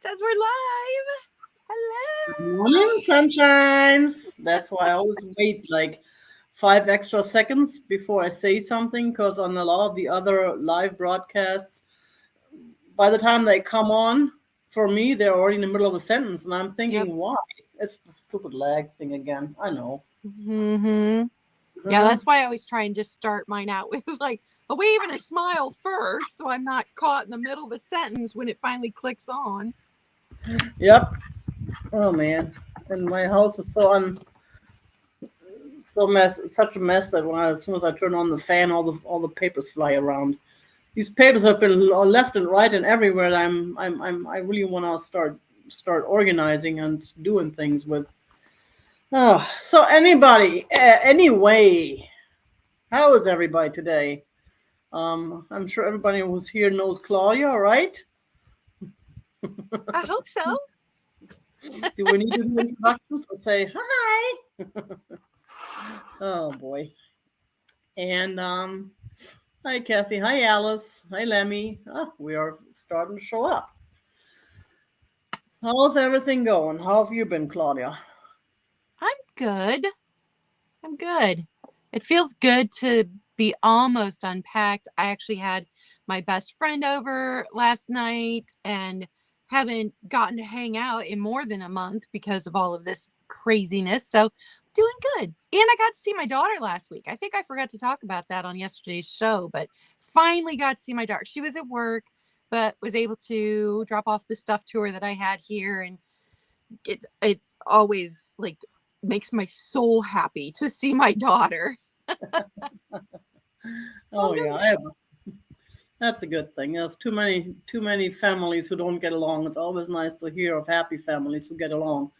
Says we're live. Hello. Morning, sunshines. That's why I always wait like 5 extra seconds before I say something, because on a lot of the other live broadcasts, by the time they come on, for me, they're already in the middle of a sentence, and I'm Yep. thinking, why? It's the stupid lag thing again. I know. Mm-hmm. Yeah, that's why I always try and just start mine out with like a wave and a smile first, so I'm not caught in the middle of a sentence when it finally clicks on. Yep. Oh man, and my house is so mess. It's such a mess that as soon as I turn on the fan, all the papers fly around. These papers have been left and right and everywhere. I really want to start organizing and doing things with. Oh, so anyway, how is everybody today? I'm sure everybody who's here knows Claudia, right? I hope so. Do we need to do introductions or say hi? Oh boy. And hi Kathy, hi Alice, hi Lemmy. We are starting to show up. How's everything going? How have you been, Claudia? I'm good. I'm good. It feels good to be almost unpacked. I actually had my best friend over last night and haven't gotten to hang out in more than a month because of all of this craziness. So, doing good. And I got to see my daughter last week. I think I forgot to talk about that on yesterday's show, but finally got to see my daughter. She was at work, but was able to drop off the stuff to her that I had here. And it always like makes my soul happy to see my daughter. Oh yeah, that's a good thing. There's too many families who don't get along. It's always nice to hear of happy families who get along.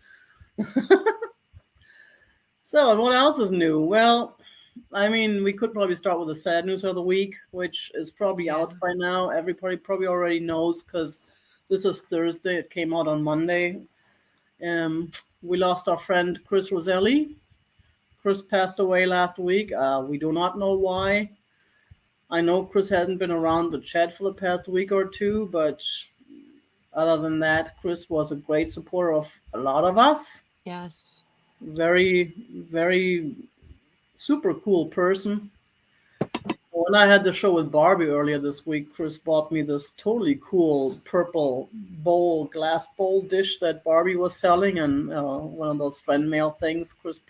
So, and what else is new? Well, I mean, we could probably start with the sad news of the week, which is probably Yeah. out by now. Everybody probably already knows because this is Thursday. It came out on Monday. We lost our friend Chris Roselli. Chris passed away last week. We do not know why. I know Chris hasn't been around the chat for the past week or two, but other than that, Chris was a great supporter of a lot of us. Yes. Very, very super cool person. When I had the show with Barbie earlier this week, Chris bought me this totally cool purple glass bowl dish that Barbie was selling, and one of those friend mail things. Chris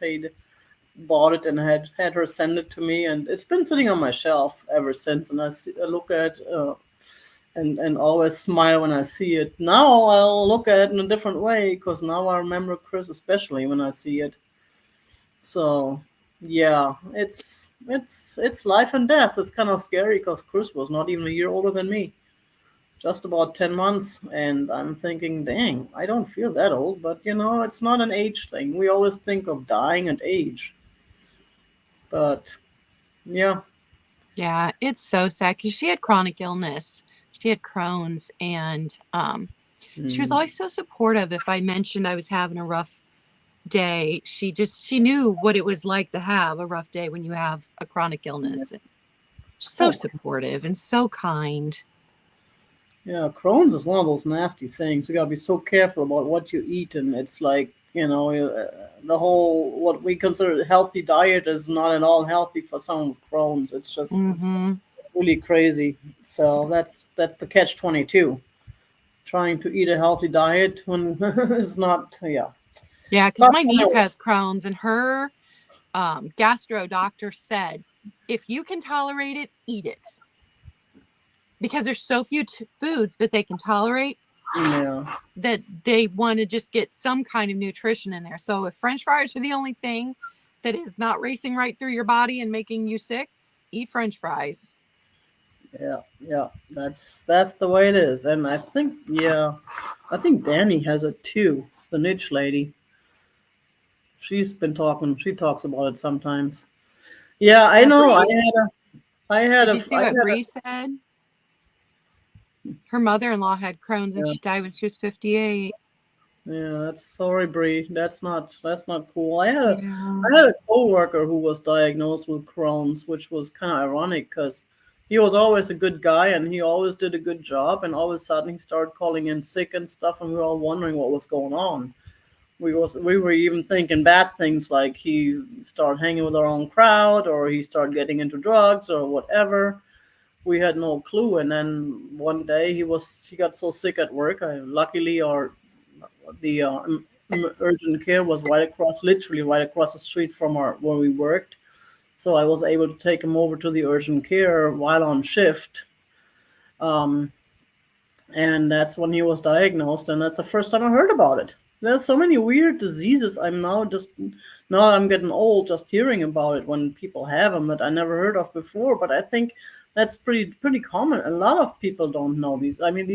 bought it, and had her send it to me, and it's been sitting on my shelf ever since. And I look at it, and always smile when I see it. Now I'll look at it in a different way because now I remember Chris, especially when I see it. So yeah, it's life and death. It's kind of scary because Chris was not even a year older than me, just about 10 months, and I'm thinking, dang, I don't feel that old. But it's not an age thing. We always think of dying at age, but yeah. Yeah, it's so sad because she had chronic illness. She had Crohn's, and she was Mm. always so supportive. If I mentioned I was having a rough day, she knew what it was like to have a rough day when you have a chronic illness. So Oh, supportive and so kind. yeah, Crohn's is one of those nasty things. You gotta be so careful about what you eat, and it's like the whole what we consider a healthy diet is not at all healthy for someone with Crohn's. It's just Mm-hmm. really crazy. So that's the catch-22. Trying to eat a healthy diet when it's not, yeah. Yeah, because But my niece anyway, has Crohn's, and her gastro doctor said, if you can tolerate it, eat it. Because there's so few foods that they can tolerate yeah. that they want to just get some kind of nutrition in there. So if French fries are the only thing that is not racing right through your body and making you sick, eat French fries. Yeah, that's the way it is. And I think Danny has it too, the niche lady. She talks about it sometimes. Yeah, I Yeah, know. Bree, did you see I what had a, Bree said? Her mother-in-law had Crohn's and yeah, she died when she was 58. yeah, that's sorry, Bree. That's not cool. Yeah. I had a coworker who was diagnosed with Crohn's, which was kind of ironic because he was always a good guy and he always did a good job. And all of a sudden he started calling in sick and stuff, and we were all wondering what was going on. We were even thinking bad things like he started hanging with our own crowd, or he started getting into drugs or whatever. We had no clue. And then one day he got so sick at work. Luckily, our the urgent care was right across, literally right across the street from our where we worked. So I was able to take him over to the urgent care while on shift. Um, and that's when he was diagnosed, and that's the first time I heard about it. There's so many weird diseases. Now I'm getting old just hearing about it when people have them that I never heard of before. But I think that's pretty common. A lot of people don't know these. I mean,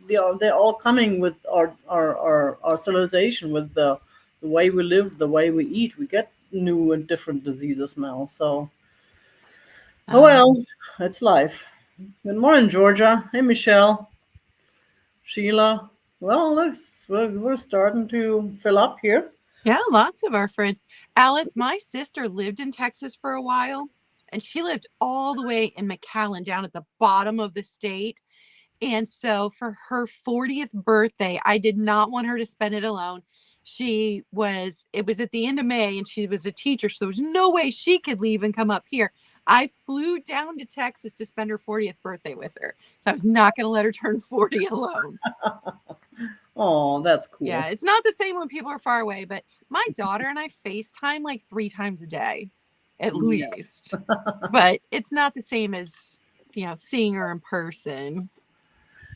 they're all coming with our civilization, with the way we live, the way we eat. We get new and different diseases now. So, oh Um, well, it's life. Good morning, Georgia. Hey, Michelle. Sheila. Well, we're starting to fill up here. yeah, lots of our friends. Alice, my sister lived in Texas for a while, and she lived all the way in McAllen, down at the bottom of the state. And so for her 40th birthday, I did not want her to spend it alone. It was at the end of May, and she was a teacher, so there was no way she could leave and come up here. I flew down to Texas to spend her 40th birthday with her. So I was not going to let her turn 40 alone. Oh, that's Yeah, cool. it's not the same when people are far away, but my daughter and I FaceTime like 3 times a day, at Yeah, least. But it's not the same as, seeing her in person.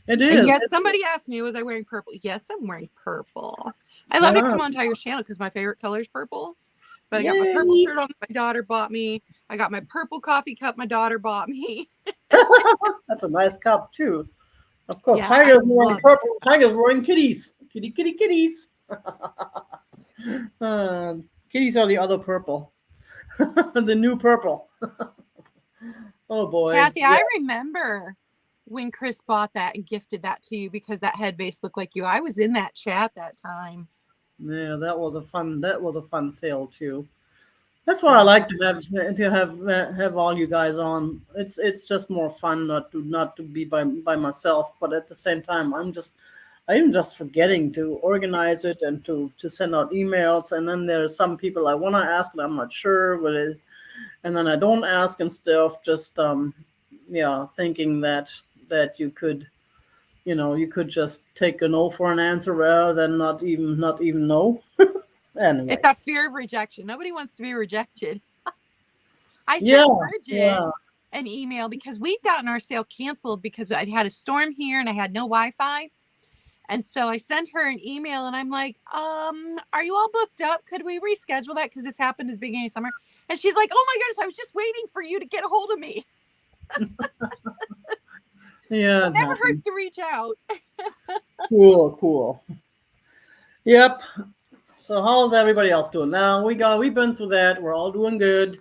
it And is. yes, somebody asked me, was I wearing purple? Yes, I'm wearing purple. I love to Yeah. come on Tiger's channel because my favorite color is purple. But I got my purple Yay. shirt on that my daughter bought me. I got my purple coffee cup my daughter bought me. That's a nice cup too. Of course, Yeah, I Tiger's wearing love this purple. cup. Tiger's wearing kitties. Kitty, kitty, kitties. Uh, Kitties are the other purple. The new purple. Oh boy. Kathy, Yeah. I remember when Chris bought that and gifted that to you because that head base looked like you. I was in that chat that time. Yeah, that was a fun sale too. That's why I Yeah. like to have all you guys on. It's just more fun not to be by myself, but at the same time, I'm just forgetting to organize it and to send out emails. And then there's some people I want to ask, but I'm not sure what it, and then I don't ask and stuff. Just yeah, thinking that you could just take a no for an answer rather than not even know. It's Anyway, that fear of rejection. Nobody wants to be rejected. I yeah, sent Bridget yeah. an email because we'd gotten our sale canceled because I had a storm here and I had no Wi-Fi. And so I sent her an email and I'm like, are you all booked up? Could we reschedule that? Because this happened at the beginning of summer. And she's like, oh my goodness, I was just waiting for you to get a hold of me. So Yeah, it it never hurts happened. to reach out. Cool, cool. Yep. So how's everybody else doing? Now we've been through that. We're all doing good.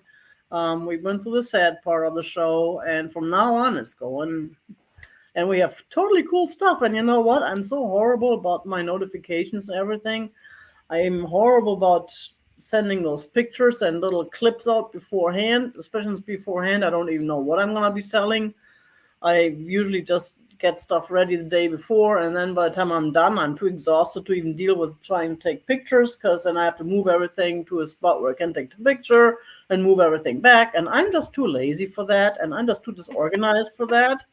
We went through the sad part of the show, and from now on it's going. And we have totally cool stuff. And you know what? I'm so horrible about my notifications and everything. I'm horrible about sending those pictures and little clips out beforehand, especially beforehand. I don't even know what I'm gonna be selling. I usually just get stuff ready the day before, and then by the time I'm done, I'm too exhausted to even deal with trying to take pictures because then I have to move everything to a spot where I can take the picture and move everything back. And I'm just too lazy for that, and I'm just too disorganized for that.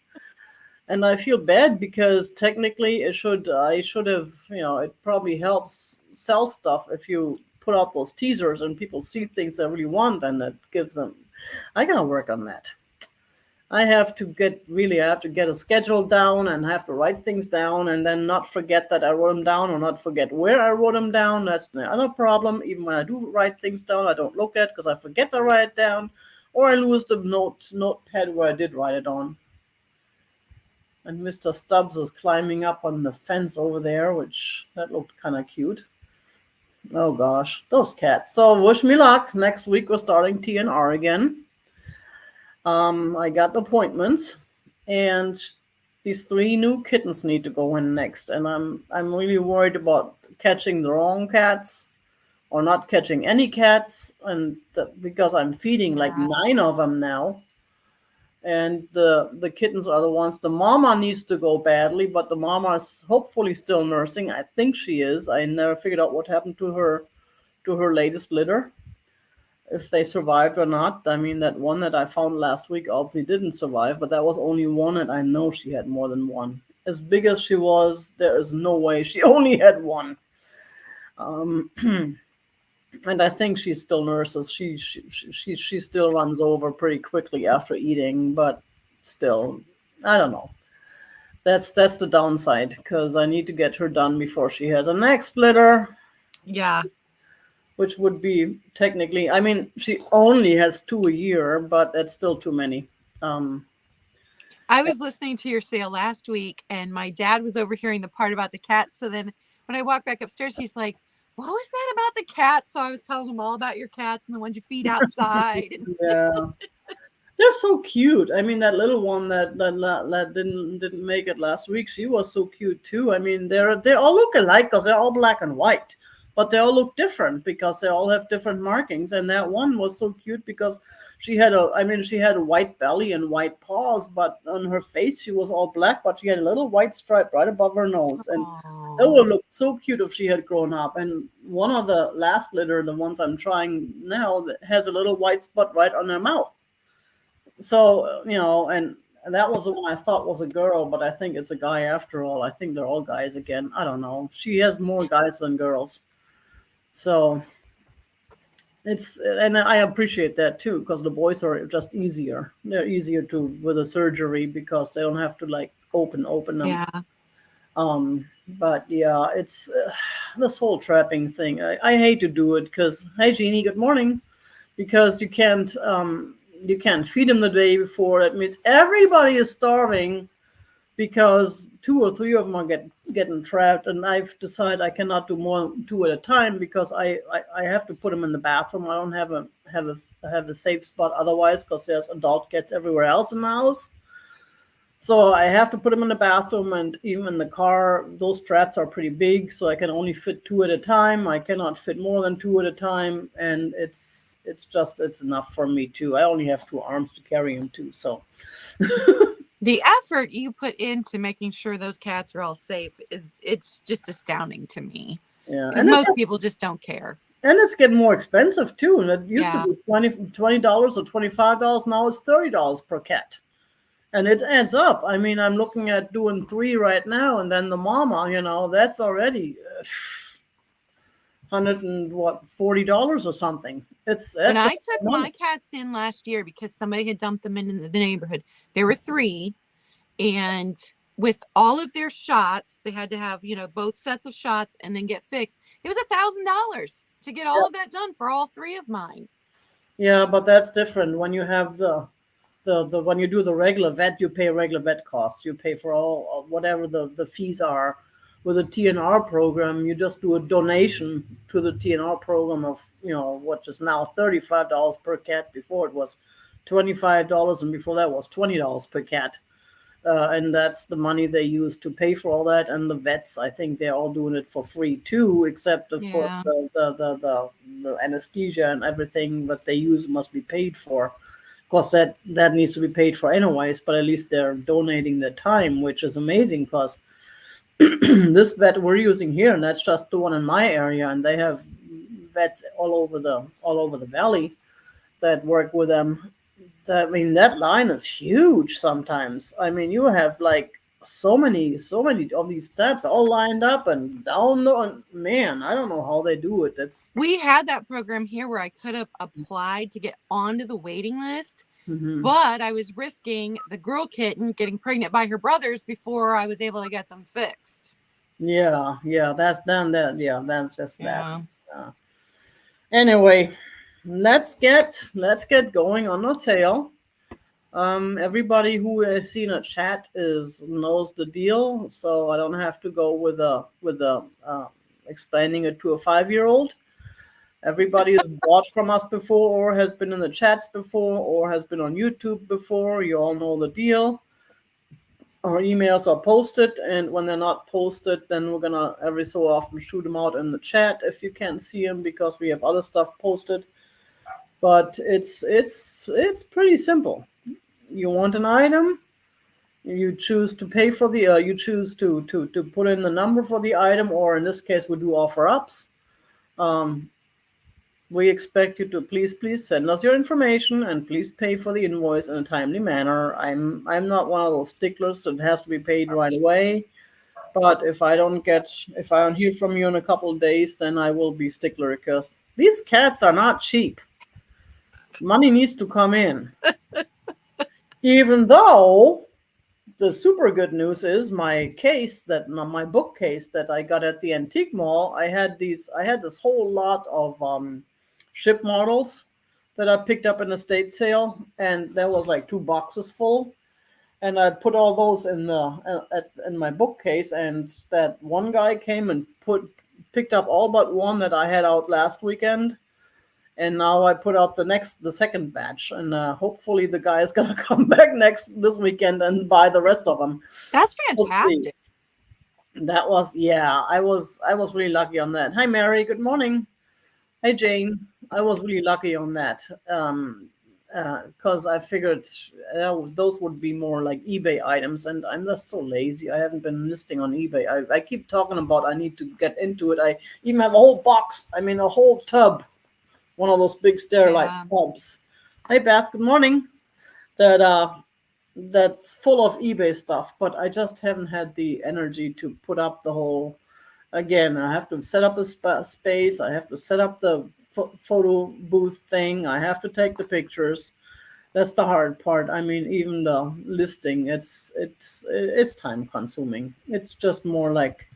And I feel bad because technically I should have, it probably helps sell stuff if you put out those teasers and people see things they really want, and it gives them. I gotta work on that. I have to get a schedule down and have to write things down and then not forget that I wrote them down or not forget where I wrote them down. That's the other problem. Even when I do write things down, I don't look at because I forget to write it down, or I lose the notepad where I did write it on. And Mr. Stubbs is climbing up on the fence over there, which that looked kind of cute. Oh gosh, those cats. So wish me luck. Next week we're starting TNR again. I got appointments, and these 3 new kittens need to go in next, and I'm really worried about catching the wrong cats or not catching any cats, and because I'm feeding like Yeah. 9 of them now, and the kittens are the ones. The mama needs to go badly, but the mama is hopefully still nursing. I think she is. I never figured out what happened to her latest litter, if they survived or not. I mean, that one that I found last week obviously didn't survive, but that was only one, and I know she had more than one. As big as she was, there is no way she only had one. Um, and I think she still nurses. She still runs over pretty quickly after eating, but still, I don't know. That's the downside, because I need to get her done before she has a next litter, Yeah. which would be technically. I mean, she only has two a year, but that's still too many. Um, I was listening to your sale last week, and my dad was overhearing the part about the cats. So then when I walked back upstairs, he's like, "What was that about the cats?" So I was telling him all about your cats and the ones you feed outside. And yeah, they're so cute. I mean, that little one that didn't make it last week, she was so cute too. I mean, they all look alike because they're all black and white, but they all look different because they all have different markings. And that one was so cute because she had a white belly and white paws, but on her face she was all black, but she had a little white stripe right above her nose, and that oh, would look so cute if she had grown up. And one of the last litter, the ones I'm trying now, that has a little white spot right on her mouth. So, and that was the one I thought was a girl, but I think it's a guy after all. I think they're all guys again. I don't know. She has more guys than girls. So and I appreciate that too, because the boys are just easier. They're easier to with a surgery because they don't have to like open them. yeah. But yeah, it's this whole trapping thing. I hate to do it because, hey, Jeannie, good morning. Because you can't feed them the day before. That means everybody is starving because two or three of them are getting trapped, and I've decided I cannot do more than two at a time because I have to put them in the bathroom. I don't have a safe spot otherwise because there's adult cats everywhere else in the house. So I have to put them in the bathroom, and even in the car. Those traps are pretty big, so I can only fit two at a time. I cannot fit more than two at a time, and it's enough for me too. I only have two arms to carry them too, so The effort you put into making sure those cats are all safe it's just astounding to me, yeah. because most people just don't care. And it's getting more expensive too. And it used to Yeah. be $20 or $25. Now it's $30 per cat. And it adds up. I mean, I'm looking at doing three right now, and then the mama, that's already $140 or something. When That's a I lot took of money. my cats in last year because somebody had dumped them in the neighborhood, there were three, and with all of their shots, they had to have, both sets of shots and then get fixed. It was $1,000 to get all of that done for all three of mine. Yeah, but that's different when you have the when you do the regular vet, you pay regular vet costs. You pay for all whatever the fees are. With the TNR program, you just do a donation to the TNR program of what is now $35 per cat. Before it was $25, and before that was $20 per cat. And that's the money they use to pay for all that. And the vets, I think they're all doing it for free too, except of course Yeah. the anesthesia and everything that they use must be paid for. Of course, that needs to be paid for anyways, but at least they're donating their time, which is amazing because this vet we're using here, and that's just the one in my area, and they have vets all over the valley that work with them. I mean, that line is huge sometimes. I mean, you have like so many of these steps all lined up and down the man. I don't know how they do it. That's We had that program here where I could have applied to get onto the waiting list, mhm. but I was risking the girl kitten getting pregnant by her brothers before I was able to get them fixed. Yeah, that's done that. Yeah, that's just that. Yeah. Uh, anyway, let's get going on the sale. Everybody who has seen a chat is knows the deal, so I don't have to go with explaining it to a 5-year-old. Everybody has bought from us before, or has been in the chats before, or has been on YouTube before. You all know the deal. Our emails are posted, and when they're not posted, then we're gonna every so often shoot them out in the chat if you can't see them because we have other stuff posted. But it's pretty simple. you want an item, you choose to pay for the you choose to put in the number for the item, or in this case we do offer ups. um, we expect you to please send us your information and please pay for the invoice in a timely manner. I'm not one of those sticklers, so it has to be paid right away. But if I don't hear from you in a couple of days, then I will be stickler, because these cats are not cheap. Money needs to come in. Even though the super good news is my bookcase that I got at the antique mall. I had this whole lot of ship models that I picked up in a estate sale, and there was like 2 boxes full. And I put all those in my bookcase, and that one guy came and picked up all but one that I had out last weekend, and now I put out the second batch, and hopefully the guy is gonna come back this weekend and buy the rest of them. That's We'll see. fantastic. That was yeah, I was really lucky on that. Hi Mary, good morning. Hey Jane, I was really lucky on that. Because I figured those would be more like eBay items, and I'm just so lazy. I haven't been listing on eBay. I keep talking about I need to get into it. I even have a whole box, I mean, a whole tub, one of those big sterilite Yeah. tubs. Hey Beth, good morning. That's full of eBay stuff, but I just haven't had the energy to put up the whole. Again, I have to set up a space. I have to set up the photo booth thing. I have to take the pictures. That's the hard part. I mean, even the listing, it's time consuming. It's just more like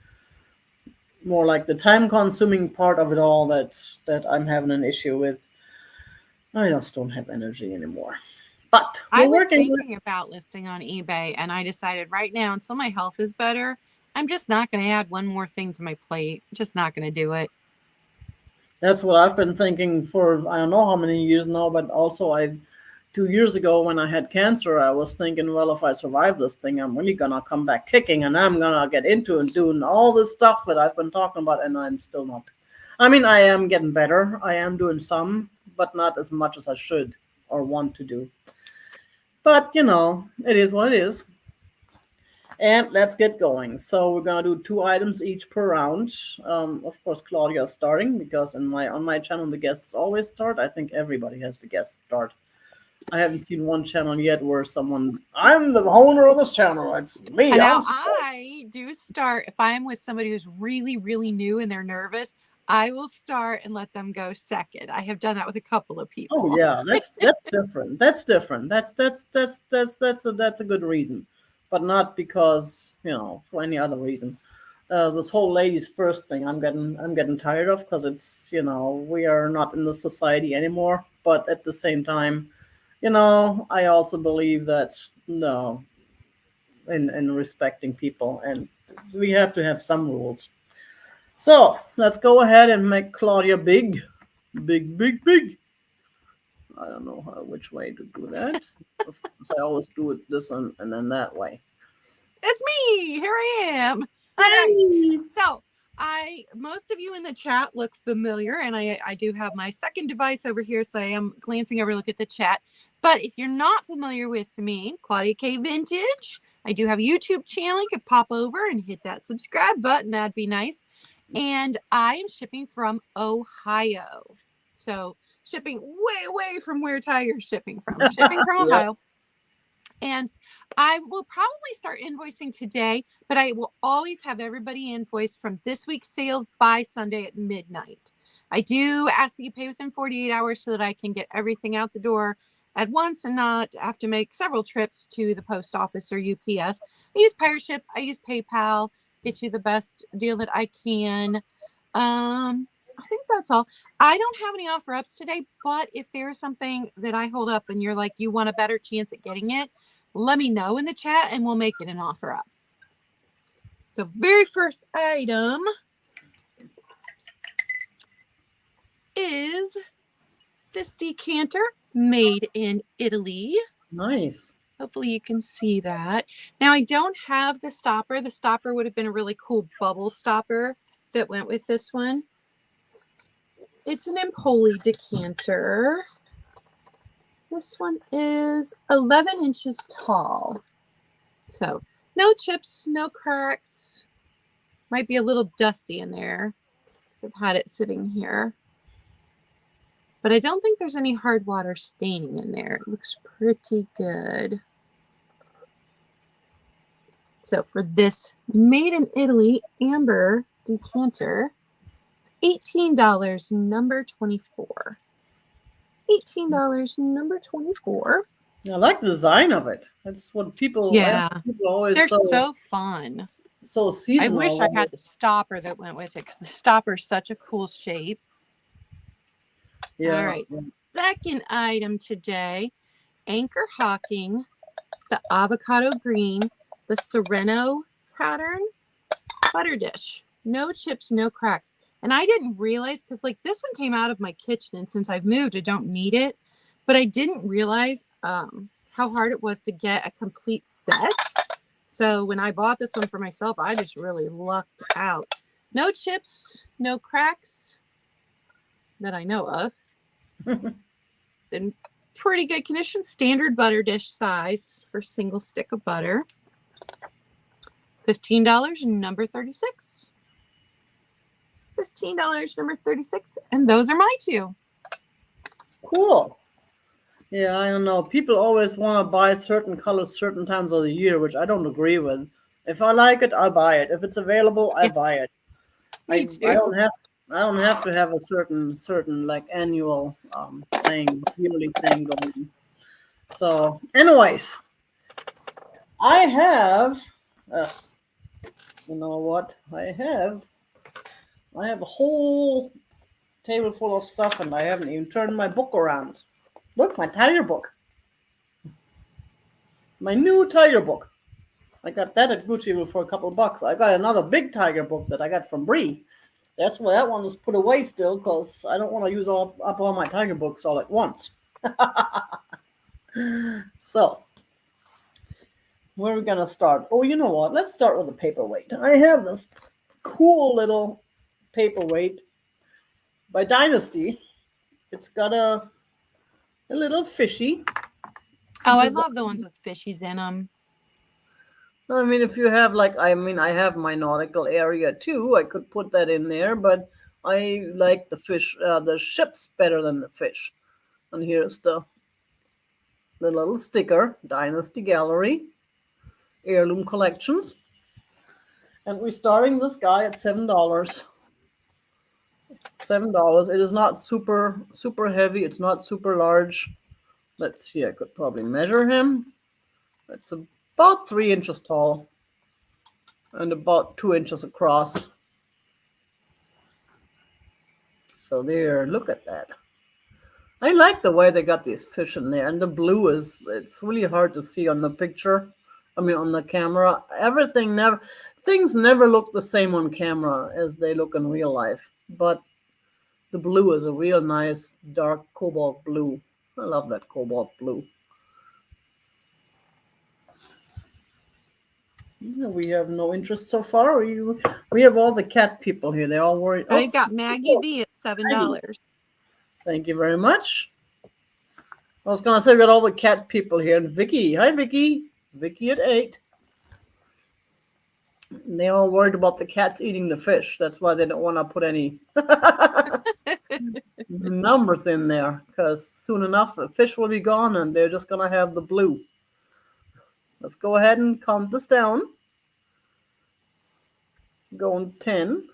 the time consuming part of it all that I'm having an issue with. I just don't have energy anymore. But I we're was working with. thinking about listing on eBay, and I decided right now, until my health is better, I'm just not going to add one more thing to my plate. Just not going to do it. That's what I've been thinking for I don't know how many years now, but also 2 years ago when I had cancer, I was thinking, well, if I survive this thing, I'm really gonna come back kicking, and I'm gonna get into and doing all this stuff that I've been talking about, and I'm still not. I mean, I am getting better. I am doing some, but not as much as I should or want to do. But it is what it is. And let's get going. So we're gonna do 2 items each per round. Of course, Claudia is starting because on my channel the guests always start. I think everybody has the guest start. I haven't seen one channel yet where I'm the owner of this channel. It's me. And now I'm I do start, if I'm with somebody who's really, really new and they're nervous, I will start and let them go second. I have done that with a couple of Oh people. yeah, that's different. That's different. That's a good reason, but not because for any other reason. This whole ladies first thing I'm getting tired of, because it's we are not in the society anymore. But at the same time, I also believe that no, in respecting people, and we have to have some rules. So let's go ahead and make Claudia big, big, big, big. I don't know which way to do that. Of course, I always do it this one and then that way. It's me. Here I am. All right. Yay! So most of you in the chat look familiar, and I do have my second device over here, so I am glancing over, look at the chat. But if you're not familiar with me, Claudia Caye Vintage, I do have a YouTube channel. You could pop over and hit that subscribe button. That'd be nice. And I am shipping from Ohio. So shipping way from where Tiger's shipping from. Shipping from Yep. Ohio. And I will probably start invoicing today, but I will always have everybody invoiced from this week's sales by Sunday at midnight. I do ask that you pay within 48 hours so that I can get everything out the door at once and not have to make several trips to the post office or UPS. I use Pireship, I use PayPal, get you the best deal that I can. I think that's all. I don't have any offer ups today, but if there's something that I hold up and you're like, you want a better chance at getting it, let me know in the chat and we'll make it an offer up. So very first item is this decanter made in Italy. Nice. Hopefully you can see that. Now I don't have the stopper. The stopper would have been a really cool bubble stopper that went with this one. It's an Empoli decanter. This one is 11 inches tall. So no chips, no cracks. Might be a little dusty in there because I've had it sitting here. But I don't think there's any hard water staining in there. It looks pretty good. So for this made in Italy amber decanter, it's $18, number 24. $18, number 24. I like the design of it. That's what people, Yeah, people always they're so fun. so seasonal. I wish I had the stopper that went with it because the stopper is such a cool shape. Yeah. All right, second item today, Anchor Hawking. It's the avocado green, the Sereno pattern butter dish. No chips, no cracks. And I didn't realize, because like this one came out of my kitchen, and since I've moved, I don't need it. But I didn't realize how hard it was to get a complete set. So when I bought this one for myself, I just really lucked out. No chips, no cracks that I know of. In pretty good condition. Standard butter dish size for single stick of butter. $15, number 36. $15, number 36. And those are my two. Cool. Yeah, I don't know. People always want to buy certain colors certain times of the year, which I don't agree with. If I like it, I buy it. If it's available, I buy it. Me too. I don't have to have a certain like annual yearly thing going. So, anyways, I have you know what? I have a whole table full of stuff, and I haven't even turned my book around. Look, my tiger book. My new tiger book. I got that at Gucci for a couple of bucks. I got another big tiger book that I got from Brie. That's why that one was put away still, because I don't want to use up all my tiger books all at once. So, where are we going to start? Oh, you know what? Let's start with the paperweight. I have this cool little paperweight by Dynasty. It's got a little fishy. Oh, I love the ones with fishies in them. I mean, if you have I have my nautical area too. I could put that in there, but I like the fish, the ships better than the fish. And here's the little sticker, Dynasty Gallery, Heirloom Collections. And we're starting this guy at $7. $7. It is not super heavy. It's not super large. Let's see. I could probably measure him. It's about 3 inches tall and about 2 inches across. So there, look at that. I like the way they got these fish in there, and the blue it's really hard to see on the picture. I mean, on the camera. Things never look the same on camera as they look in real life. But the blue is a real nice dark cobalt blue. I love that cobalt blue. We have no interest so far. We have all the cat people here. They all worried. I got Maggie V at $7. Thank you very much. I was gonna say we got all the cat people here. And Vicky, hi Vicky. Vicky at 8. They all worried about the cats eating the fish. That's why they don't want to put any numbers in there, because soon enough the fish will be gone and they're just gonna have the blue. Let's go ahead and count this down. Going 10,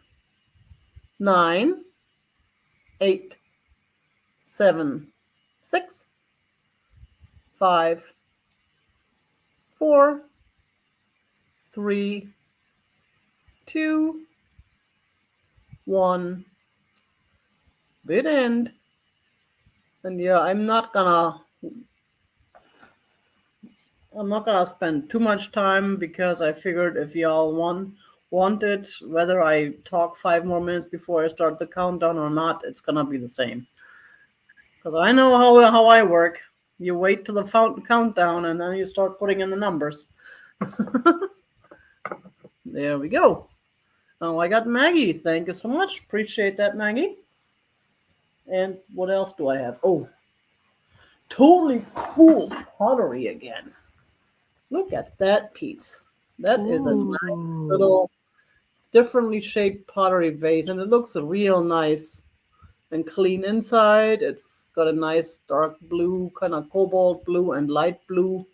9, 8, 7, 6, 5, 4, 3, 2, 1. Bid end. And yeah, I'm not gonna spend too much time, because I figured if y'all want it, whether I talk 5 more minutes before I start the countdown or not, it's gonna be the same. Because I know how I work. You wait till the countdown and then you start putting in the numbers. There we go. Oh, I got Maggie. Thank you so much. Appreciate that, Maggie. And what else do I have? Oh, totally cool pottery again. Look at that piece. That is a nice Ooh. little differently shaped pottery vase, and it looks real nice and clean inside. It's got a nice dark blue, kind of cobalt blue and light blue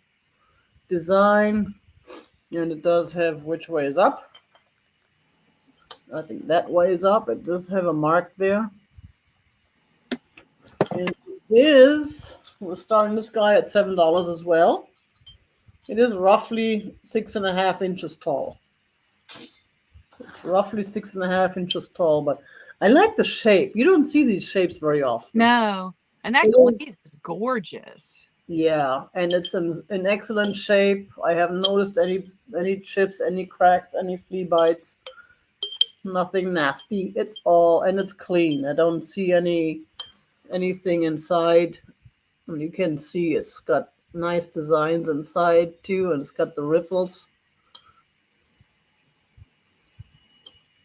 design, and it does have which way is up. I think that way is up. It does have a mark there. And we're starting this guy at $7 as well. It is roughly 6.5 inches tall. It's roughly 6.5 inches tall, but I like the shape. You don't see these shapes very often. No. And that It glaze is, is gorgeous. yeah, and it's in excellent shape. I haven't noticed any chips, any cracks, any flea bites. Nothing nasty. It's all, and it's clean. I don't see anything inside. And you can see it's got nice designs inside too, and it's got the riffles.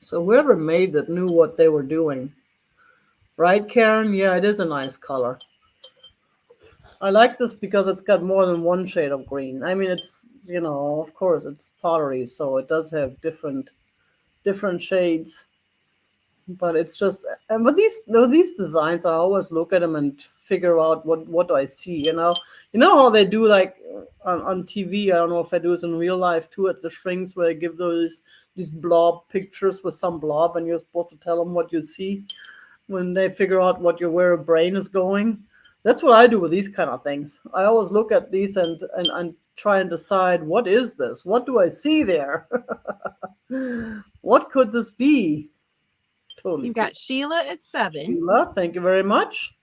So whoever made that knew what they were doing. Right, Karen? Yeah, it is a nice color. I like this because it's got more than one shade of green. I mean, it's, of course, it's pottery, so it does have different shades. But it's just, but these designs, I always look at them and figure out what do I see. You know how they do like on TV. I don't know if I do this in real life too at the shrinks where they give these blob pictures with some blob, and you're supposed to tell them what you see when they figure out where a brain is going. That's what I do with these kind of things. I always look at these and try and decide, what is this? What do I see there? What could this be? Totally You've cool. got Sheila at 7. Sheila, thank you very much.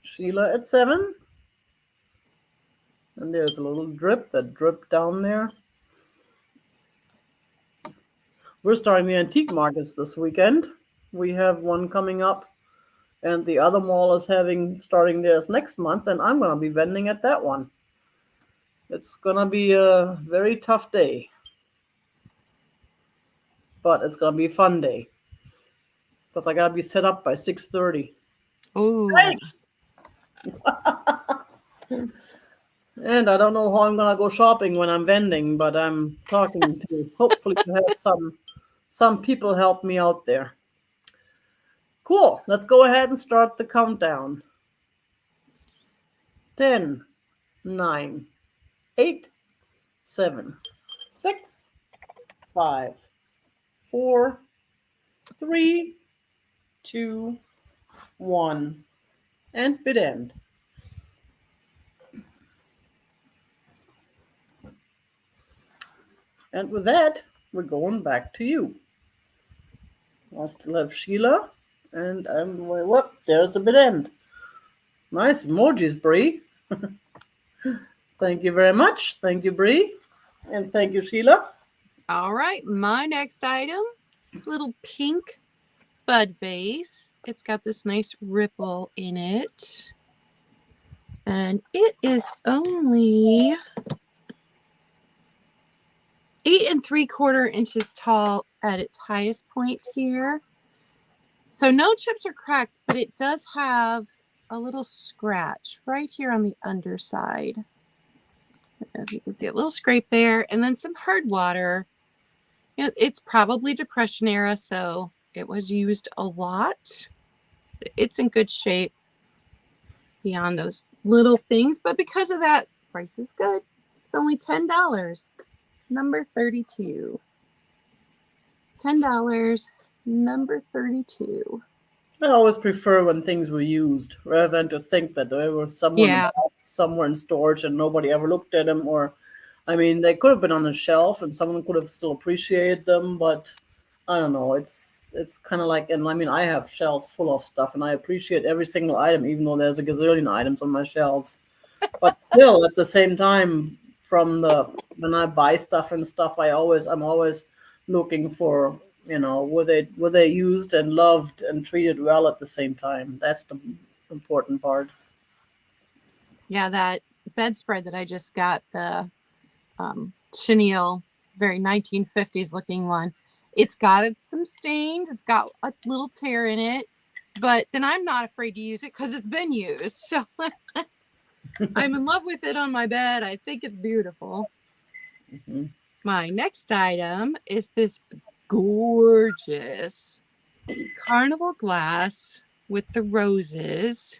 Sheila at 7. And there's a little drip that dripped down there. We're starting the antique markets this weekend. We have one coming up, and the other mall is starting theirs next month, and I'm going to be vending at that one. It's going to be a very tough day, but it's going to be a fun day because I got to be set up by 6:30. Ooh. Thanks. And I don't know how I'm gonna go shopping when I'm vending, but I'm talking to hopefully to have some people help me out there. Cool. Let's go ahead and start the countdown. 10, 9, 8, 7, 6, 5, 4, 3, 2, 1, and bid end. And with that, we're going back to you. I still have Sheila, and there's the bid end. Nice emojis, Bree. Thank you very much. Thank you, Bree. And thank you, Sheila. All right. My next item, little pink bud vase. It's got this nice ripple in it. And it is only 8 3/4 inches tall at its highest point here. So no chips or cracks, but it does have a little scratch right here on the underside. I don't know if you can see a little scrape there, and then some hard water. It's probably Depression era, so it was used a lot. It's in good shape beyond those little things, but because of that, price is good. It's only $10. Number 32. $10, number 32. I always prefer when things were used rather than to think that they were Yeah. somewhere in storage and nobody ever looked at them. Or, I mean, they could have been on a shelf and someone could have still appreciated them, but I don't know. It's kind of like, and I mean, I have shelves full of stuff and I appreciate every single item, even though there's a gazillion items on my shelves. But still, at the same time, when I buy stuff and stuff, I'm always looking for, were they used and loved and treated well at the same time. That's the important part. Yeah, that bedspread that I just got, the chenille, very 1950s looking one. It's got some stains. It's got a little tear in it, but then I'm not afraid to use it because it's been used. So I'm in love with it on my bed. I think it's beautiful. Mm-hmm. My next item is this gorgeous carnival glass with the roses.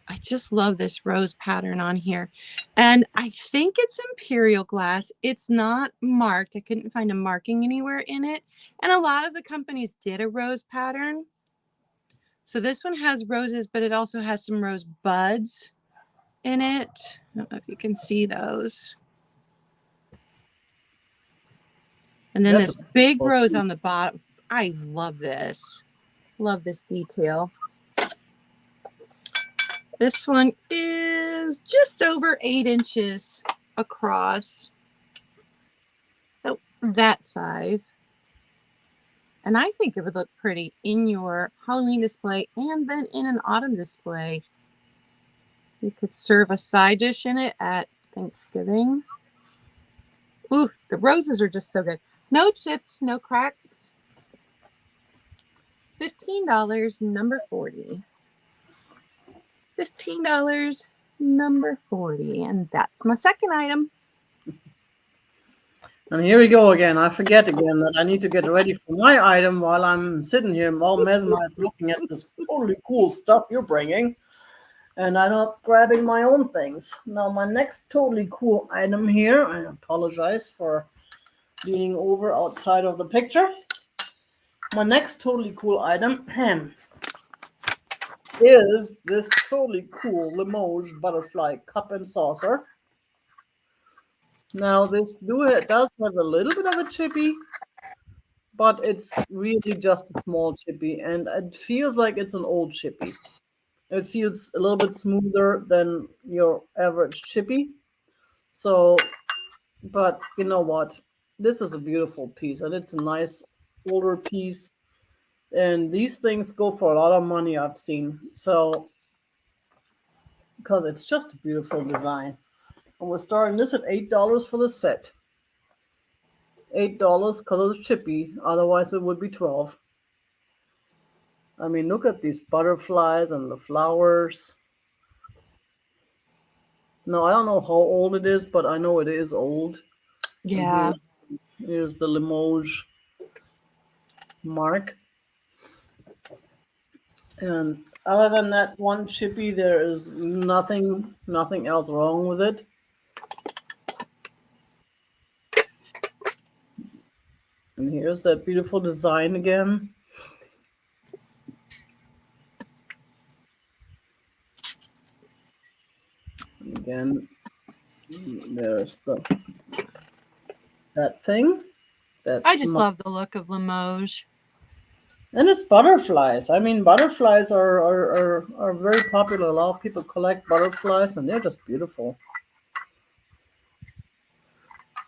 I just love this rose pattern on here. And I think it's Imperial Glass. It's not marked. I couldn't find a marking anywhere in it. And a lot of the companies did a rose pattern. So this one has roses, but it also has some rose buds in it. I don't know if you can see those. And then this big rose on the bottom. I love this. Love this detail. This one is just over 8 inches across. So that size. And I think it would look pretty in your Halloween display and then in an autumn display. You could serve a side dish in it at Thanksgiving. Ooh, the roses are just so good. No chips, no cracks. $15, number 40. $15, number 40. And that's my second item. And here we go again. I forget again that I need to get ready for my item while I'm sitting here all mesmerized looking at this totally cool stuff you're bringing. And I'm not grabbing my own things. Now, my next totally cool item here, I apologize for leaning over outside of the picture. My next totally cool item is this totally cool Limoges Butterfly Cup and Saucer. Now, this does have a little bit of a chippy, but it's really just a small chippy, and it feels like it's an old chippy. It feels a little bit smoother than your average chippy. So, but you know what? This is a beautiful piece, and it's a nice older piece. And these things go for a lot of money, I've seen. So, because it's just a beautiful design. And we're starting this at $8 for the set. $8 because it's chippy, otherwise it would be 12. I mean, look at these butterflies and the flowers. No, I don't know how old it is, but I know it is old. Yeah. Here's the Limoges mark. And other than that one chippy, there is nothing else wrong with it. And here's that beautiful design again. And again, there's that thing. I just love the look of Limoges. And it's butterflies. I mean, butterflies are very popular. A lot of people collect butterflies, and they're just beautiful.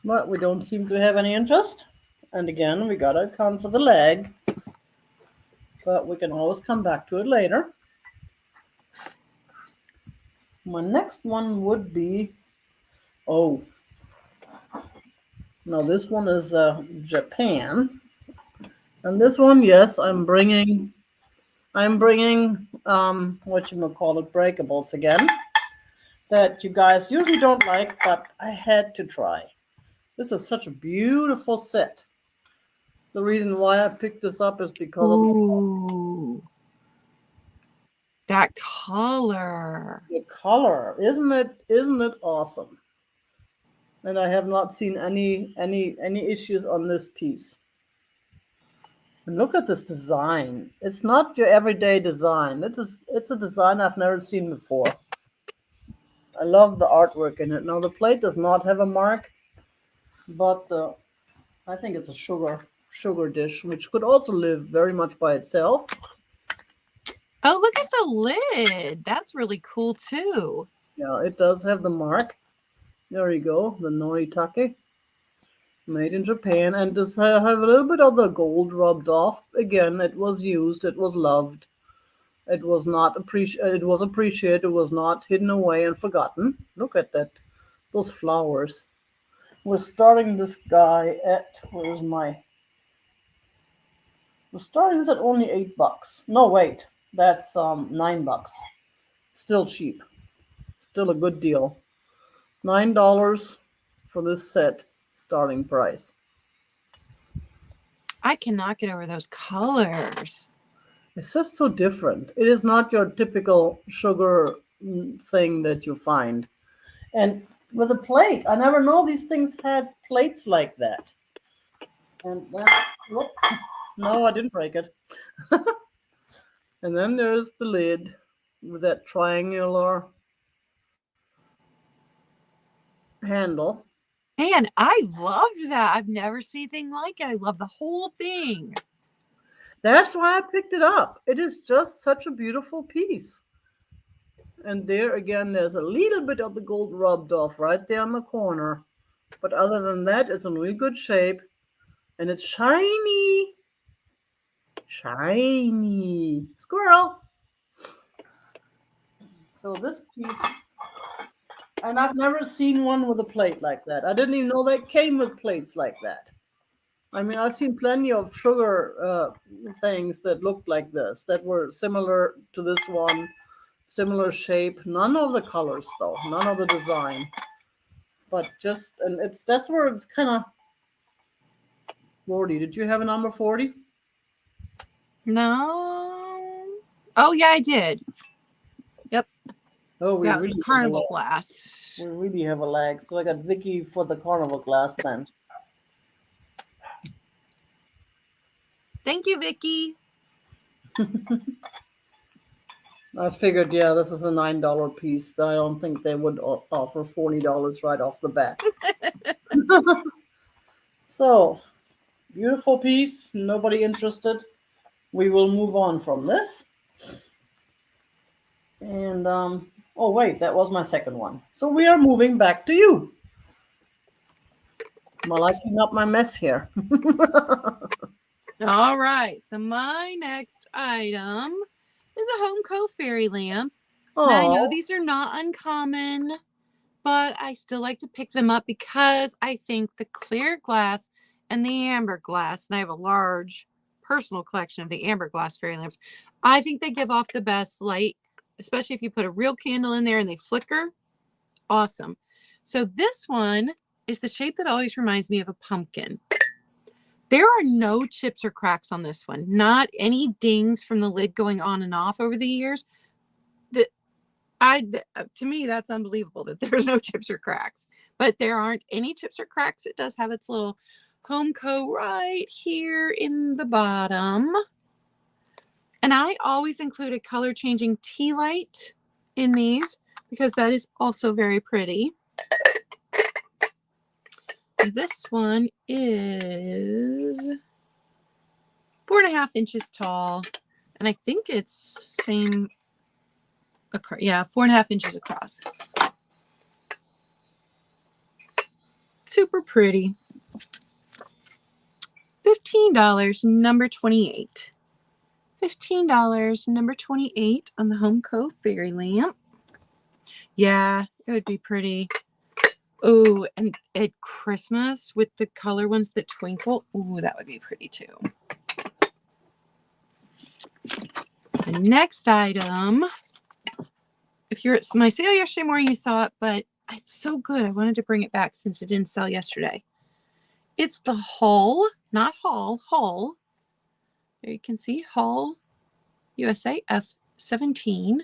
But we don't seem to have any interest. And again, we gotta account for the lag. But we can always come back to it later. My next one would be, oh, no, this one is Japan. And this one, yes, I'm bringing Breakables again, that you guys usually don't like, but I had to try. This is such a beautiful set. The reason why I picked this up is because of that color. The color, isn't it awesome? And I have not seen any issues on this piece. And look at this design. It's not your everyday design. It's a design I've never seen before. I love the artwork in it. Now the plate does not have a mark, but I think it's a sugar dish, which could also live very much by itself. Oh, look at the lid. That's really cool too. Yeah, it does have the mark. There you go, the Noritake. Made in Japan, and does have a little bit of the gold rubbed off. Again, it was used, it was loved. It was not it was appreciated, it was not hidden away and forgotten. Look at that, those flowers. We're starting this guy at, where's my We're starting this at only $8. No, wait, that's $9. Still cheap. Still a good deal. $9 for this set starting price. I cannot get over those colors. It's just so different. It is not your typical sugar thing that you find. And with a plate, I never know these things had plates like that. And whoop, no, I didn't break it. And then there's the lid with that triangular handle. Man, I love that. I've never seen anything like it. I love the whole thing. That's why I picked it up. It is just such a beautiful piece. And there again, there's a little bit of the gold rubbed off right there on the corner. But other than that, it's in really good shape. And it's shiny. Shiny. Squirrel. So this piece, and I've never seen one with a plate like that. I didn't even know they came with plates like that. I mean, I've seen plenty of sugar things that looked like this, that were similar to this one, similar shape. None of the colors, though. None of the design. But just, and that's where it's kind of 40. Did you have a number 40? No. Oh, yeah, I did. Yep. Oh, we Yeah, really the carnival glass. We really have a lag. So I got Vicky for the carnival glass then. Thank you, Vicky. I figured, yeah, this is a $9 piece. I don't think they would offer $40 right off the bat. So, beautiful piece. Nobody interested. We will move on from this. And, oh, wait, that was my second one. So we are moving back to you. Am I liking up my mess here? All right. So my next item is a Humko fairy lamp. Now, I know these are not uncommon, but I still like to pick them up because I think the clear glass and the amber glass, and I have a large personal collection of the amber glass fairy lamps, I think they give off the best light, especially if you put a real candle in there and they flicker. Awesome. So this one is the shape that always reminds me of a pumpkin. There are no chips or cracks on this one. Not any dings from the lid going on and off over the years. To me, that's unbelievable that there's no chips or cracks. But there aren't any chips or cracks. It does have its little Humko right here in the bottom. And I always include a color changing tea light in these because that is also very pretty. This one is 4.5 inches tall, and I think it's same. Yeah, 4.5 inches across. Super pretty. $15, number 28. $15, number 28 on the Humko fairy lamp. Yeah, it would be pretty. Oh, and at Christmas with the color ones that twinkle. Ooh, that would be pretty too. The next item, if you're at my sale yesterday morning, you saw it, but it's so good. I wanted to bring it back since it didn't sell yesterday. It's the Hull, not Hall, Hull. There you can see Hull USA F17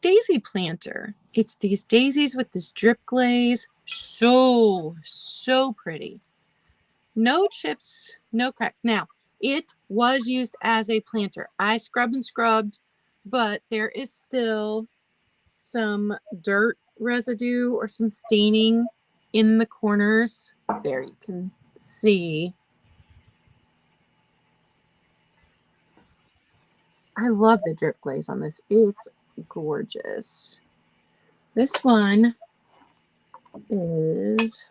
daisy planter. It's these daisies with this drip glaze. So pretty. No chips, no cracks. Now, it was used as a planter. I scrubbed and scrubbed, but there is still some dirt residue or some staining in the corners. There you can see. I love the drip glaze on this. It's gorgeous. This one is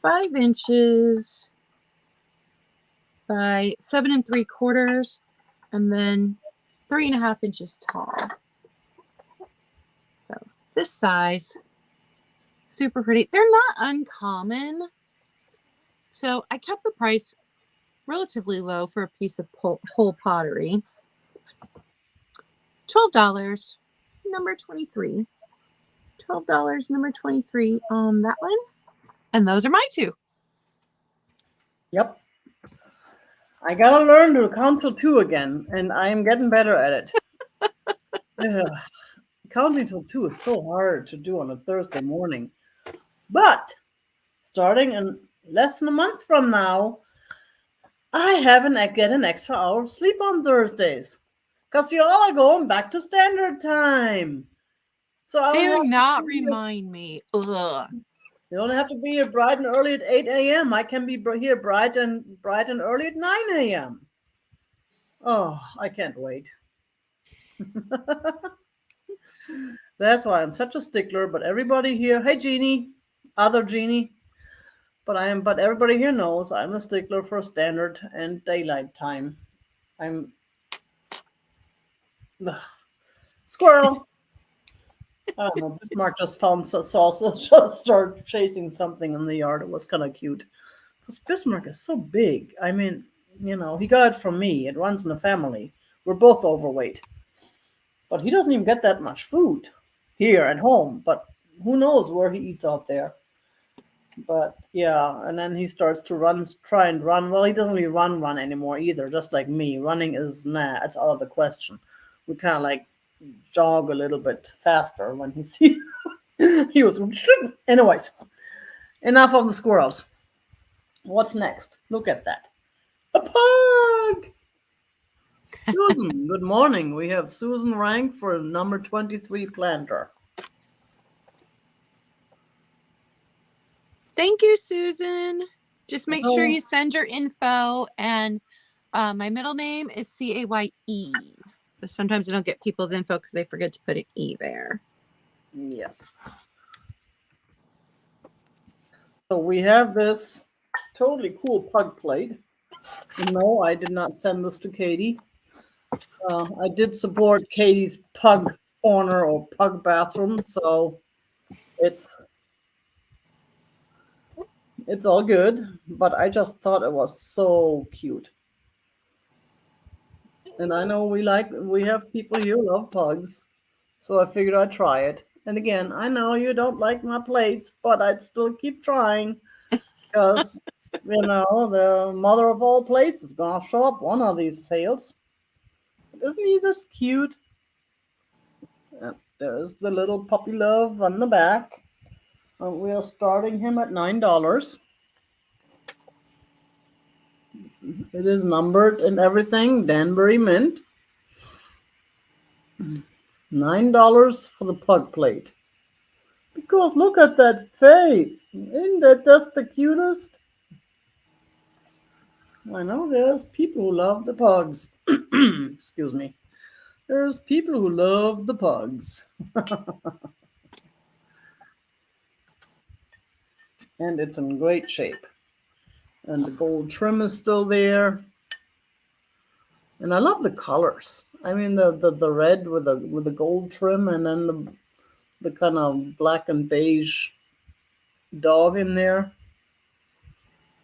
5 inches by 7 3/4, and then 3.5 inches tall. So this size, super pretty. They're not uncommon. So I kept the price relatively low for a piece of whole pottery. $12, number 23. $12, number 23 on that one. And those are my two. Yep. I gotta learn to count till 2 again, and I'm getting better at it. Ugh. Counting till 2 is so hard to do on a Thursday morning. But starting in less than a month from now, I get an extra hour of sleep on Thursdays. Because you all are going back to standard time. So I don't Do have not to remind me. Ugh. you don't have to be here bright and early at 8 a.m. I can be here bright and early at 9 a.m. Oh, I can't wait. That's why I'm such a stickler. But everybody here, hey Jeannie, other Jeannie, but everybody here knows I'm a stickler for standard and daylight time. I'm ugh. Squirrel. I don't know. Bismarck just found salsa, just started chasing something in the yard. It was kind of cute. Because Bismarck is so big. I mean, he got it from me. It runs in the family. We're both overweight. But he doesn't even get that much food here at home. But who knows where he eats out there. But yeah, and then he starts to try and run. Well, he doesn't really run anymore either, just like me. Running is, nah, it's out of the question. We kind of like jog a little bit faster when he sees he was. Anyways, enough of the squirrels. What's next? Look at that. A pug! Susan, good morning. We have Susan ranked for number 23 planter. Thank you, Susan. Just make sure Oh. you send your info. And my middle name is Caye. Sometimes I don't get people's info because they forget to put an E there. Yes. So we have this totally cool pug plate. No, I did not send this to Katie. I did support Katie's pug corner or pug bathroom, so it's all good. But I just thought it was so cute. And I know we have people here who love pugs, so I figured I'd try it. And again, I know you don't like my plates, but I'd still keep trying because the mother of all plates is gonna show up one of these sales. Isn't he this cute? And there's the little puppy love on the back. We are starting him at $9. It is numbered and everything. Danbury Mint. $9 for the pug plate. Because look at that face. Isn't that just the cutest? I know there's people who love the pugs. Excuse me. There's people who love the pugs. And it's in great shape. And the gold trim is still there. And I love the colors. I mean the red with the gold trim and then the kind of black and beige dog in there.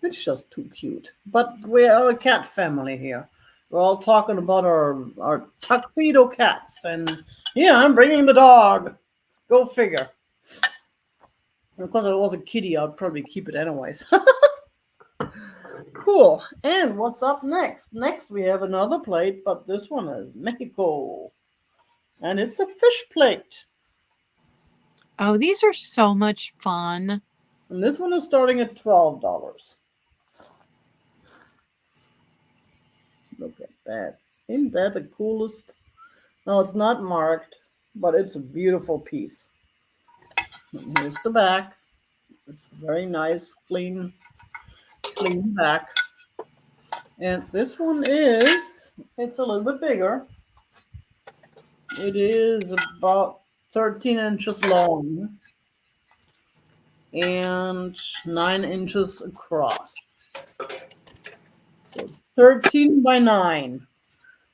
It's just too cute. But we are a cat family here. We're all talking about our tuxedo cats. And yeah, I'm bringing the dog. Go figure. Because it was a kitty, I'd probably keep it anyways. Cool. And what's up next? Next we have another plate, but this one is Mexico. And it's a fish plate. Oh, these are so much fun. And this one is starting at $12. Look at that. Isn't that the coolest? No, it's not marked, but it's a beautiful piece. And here's the back. It's very nice, clean back. And this one it's a little bit bigger. It is about 13 inches long and 9 inches across. So it's 13 by 9.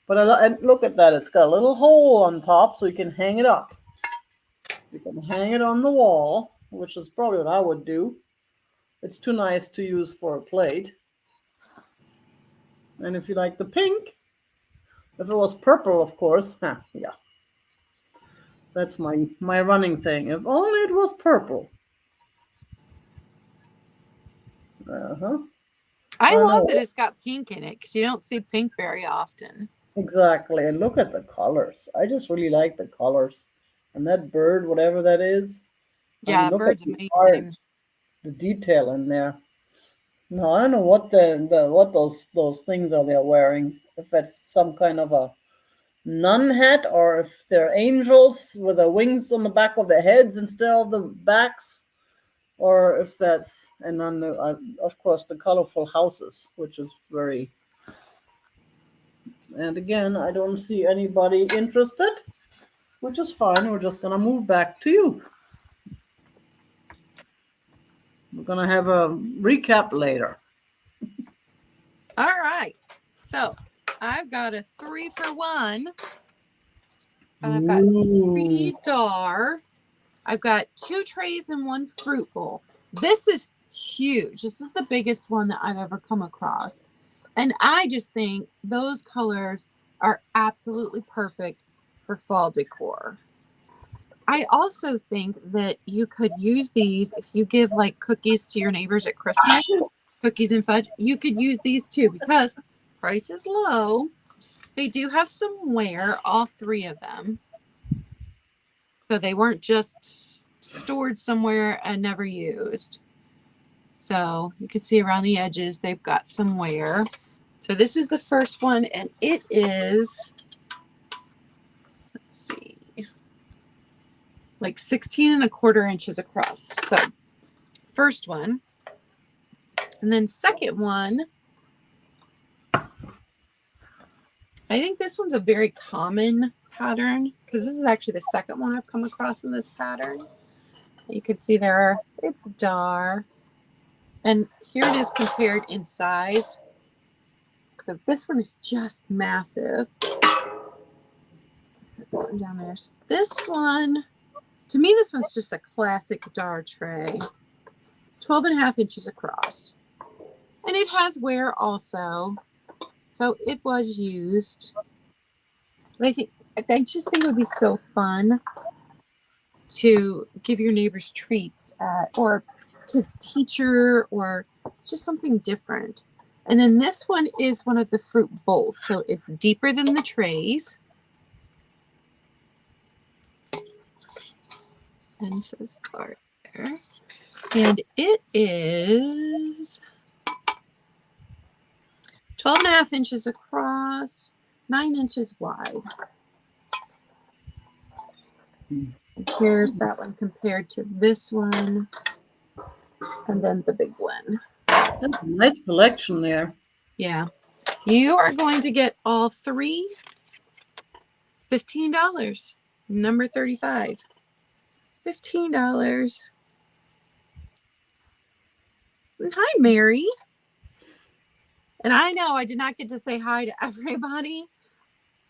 But look at that. It's got a little hole on top so you can hang it up. You can hang it on the wall, which is probably what I would do. It's too nice to use for a plate. And if you like the pink, if it was purple, of course, yeah, that's my running thing. If only it was purple. Uh-huh. I I love know. that it's got pink in it because you don't see pink very often. Exactly. And look at the colors. I just really like the colors. And that bird, whatever that is, I mean, Yeah, look at bird's the art, amazing. the detail in there. No, I don't know what the what those things are they're wearing. If that's some kind of a nun hat or if they're angels with the wings on the back of their heads instead of the backs, or if that's and then of course the colorful houses, which is very. And again, I don't see anybody interested, which is fine. We're just gonna move back to you. We're gonna have a recap later. All right. So I've got a 3 for 1. And I've got Ooh. 3 dar. I've got 2 trays and 1 fruit bowl. This is huge. This is the biggest one that I've ever come across. And I just think those colors are absolutely perfect for fall decor. I also think that you could use these if you give like cookies to your neighbors at Christmas, cookies and fudge. You could use these too because price is low. They do have some wear, all 3 of them. So they weren't just stored somewhere and never used. So you can see around the edges, they've got some wear. So this is the first one, and it is, let's see, like 16 1/4 inches across. So first one. And then second one, I think this one's a very common pattern because this is actually the second one I've come across in this pattern. You can see there, it's dar. And here it is compared in size. So this one is just massive. Set that one down there. This one, to me, this one's just a classic dar tray. 12 1/2 inches across. And it has wear also. So it was used. But I just think it would be so fun to give your neighbors treats at, or kids' teacher, or just something different. And then this one is one of the fruit bowls. So it's deeper than the trays. And it says Carter. And it is 12 1/2 inches across, 9 inches wide. And here's that one compared to this one. And then the big one. That's a nice collection there. Yeah. You are going to get all 3 $15. Number 35. $15. Hi, Mary. And I know I did not get to say hi to everybody.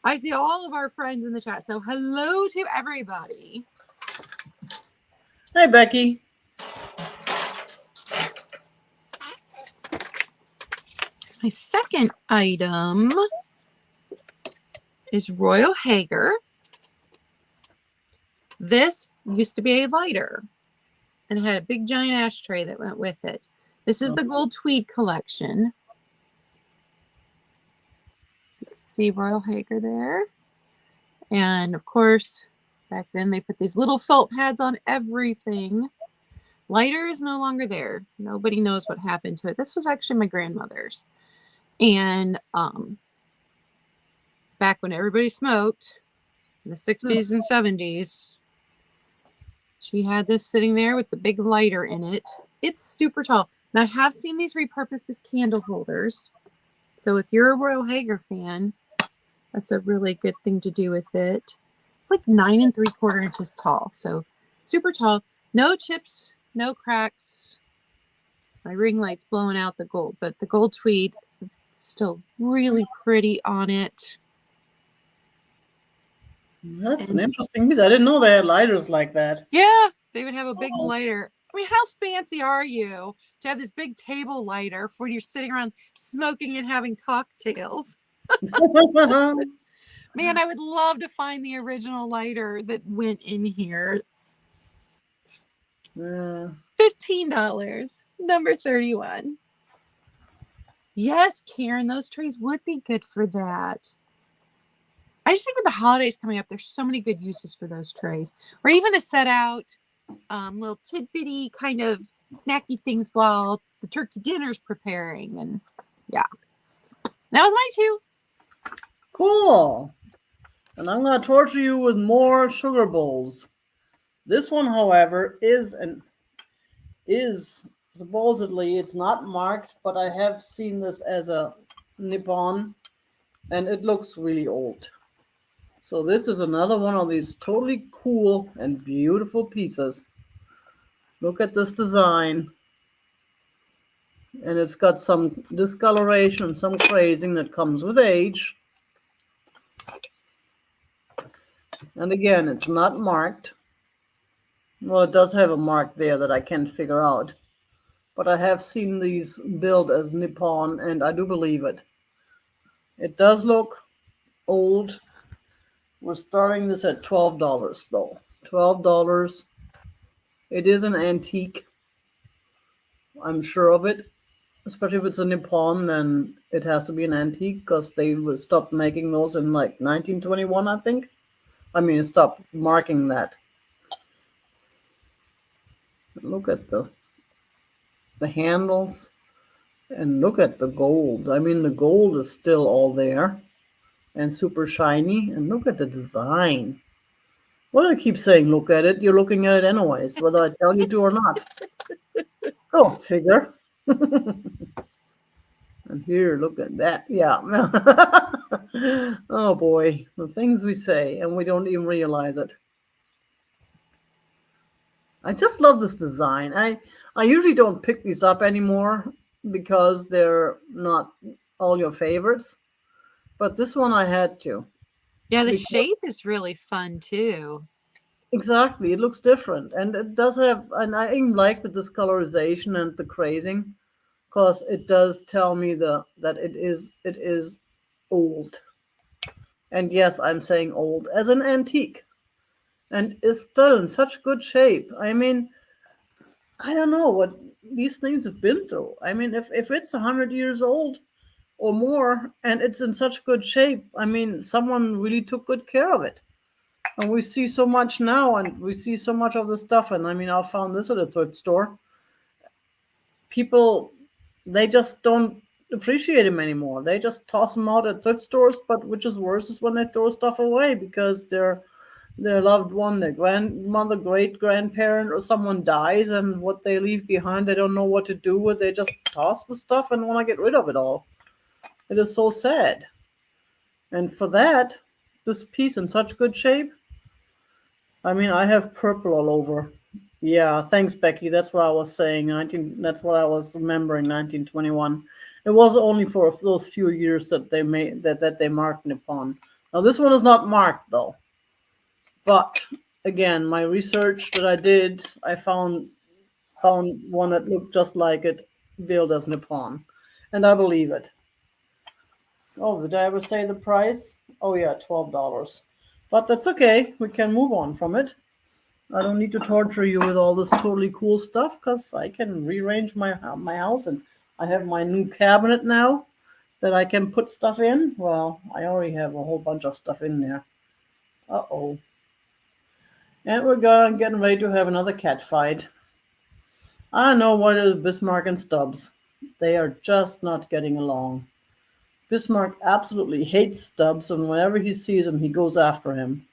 I see all of our friends in the chat. So hello to everybody. Hi, Becky. My second item is Royal Hager. This used to be a lighter and it had a big giant ashtray that went with it. This is the gold tweed collection. Let's see Royal Hager there. And of course, back then they put these little felt pads on everything. Lighter is no longer there. Nobody knows what happened to it. This was actually my grandmother's. And back when everybody smoked in the 60s and 70s, she had this sitting there with the big lighter in it. It's super tall. Now I have seen these repurposed as candle holders. So if you're a Royal Hager fan, that's a really good thing to do with it. It's like 9 3/4 inches tall. So super tall. No chips, no cracks. My ring light's blowing out the gold, but the gold tweed is still really pretty on it. That's an interesting piece. I didn't know they had lighters like that. Yeah, they would have a big lighter. I mean, how fancy are you to have this big table lighter for when you're sitting around smoking and having cocktails. Man, I would love to find the original lighter that went in here. Yeah. $15, number 31. Yes, Karen, those trays would be good for that. I just think with the holidays coming up, there's so many good uses for those trays. Or even to set out little tidbitty kind of snacky things while the turkey dinner's preparing. And yeah, that was my two. Cool. And I'm going to torture you with more sugar bowls. This one, however, is supposedly, it's not marked, but I have seen this as a Nippon, and it looks really old. So this is another one of these totally cool and beautiful pieces. Look at this design. And it's got some discoloration, some crazing that comes with age. And again, it's not marked. Well, it does have a mark there that I can't figure out. But I have seen these billed as Nippon, and I do believe it. It does look old. We're starting this at $12, though. $12. It is an antique. I'm sure of it. Especially if it's a Nippon, then it has to be an antique because they stopped making those in like 1921, I think. I mean, stopped marking that. Look at the handles and look at the gold. I mean, the gold is still all there and super shiny. And look at the design. What do I keep saying? Look at it. You're looking at it anyways, whether I tell you to or not. Go figure. And here, look at that. Yeah. Oh boy, the things we say and we don't even realize it. I just love this design. I usually don't pick these up anymore because they're not all your favorites. But this one I had to. Yeah, the shape is really fun too. Exactly. It looks different. And it does have, and I even like the discolorization and the crazing because it does tell me that it is old. And yes, I'm saying old as an antique. And is still in such good shape. I mean, I don't know what these things have been through. I mean, if it's 100 years old or more and it's in such good shape, I mean, someone really took good care of it. And we see so much now, and we see so much of the stuff. And I mean, I found this at a thrift store. People, they just don't appreciate them anymore. They just toss them out at thrift stores. But which is worse is when they throw stuff away because their loved one, their grandmother, great grandparent, or someone dies, and what they leave behind, they don't know what to do with. They just toss the stuff and want to get rid of it all. It is so sad. And for that, this piece in such good shape. I mean, I have purple all over. Yeah, thanks, Becky. That's what I was saying. That's what I was remembering. 1921. It was only for those few years that they made that they marked Nippon. Now this one is not marked though. But again, my research that I did, I found one that looked just like it, billed as Nippon, and I believe it. Oh, did I ever say the price? Oh yeah, $12. But that's okay. We can move on from it. I don't need to torture you with all this totally cool stuff because I can rearrange my house, and I have my new cabinet now that I can put stuff in. Well, I already have a whole bunch of stuff in there. Uh-oh. And we're getting ready to have another cat fight. I know what it is, Bismarck and Stubbs. They are just not getting along. Bismarck absolutely hates Stubbs, and whenever he sees him, he goes after him.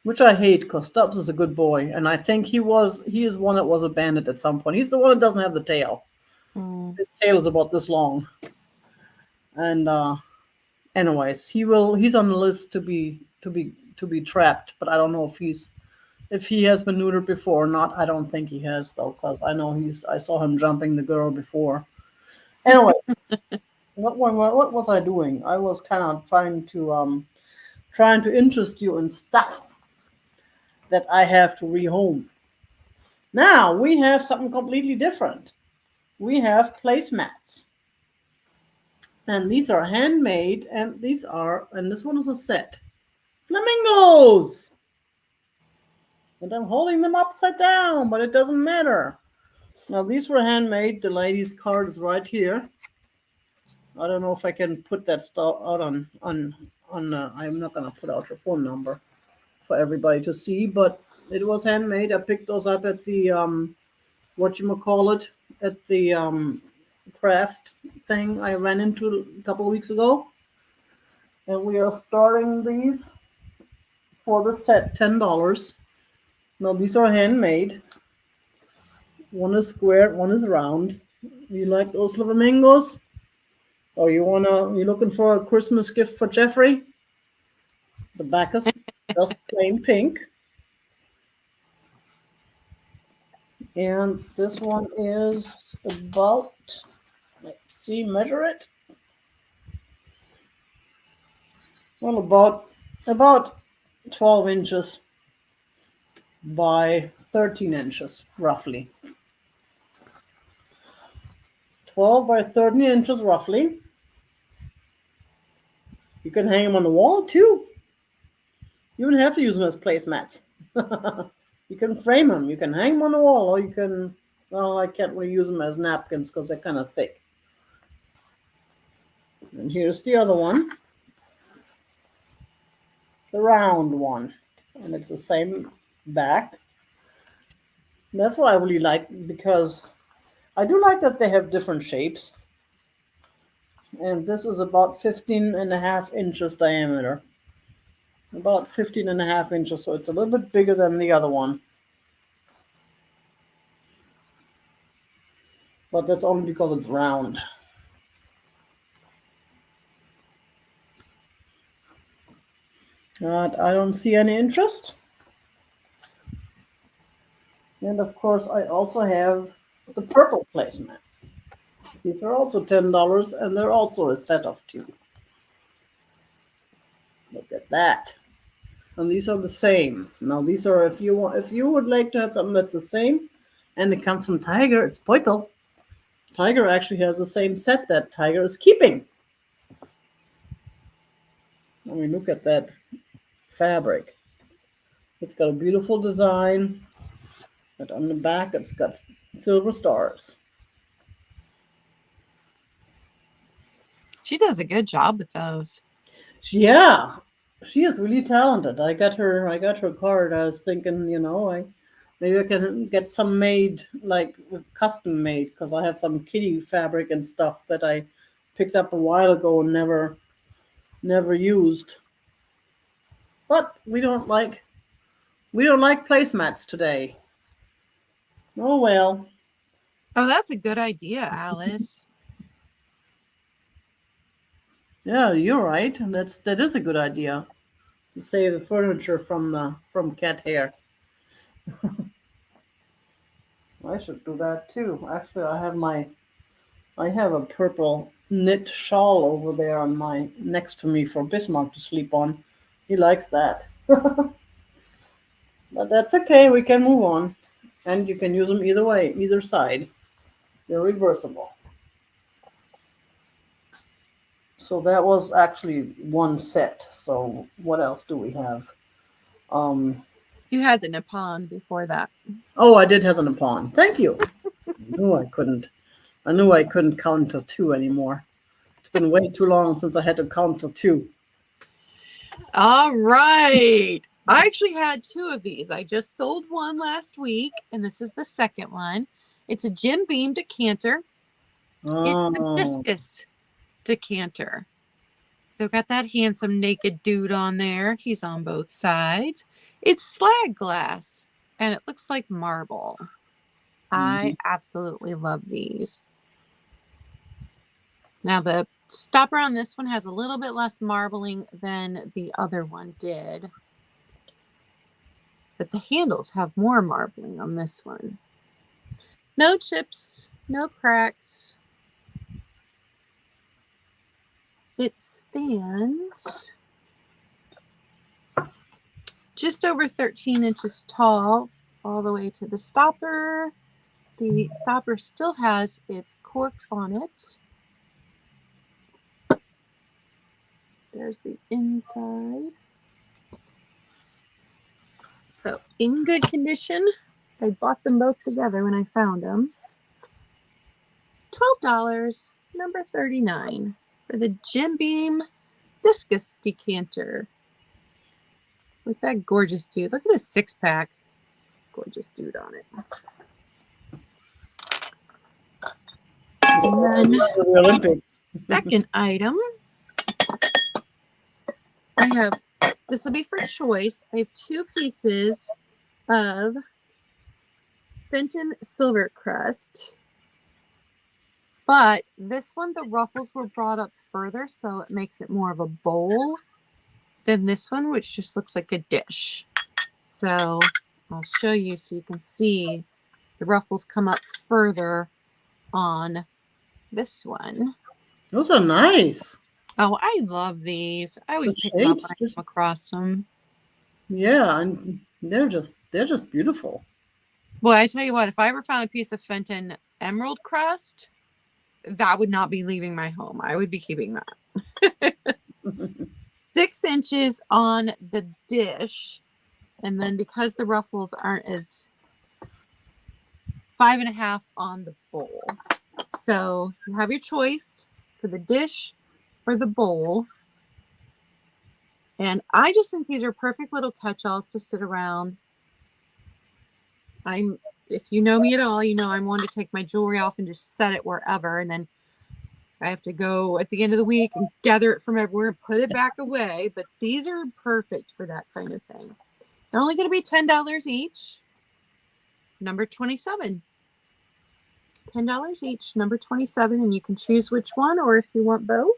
Which I hate, because Stubbs is a good boy, and I think he is one that was a bandit at some point. He's the one that doesn't have the tail. His tail is about this long. And anyways, he's on the list to be trapped, but I don't know if he has been neutered before or not. I don't think he has though, because I saw him jumping the girl before. Anyways, what was I doing? I was kind of trying to interest you in stuff that I have to rehome. Now we have something completely different. we have placemats. And these are handmade, and this one is a set. Flamingos! And I'm holding them upside down, but it doesn't matter. Now these were handmade. The lady's card is right here. I don't know if I can put that stuff out on. I'm not gonna put out her phone number for everybody to see, but it was handmade. I picked those up at the at the craft thing I ran into a couple of weeks ago, and we are starting these for the set $10. Now these are handmade. One is square, one is round. You like those flamingos? Or you looking for a Christmas gift for Jeffrey? The back is just plain pink. And this one is about, let's see, measure it. Well, about 12 inches by 13 inches, roughly. 12 by 13 inches, roughly. You can hang them on the wall, too. You don't have to use them as placemats. You can frame them. You can hang them on the wall, or you can, well, I can't really use them as napkins because they're kind of thick. And here's the other one. The round one. And it's the same back. And that's what I really like, because I do like that they have different shapes. And this is about 15.5 inches diameter. About 15.5 inches, so it's a little bit bigger than the other one. But that's only because it's round. I don't see any interest. And of course, I also have the purple placemats. These are also $10, and they're also a set of 2. Look at that. And these are the same. Now these are, if you would like to have something that's the same, and it comes from Tiger, it's Beutel. Tiger actually has the same set that Tiger is keeping. I mean, look at that fabric. It's got a beautiful design, but on the back it's got silver stars. She does a good job with those. Yeah, she is really talented. I got her card. I was thinking, maybe I can get some made, like custom made, because I have some kitty fabric and stuff that I picked up a while ago and never used. But we don't like placemats today. Oh well. Oh, that's a good idea, Alice. Yeah, you're right. That is a good idea. To save the furniture from cat hair. I should do that too. Actually, I have a purple knit shawl over there on my next to me for Bismarck to sleep on. He likes that. But that's okay. We can move on, and you can use them either way, either side. They're reversible. So that was actually one set. So what else do we have? You had the Nippon before that. Oh, I did have the Nippon. Thank you. I knew I couldn't count to 2 anymore. It's been way too long since I had to count to 2. All right. I actually had 2 of these. I just sold one last week, and this is the second one. It's a Jim Beam decanter. It's the discus decanter. So got that handsome naked dude on there. He's on both sides. It's slag glass, and it looks like marble. I absolutely love these. Now the stopper on this one has a little bit less marbling than the other one did. But the handles have more marbling on this one. No chips, no cracks. It stands just over 13 inches tall all the way to the stopper. The stopper still has its cork on it. There's the inside. So in good condition. I bought them both together when I found them. $12, number 39, for the Jim Beam Discus Decanter. With that gorgeous dude. Look at his six-pack. Gorgeous dude on it. And then The Olympics. second item, I have, this will be for choice. I have 2 pieces of Fenton Silver Crest. But this one, the ruffles were brought up further, so it makes it more of a bowl than this one, which just looks like a dish. So I'll show you so you can see the ruffles come up further on this one. Those are nice. Oh, I love these. I always The pick them up shapes when I come across them. Yeah, and they're just beautiful. Boy, I tell you what, if I ever found a piece of Fenton Emerald Crest, that would not be leaving my home. I would be keeping that. 6 inches on the dish. And then because the ruffles aren't as 5.5 on the bowl. So you have your choice for the dish or the bowl. And I just think these are perfect little catch-alls to sit around. If you know me at all, you know I'm one to take my jewelry off and just set it wherever. And then I have to go at the end of the week and gather it from everywhere and put it back away. But these are perfect for that kind of thing. They're only going to be $10 each. Number 27. $10 each, number 27. And you can choose which one or if you want both.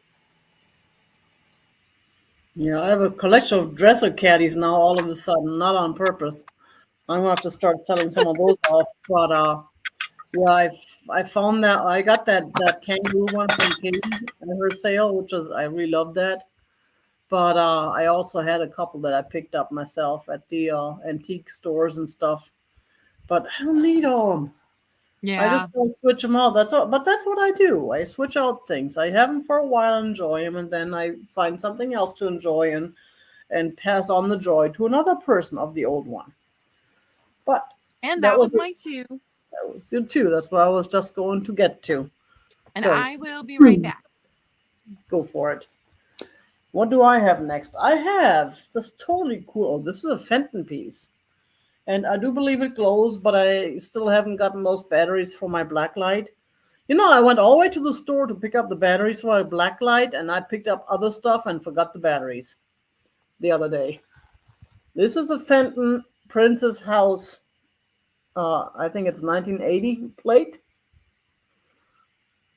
Yeah, I have a collection of dresser caddies now all of a sudden, not on purpose. I'm gonna have to start selling some of those off. But yeah, I found that I got that kangaroo one from Katie at her sale, which is I really love that. But I also had a couple that I picked up myself at the antique stores and stuff. But I don't need all of them. I Yeah. just go switch them out. That's all. But that's what I do. I switch out things. I have them for a while, enjoy them, and then I find something else to enjoy and pass on the joy to another person of the old one. But And that that was was it. mine too. That was it too. That's what I was just going to get to. And I Because will be right back. go for it. What do I have next? I have this totally cool. Oh, this is a Fenton piece. And I do believe it glows, but I still haven't gotten those batteries for my black light. You know, I went all the way to the store to pick up the batteries for my black light, and I picked up other stuff and forgot the batteries the other day. This is a Fenton Princess House, I think it's 1980 plate.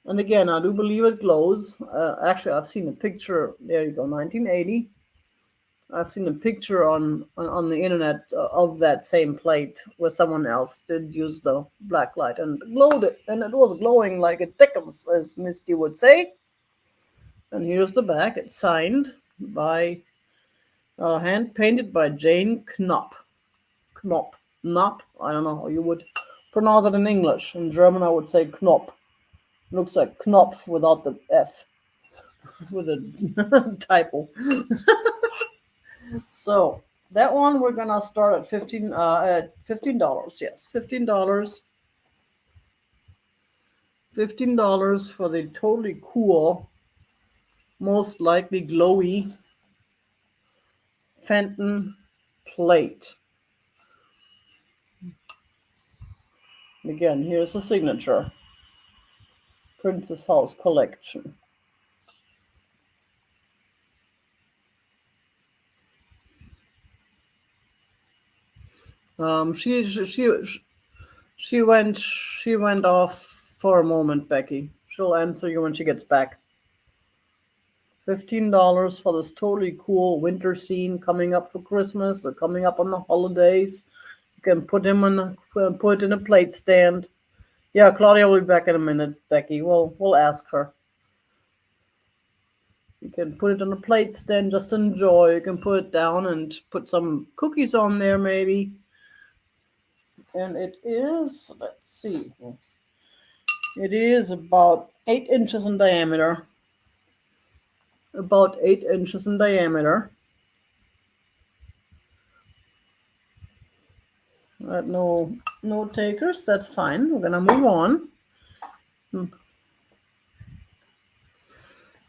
And again, I do believe it glows. Actually, I've seen a picture. There you go, 1980. I've seen a picture on the internet of that same plate where someone else did use the black light and glowed it, and it was glowing like it tickles, as Misty would say. And here's the back. It's signed by hand painted by Jane Knopp. Knopp. Knopp. I don't know how you would pronounce it in English. In German, I would say Knopp. Looks like Knopf without the F, with a typo. So that one we're gonna start at $15. Yes, $15. $15 for the totally cool, most likely glowy Fenton plate. Again, here's the signature. Princess House Collection. She went off for a moment, Becky. She'll answer you when she gets back. $15 for this totally cool winter scene coming up for Christmas or coming up on the holidays. You can put him on, put it in a plate stand. Yeah, Claudia will be back in a minute, Becky. We'll ask her. You can put it on a plate stand, just enjoy. You can put it down and put some cookies on there, maybe. And it is, let's see, it is about 8 inches in diameter. About 8 inches in diameter. No takers, that's fine. We're gonna move on.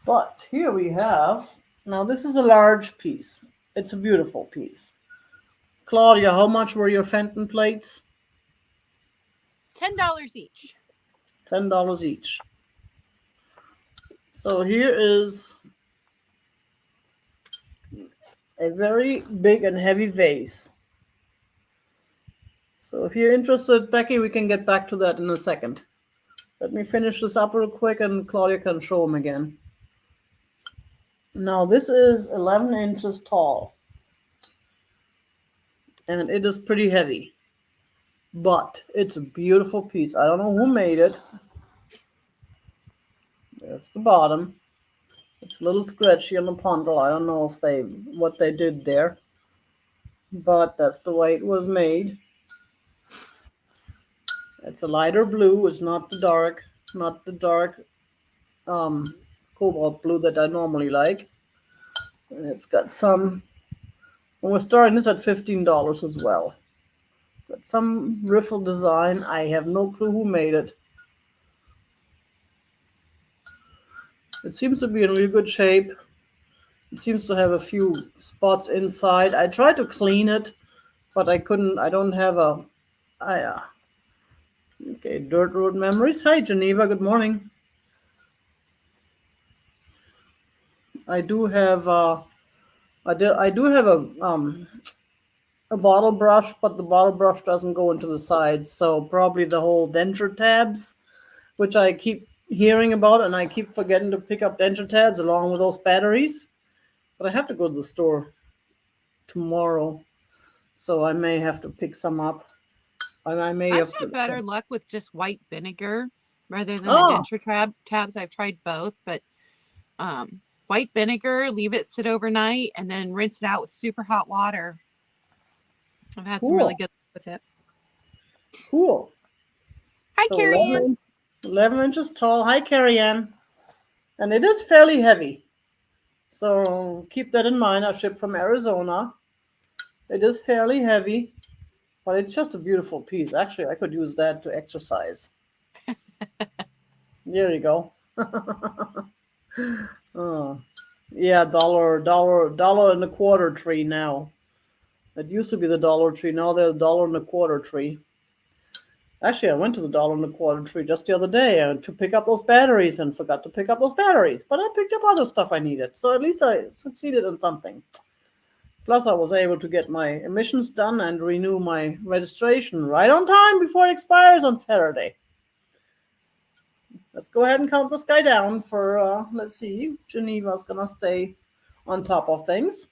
But here we have, now this is a large piece. It's a beautiful piece. Claudia, how much were your Fenton plates? $10 each. $10 each. So here is a very big and heavy vase. So if you're interested, Becky, we can get back to that in a second. Let me finish this up real quick and Claudia can show them again. Now this is 11 inches tall. And it is pretty heavy. But it's a beautiful piece. I don't know who made it. That's the bottom. It's a little scratchy on the puntal. I don't know if what they did there. But that's the way it was made. It's a lighter blue. It's not the dark cobalt blue that I normally like. And it's got some, and we're starting this at $15 as well. Got some riffle design. I have no clue who made it. It seems to be in really good shape. It seems to have a few spots inside. I tried to clean it, but I couldn't. I don't have a. Okay, Dirt Road Memories. Hi, Geneva. Good morning. I do have. I do have a bottle brush, but the bottle brush doesn't go into the sides. So probably the whole denture tabs, which I keep hearing about, and I keep forgetting to pick up denture tabs along with those batteries. But I have to go to the store tomorrow, so I may have to pick some up. And I may I've have had to. better luck with just white vinegar rather than the Oh, denture tabs. I've tried both, but white vinegar, leave it sit overnight, and then rinse it out with super hot water. I've had some really cool, good luck with it. cool. Hi, So Carrie Ann. 11 inches tall. Hi, Carrie Ann. And it is fairly heavy. So keep that in mind. I ship from Arizona. It is fairly heavy, but it's just a beautiful piece. Actually, I could use that to exercise. There you go. Oh, yeah, dollar and a quarter tree now. It used to be the Dollar Tree. Now they're the dollar and a quarter tree. Actually, I went to the dollar and a quarter tree just the other day to pick up those batteries and forgot to pick up those batteries. But I picked up other stuff I needed. So at least I succeeded in something. Plus, I was able to get my emissions done and renew my registration right on time before it expires on Saturday. Let's go ahead and count this guy down for, let's see, Geneva's going to stay on top of things.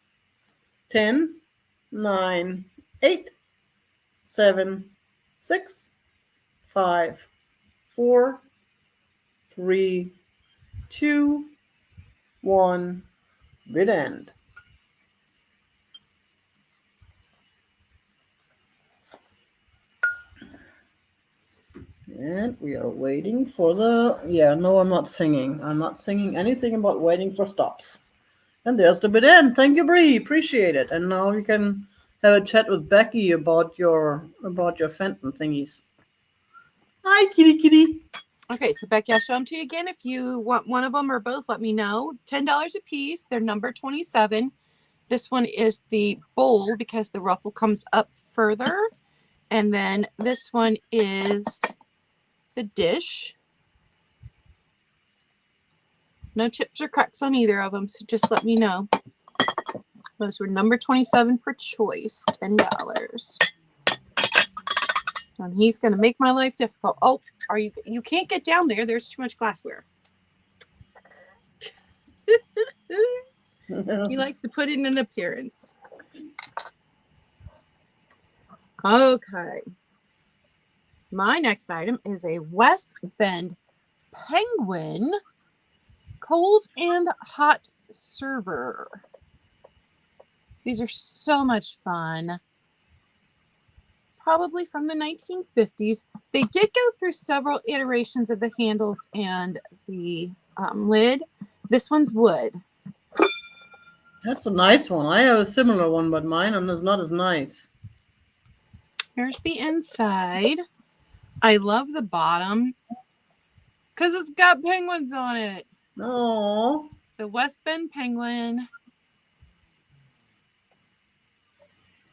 10, 9, 8, 7, 6, 5, 4, 3, 2, 1, bid end. And we are waiting for the, no, I'm not singing. I'm not singing anything about waiting for stops. And there's the bid end. Thank you, Bree. Appreciate it. And now you can have a chat with Becky about your Fenton thingies. Hi, kitty kitty. Okay, so Becky, I'll show them to you again. If you want one of them or both, let me know. $10 a piece. They're number 27. This one is the bowl because the ruffle comes up further. And then this one is the dish. No chips or cracks on either of them, so just let me know. Those were number 27 for choice, $10. And he's going to make my life difficult. Oh, you can't get down there. There's too much glassware. He likes to put in an appearance. Okay. My next item is a West Bend Penguin cold and hot server. These are so much fun. probably from the 1950s. They did go through several iterations of the handles and the lid. This one's wood. That's a nice one. I have a similar one, but mine is not as nice. Here's the inside. I love the bottom because it's got penguins on it. Oh. The West Bend penguin.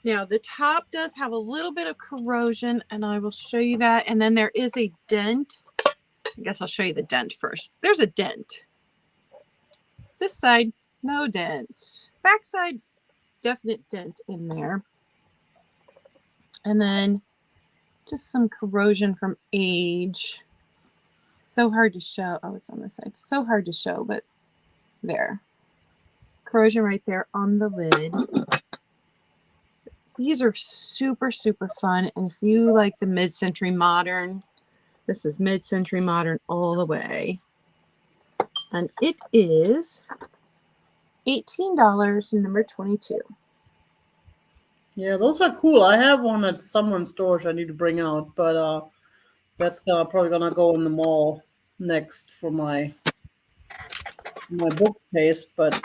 Now, the top does have a little bit of corrosion, and I will show you that. And then there is a dent. I guess I'll show you the dent first. There's a dent. This side, no dent. Back side, definite dent in there. And then just some corrosion from age. So hard to show. Oh, it's on this side. So hard to show, but there. Corrosion right there on the lid. These are super, super fun. And if you like the mid-century modern, this is mid-century modern all the way. And it is $18, number 22. Yeah, those are cool. I have one at someone's storage I need to bring out, but that's probably gonna go in the mall next for my bookcase. But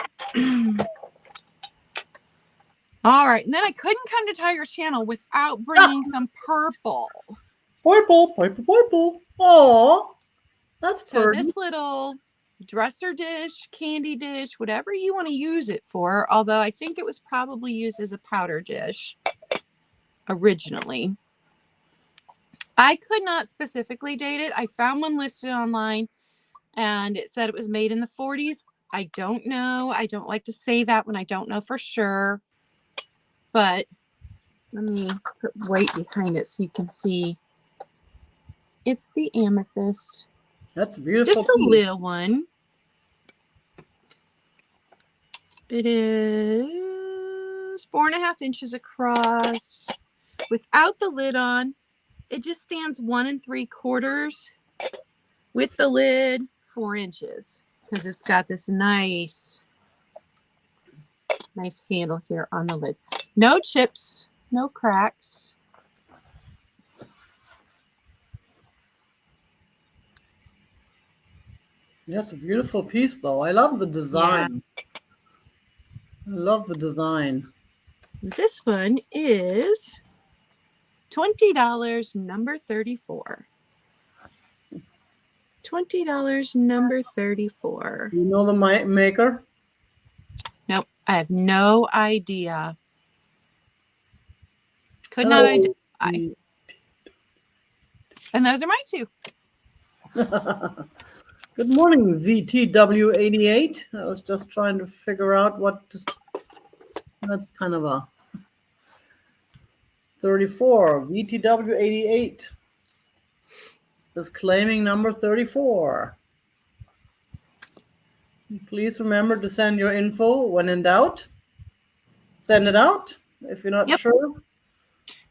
All right, and then I couldn't come to Tiger's channel without bringing some purple. purple. Oh, that's So pretty. this little dresser dish, candy dish, whatever you want to use it for, although I think it was probably used as a powder dish originally. I could not specifically date it. I found one listed online and it said it was made in the 40s. I don't know. I don't like to say that when I don't know for sure. But let me put weight behind it so you can see. It's the Amethyst. That's a beautiful Just a piece. little one. It is 4.5 inches across. Without the lid on, it just stands 1 3/4. With the lid, 4 inches. Because it's got this nice handle here on the lid. No chips, no cracks. That's a beautiful piece, though. I love the design. Yeah. I love the design. This one is $20, number 34. $20, number 34. You know the maker? Nope, I have no idea. Could not identify. And those are mine too. Good morning, VTW88. I was just trying to figure out what. That's kind of a 34. VTW88 is claiming number 34. Please remember to send your info when in doubt. Send it out if you're not sure.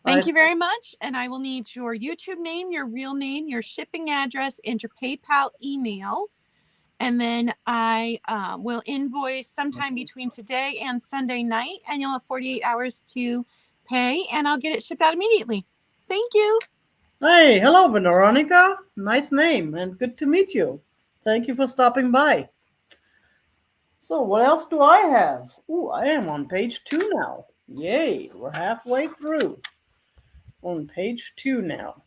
Thank you very much. And I will need your YouTube name, your real name, your shipping address, and your PayPal email. And then I will invoice sometime between today and Sunday night. And you'll have 48 hours to pay. And I'll get it shipped out immediately. Thank you. Hey, hello, Veronica. Nice name and good to meet you. Thank you for stopping by. So what else do I have? Ooh, I am on page 2 now. Yay, we're halfway through. On page 2 now.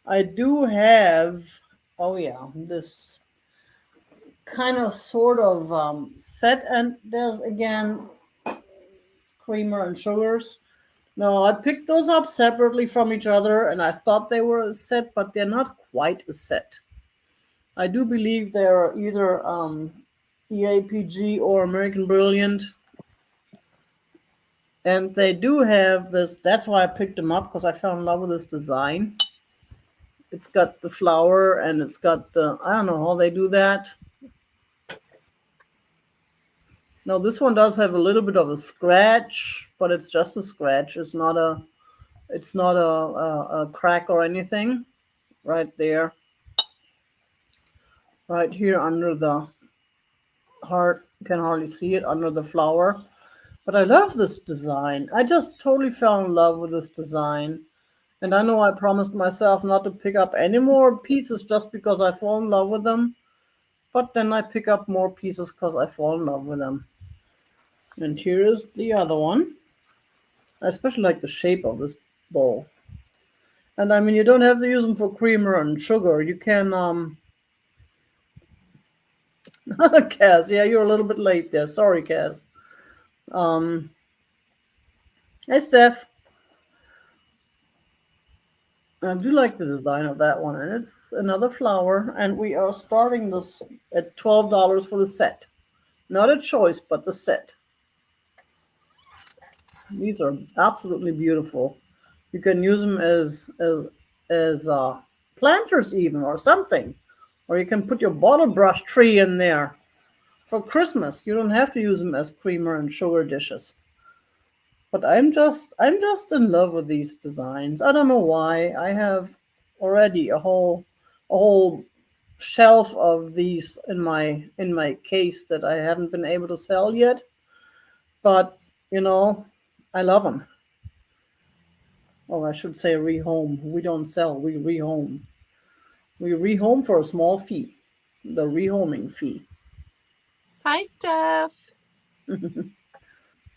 I do have, this kind of sort of set, and there's again creamer and sugars. No, I picked those up separately from each other, and I thought they were a set, but they're not quite a set. I do believe they're either EAPG or American Brilliant. And they do have this, that's why I picked them up, because I fell in love with this design. It's got the flower and it's got the, I don't know how they do that. Now this one does have a little bit of a scratch, but it's just a scratch. It's not a crack or anything. Right there. Right here under the heart, you can hardly see it under the flower. But I love this design. I just totally fell in love with this design. And I know I promised myself not to pick up any more pieces just because I fall in love with them. But then I pick up more pieces because I fall in love with them. And here is the other one. I especially like the shape of this bowl. And I mean, you don't have to use them for creamer and sugar. You can, Kaz, yeah, you're a little bit late there. Sorry, Kaz. Um, hey, Steph. I do like the design of that one, and it's another flower. And we are starting this at $12 for the set, not a choice, but the set. These are absolutely beautiful. You can use them as planters even or something, or you can put your bottle brush tree in there for Christmas. You don't have to use them as creamer and sugar dishes. But I'm just in love with these designs. I don't know why. I have already a whole shelf of these in my case that I haven't been able to sell yet. But you know, I love them. Oh, I should say rehome. We don't sell, we rehome. We rehome for a small fee, the rehoming fee. Hi, Steph.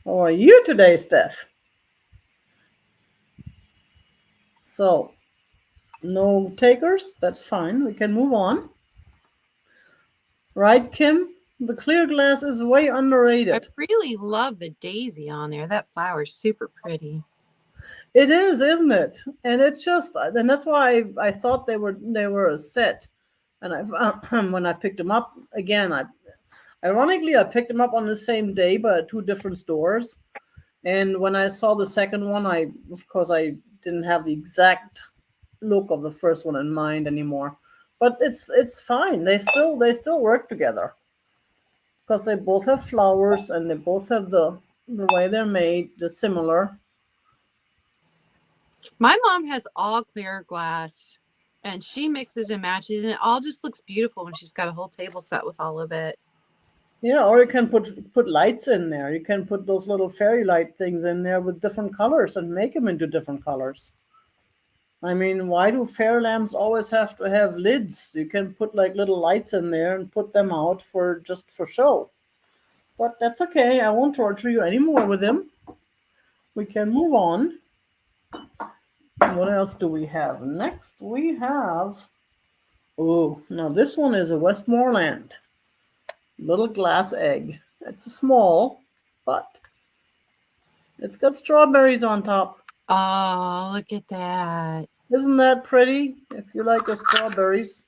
How are you today, Steph? So, no takers? That's fine. We can move on. Right, Kim? The clear glass is way I underrated. really love the daisy on there. That flower's super pretty. It is, isn't it? And it's just, and that's why I thought they were a set. And when I picked them up again, ironically I picked them up on the same day, but at two different stores. And when I saw the second one, of course I didn't have the exact look of the first one in mind anymore. But it's fine. They still work together because they both have flowers and they both have the way they're made. They're similar. My mom has all clear glass and she mixes and matches, and it all just looks beautiful when she's got a whole table set with all of it. Yeah, or you can put lights in there. You can put those little fairy light things in there with different colors and make them into different colors. I mean, why do fair lamps always have to have lids? You can put like little lights in there and put them out for just for show. But that's okay. I won't torture you anymore with them. We can move on. What else do we have? Next, we have. Oh, now this one is a Westmoreland little glass egg. It's a small, but it's got strawberries on top. Oh, look at that. Isn't that pretty? If you like the strawberries.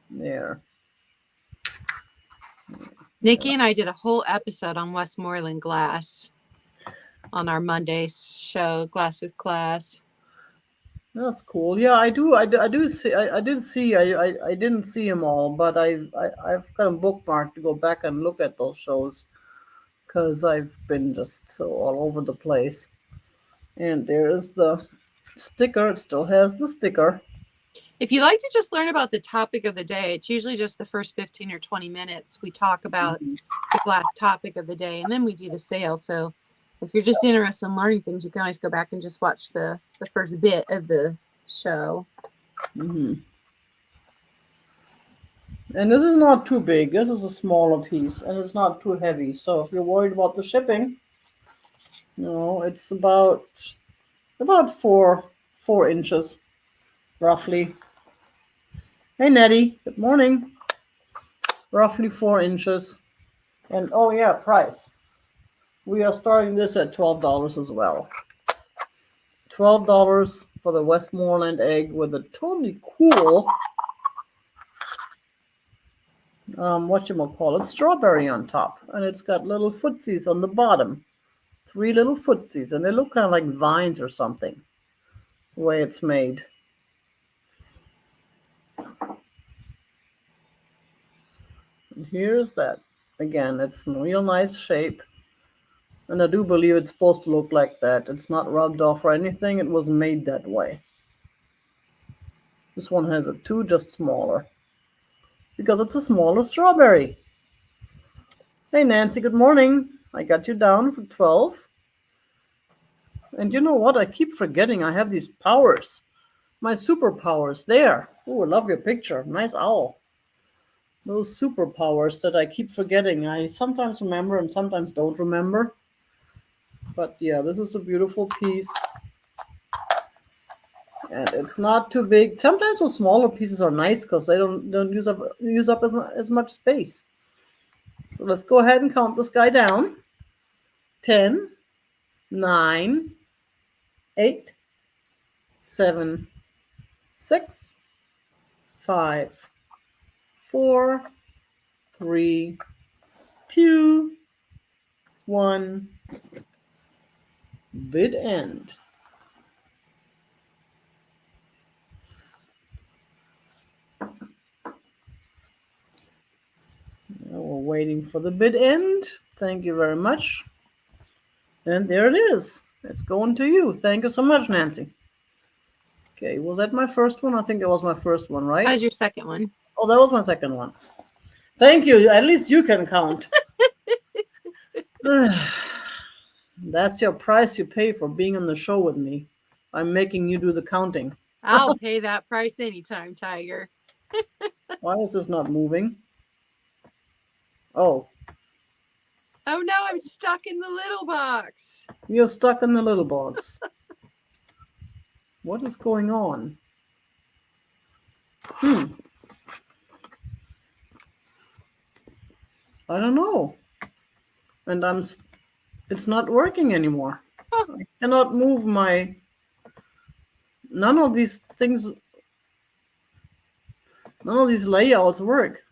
There. Nikki and I did a whole episode on Westmoreland glass on our Monday show, Glass with Class. That's cool. Yeah, I do see. I did see. I didn't see them all, but I've got a bookmark to go back and look at those shows because I've been just so all over the place. And there's the sticker. It still has the sticker. If you like to just learn about the topic of the day, it's usually just the first 15 or 20 minutes. We talk about the glass topic of the day and then we do the sale. So if you're just interested in learning things, you can always go back and just watch the first bit of the show. Hmm. And this is not too big. This is a smaller piece, and it's not too heavy. So if you're worried about the shipping, it's about 4 inches roughly. Hey Nettie, good morning. Roughly 4 inches. And oh yeah, price. We are starting this at $12 as well. $12 for the Westmoreland egg with a totally cool whatchamacallit, strawberry on top. And it's got little footsies on the bottom. 3 little footsies, and they look kind of like vines or something, the way it's made. And here's that. Again, it's a real nice shape. And I do believe it's supposed to look like that. It's not rubbed off or anything. It was made that way. This one has a 2, just smaller. Because it's a smaller strawberry. Hey Nancy, good morning. I got you down for 12. And you know what? I keep forgetting I have these powers. My superpowers. There. Oh, I love your picture. Nice owl. Those superpowers that I keep forgetting. I sometimes remember and sometimes don't remember. But yeah, this is a beautiful piece. And it's not too big. Sometimes those smaller pieces are nice because they don't use up as much space. So let's go ahead and count this guy down. 10, 9, 8, 7, 6, 5, 4, 3, 2, 1. Bid end. Now we're waiting for the bid end. Thank you very much. And there it is. It's going to you. Thank you so much, Nancy. Okay, was that my first one? I think it was my first one, right? That was your second one. Oh, that was my second one. Thank you. At least you can count. That's your price you pay for being on the show with me. I'm making you do the counting. I'll pay that price anytime, Tiger. Why is this not moving? Oh. Oh no, I'm stuck in the little box. You're stuck in the little box. What is going on? I don't know. And it's not working anymore. I cannot move none of these layouts work.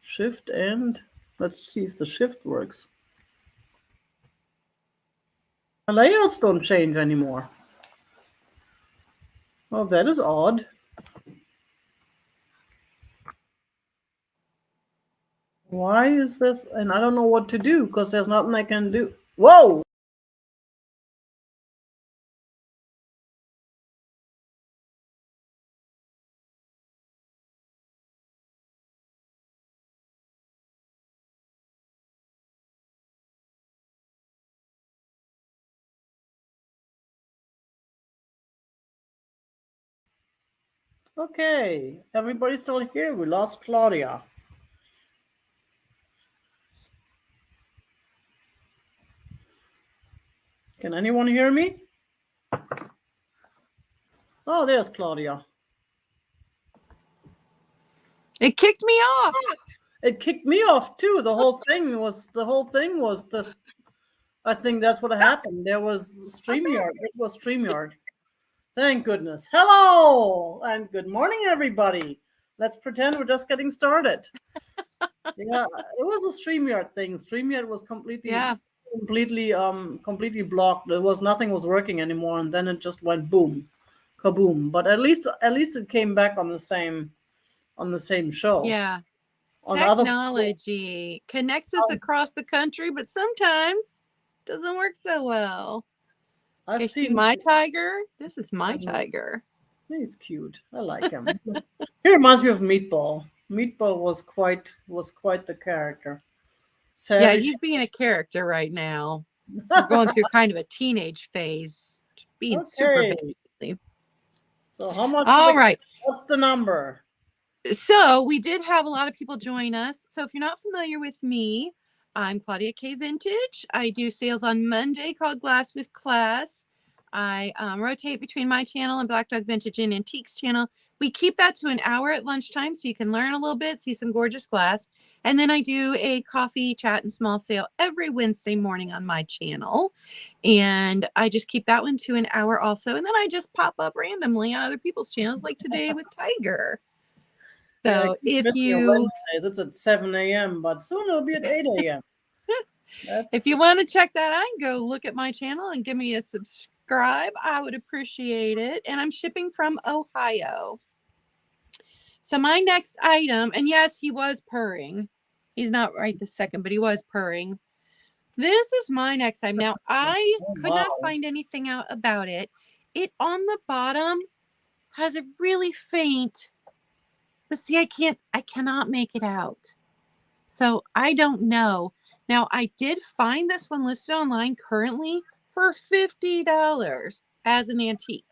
Shift and let's see if the shift works. The layouts don't change anymore. Well, that is odd. Why is this? And I don't know what to do because there's nothing I can do. Whoa! Okay, everybody's still here. We lost Claudia. Can anyone hear me? Oh, there's Claudia. It kicked me off. It kicked me off too. The whole thing was just. I think that's what happened. There was StreamYard. It was StreamYard. Thank goodness. Hello and good morning, everybody. Let's pretend we're just getting started. Yeah, it was a StreamYard thing. StreamYard was completely blocked. Nothing was working anymore, and then it just went boom, kaboom. But at least it came back on the same show. Yeah. On Technology connects us across the country, but sometimes doesn't work so well. I've seen my tiger. This is my tiger. He's cute. I like him. He reminds me of Meatball. Meatball was quite the character. Savage. Yeah, he's being a character right now. We're going through kind of a teenage phase, being super baby. So how much? All right. What's the number? So we did have a lot of people join us. So if you're not familiar with me, I'm Claudia Caye Vintage. I do sales on Monday called Glass with Class. I rotate between my channel and Black Dog Vintage and Antiques channel. We keep that to an hour at lunchtime so you can learn a little bit, see some gorgeous glass. And then I do a coffee chat and small sale every Wednesday morning on my channel. And I just keep that one to an hour also. And then I just pop up randomly on other people's channels like today with Tiger. So if you Wednesdays, it's at 7 a.m., but soon it'll be at 8 a.m. If you want to check that out, go look at my channel and give me a subscribe. I would appreciate it. And I'm shipping from Ohio. So my next item, and yes, he was purring. He's not right this second, but he was purring. This is my next item. Now, I could not find anything out about it. It on the bottom has a really faint, but see, I cannot make it out. So I don't know. Now, I did find this one listed online currently for $50 as an antique.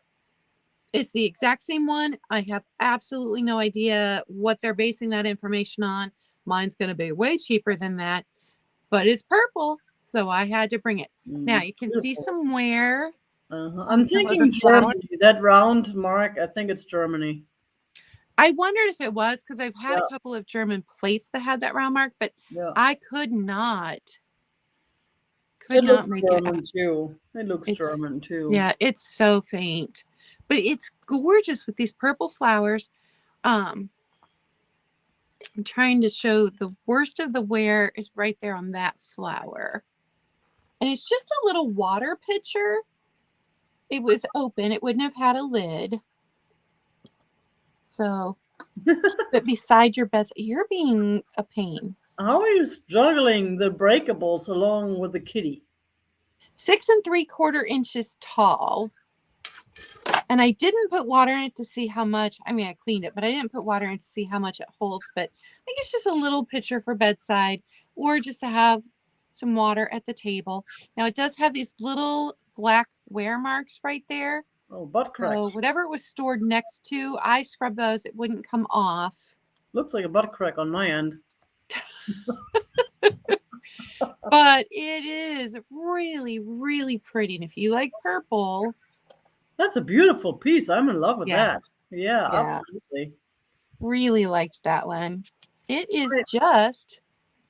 It's the exact same one. I have absolutely no idea what they're basing that information on. Mine's going to be way cheaper than that, but it's purple, so I had to bring it. Now you It's can see beautiful. some wear on I'm some of the thinking flowers. Germany. That round mark, I think it's Germany. I wondered if it was because I've had Yeah, a couple of German plates that had that round mark, but yeah. I could not It looks make it out. German too. It looks It's German too. yeah, it's so faint, but it's gorgeous with these purple flowers. Um, I'm trying to show the worst of the wear is right there on that flower. And it's just a little water pitcher. It was open. It wouldn't have had a lid. So keep it beside your bed. You're being a pain. How are you juggling the breakables along with the kitty? 6 3/4 inches tall. And I didn't put water in it to see how much. I mean, I cleaned it, but I didn't put water in to see how much it holds. But I think it's just a little pitcher for bedside or just to have some water at the table. Now, it does have these little black wear marks right there. Oh, butt So cracks. whatever it was stored next to, I scrubbed those. It wouldn't come off. Looks like a butt crack on my end. But it is really, really pretty. And if you like purple, That's a beautiful piece. I'm in love with yeah, that. Yeah, yeah, absolutely. really liked that one. It is Right. just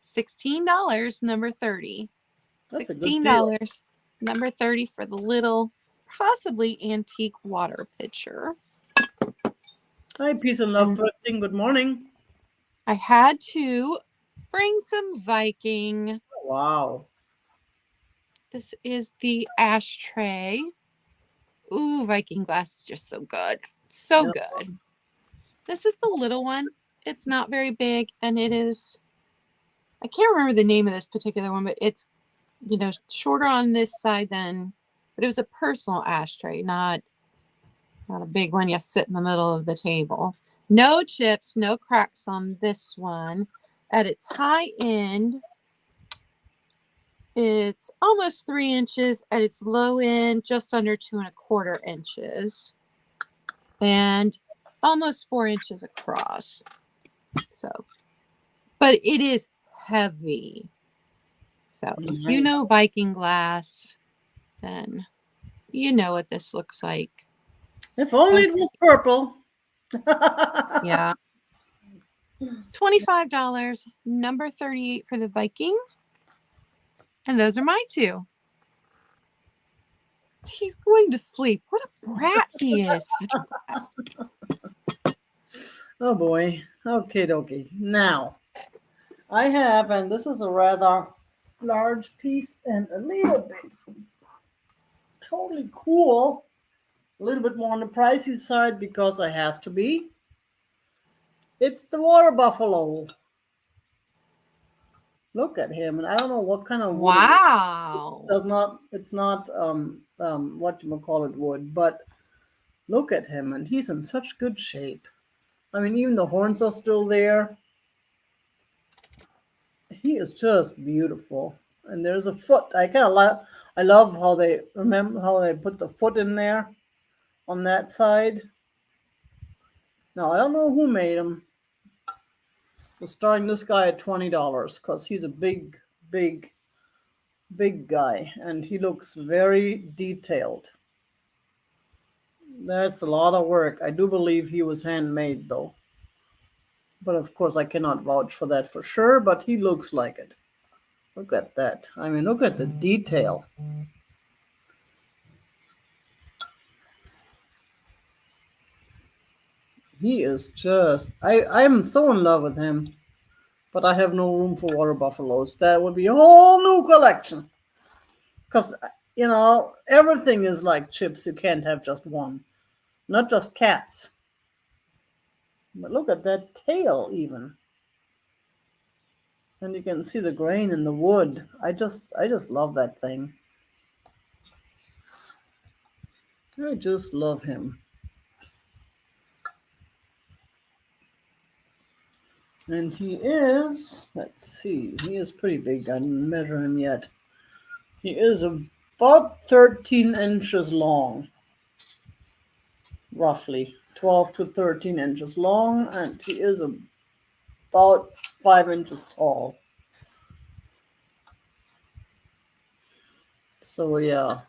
$16, number 30. That's a good deal. $16, number 30 for the little, possibly antique water pitcher. Hi, peace and love And thrifting. Good morning. I had to bring some Viking. Wow. This is the Ashtray. Ooh, Viking glass is just so good. So Yeah. good. This is the little one. It's not very big, and it is, I can't remember the name of this particular one, but it's, shorter on this side than, but it was a personal ashtray, not a big one you sit in the middle of the table. No chips, no cracks on this one. At its high end, it's almost 3 inches. At its low end, just under 2 1/4 inches. And almost 4 inches across. So, but it is heavy. So if you know Nice. Viking glass, then you know what this looks like. If only it Okay. was purple. Yeah. $25, number 38 for the Viking. And those are my two. He's going to sleep. What a brat he is. Such a brat. Oh boy. Okay, dokie. Now, I have, and this is a rather large piece and a little bit totally cool. A little bit more on the pricey side because it has to be. It's the water buffalo. Look at him, and I don't know what kind of wood it is. It Wow. does not. It's not what you call it wood, but look at him, and he's in such good shape. I mean, even the horns are still there. He is just beautiful. And there's a foot. I kind of love. I love how they remember how they put the foot in there on that side. Now I don't know who made him. We're starting this guy at $20 because he's a big, big, big guy, and he looks very detailed. That's a lot of work. I do believe he was handmade though. But of course, I cannot vouch for that for sure, but he looks like it. Look at that. I mean, look at the detail. He is just, I'm so in love with him, but I have no room for water buffaloes. That would be a whole new collection. Because, everything is like chips. You can't have just one, not just cats. But look at that tail, even. And you can see the grain in the wood. I just love that thing. I just love him. And he is, let's see, he is pretty big. I didn't measure him yet. He is about 13 inches long, roughly 12 to 13 inches long, and he is about 5 inches tall. So yeah,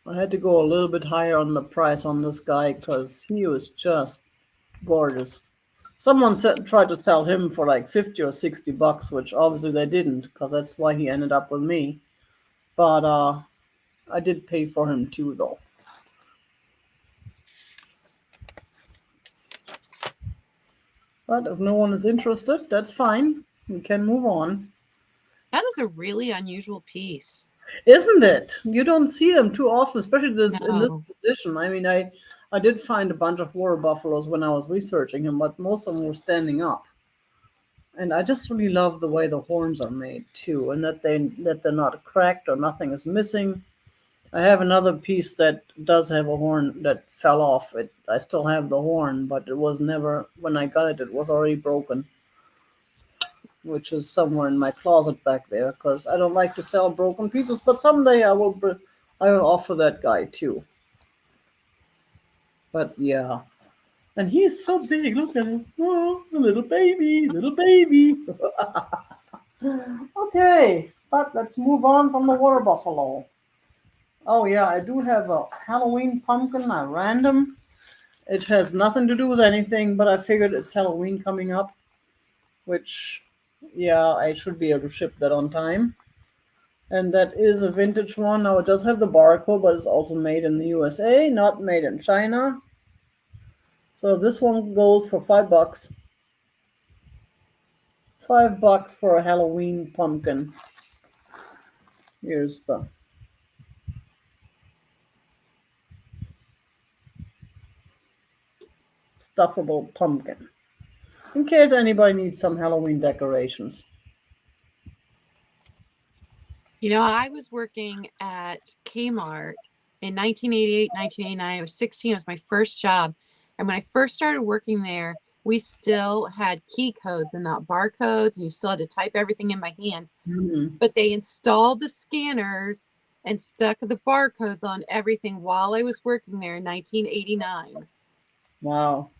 I had to go a little bit higher on the price on this guy because he was just gorgeous. Someone tried to sell him for like 50 or 60 bucks, which obviously they didn't, because that's why he ended up with me. But I did pay for him too, though. But if no one is interested, that's fine. We can move on. That is a really unusual piece. Isn't it? You don't see them too often, especially in this No. position. I mean, I did find a bunch of water buffaloes when I was researching him, but most of them were standing up. And I just really love the way the horns are made too, and that they're not cracked or nothing is missing. I have another piece that does have a horn that fell off. I still have the horn, but it was never, when I got it, it was already broken, which is somewhere in my closet back there because I don't like to sell broken pieces. But someday I will offer that guy too. But yeah, and he is so big. Look at him, oh, a little baby, little baby. Okay, but let's move on from the water buffalo. Oh yeah, I do have a Halloween pumpkin, a random. It has nothing to do with anything, but I figured it's Halloween coming up, which, yeah, I should be able to ship that on time. And that is a vintage one. Now it does have the barcode, but it's also made in the USA, not made in China. So this one goes for $5. $5 for a Halloween pumpkin. Here's the stuffable pumpkin. In case anybody needs some Halloween decorations. You know, I was working at Kmart in 1988, 1989. I was 16. It was my first job. And when I first started working there, we still had key codes and not barcodes, and you still had to type everything in by hand. Mm-hmm. But they installed the scanners and stuck the barcodes on everything while I was working there in 1989. Wow.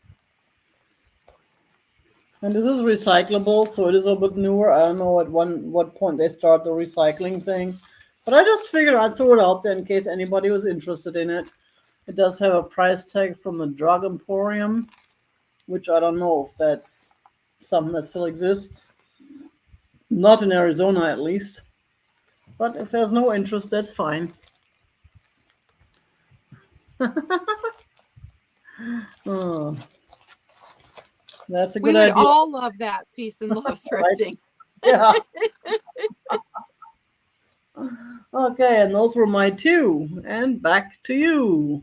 And this is recyclable, so it is a bit newer. I don't know at what point they start the recycling thing. But I just figured I'd throw it out there in case anybody was interested in it. It does have a price tag from the Drug Emporium, which I don't know if that's something that still exists. Not in Arizona, at least. But if there's no interest, that's fine. Oh, that's a We good would idea, all love that piece and love right? thrifting. Yeah. Okay, and those were my two. And back to you.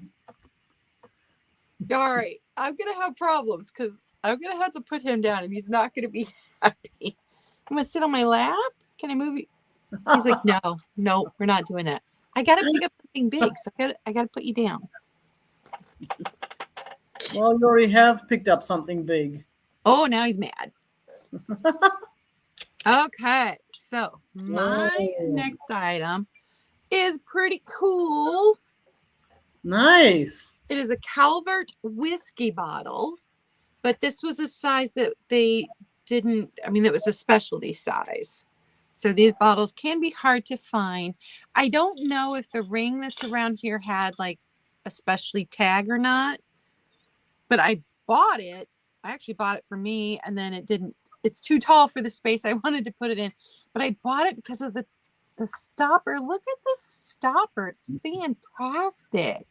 All right, I'm gonna have problems because I'm gonna have to put him down, and he's not gonna be happy. I'm gonna sit on my lap. Can I move you? He's like, no, we're not doing that. I gotta pick up something big, so I gotta put you down. Well, you already have picked up something big. Oh, now he's mad. Okay, so my Oh, next item is pretty cool. nice. It is a Calvert whiskey bottle, but this was a size that they didn't, I mean, it was a specialty size. So these bottles can be hard to find. I don't know if the ring that's around here had like a specialty tag or not, but I bought it. I actually bought it for me, and then it didn't, it's too tall for the space I wanted to put it in. But I bought it because of the stopper. Look at this stopper. It's fantastic.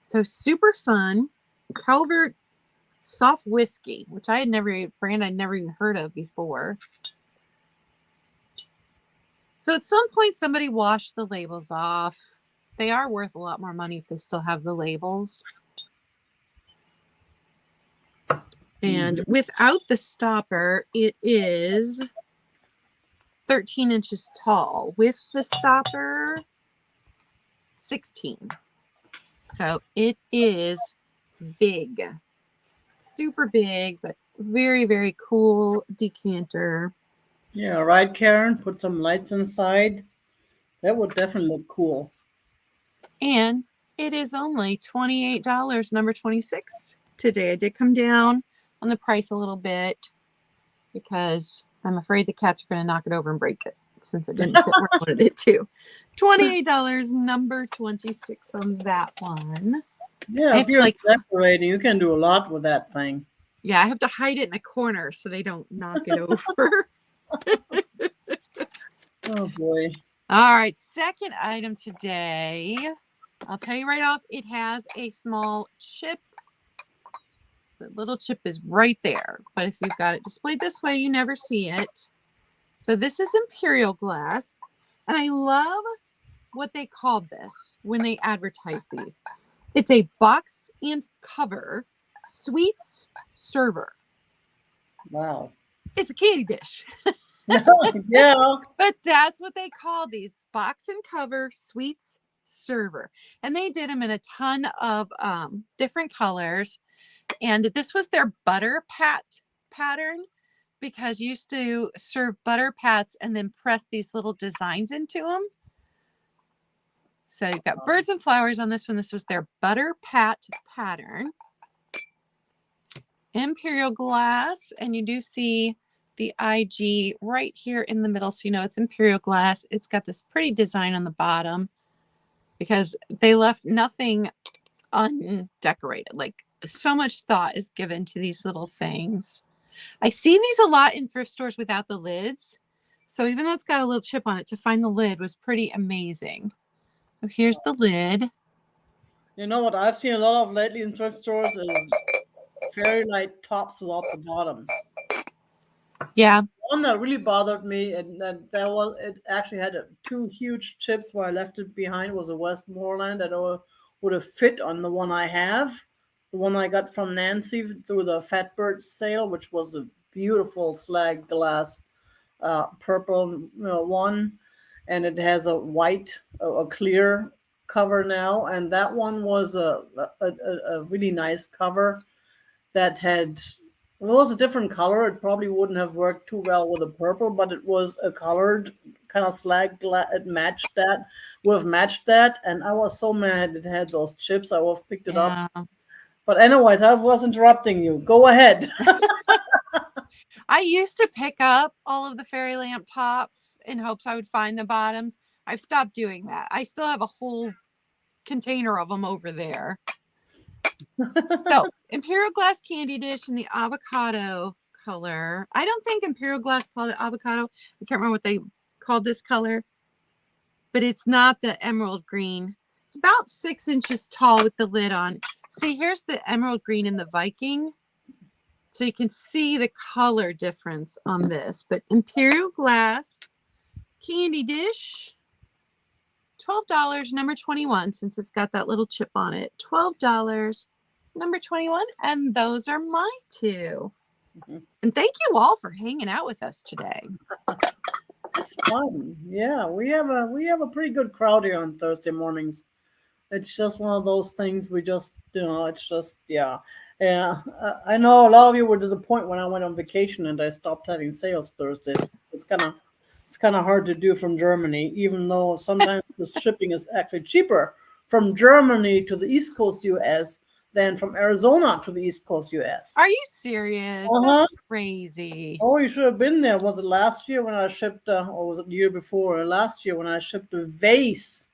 So super fun. Calvert soft whiskey, which I had never, brand I'd never even heard of before. So at some point, somebody washed the labels off. They are worth a lot more money if they still have the labels. And without the stopper, it is 13 inches tall. With the stopper, 16. So it is big. Super big, but very, very cool decanter. Yeah, right, Karen. Put some lights inside. That would definitely look cool. And it is only $28, number 26 today. I did come down on the price a little bit because I'm afraid the cats are going to knock it over and break it since it didn't fit where I wanted it to. $28, number 26 on that one. Yeah, I if have to you're like, decorating, you can do a lot with that thing. yeah, I have to hide it in a corner so they don't knock it over. Oh boy. All right, second item today. I'll tell you right off, it has a small chip. The little chip is right there, but if you've got it displayed this way, you never see it. So this is Imperial Glass, and I love what they called this when they advertised these. It's a box and cover sweets server. Wow. It's a candy dish. Yeah. But that's what they call these, box and cover sweets server. And they did them in a ton of different colors. And this was their butter pat pattern, because you used to serve butter pats and then press these little designs into them. So you've got birds and flowers on this one. This was their butter pat pattern. Imperial Glass, and you do see the IG right here in the middle, so you know it's Imperial Glass. It's got this pretty design on the bottom because they left nothing undecorated. Like, so much thought is given to these little things. I see these a lot in thrift stores without the lids. So even though it's got a little chip on it, to find the lid was pretty amazing. So here's the lid. You know what I've seen a lot of lately in thrift stores is fairy light tops without the bottoms. Yeah. One that really bothered me, and that was it. Actually, had two huge chips where I left it behind. Was a Westmoreland that would have fit on the one I have, the one I got from Nancy through the Fatbird sale, which was a beautiful slag glass, purple one, and it has a white, a clear cover now, and that one was a really nice cover that had, if it was a different color, it probably wouldn't have worked too well with a purple, but it was a colored kind of slag glass. It matched that, would have matched that. And I was so mad it had those chips. I would have picked it up. Yeah. But anyways, I was interrupting you. Go ahead. I used to pick up all of the fairy lamp tops in hopes I would find the bottoms. I've stopped doing that. I still have a whole container of them over there. So, Imperial Glass candy dish in the avocado color. I don't think Imperial Glass called it avocado. I can't remember what they called this color, but it's not the emerald green. It's about 6 inches tall with the lid on. See, here's the emerald green in the Viking. So you can see the color difference on this. But Imperial Glass candy dish, $12, number 21, since it's got that little chip on it. $12, number 21. And those are my two. Mm-hmm. And thank you all for hanging out with us today. It's fun. Yeah, we have a pretty good crowd here on Thursday mornings. It's just one of those things we just, it's just, yeah. Yeah, I know a lot of you were disappointed when I went on vacation and I stopped having sales Thursdays. It's kind of hard to do from Germany, even though sometimes the shipping is actually cheaper from Germany to the East Coast U.S. than from Arizona to the East Coast U.S. Are you serious? That's crazy. Oh, you should have been there. Was it last year when I shipped, or was it the year before? Last year when I shipped a vase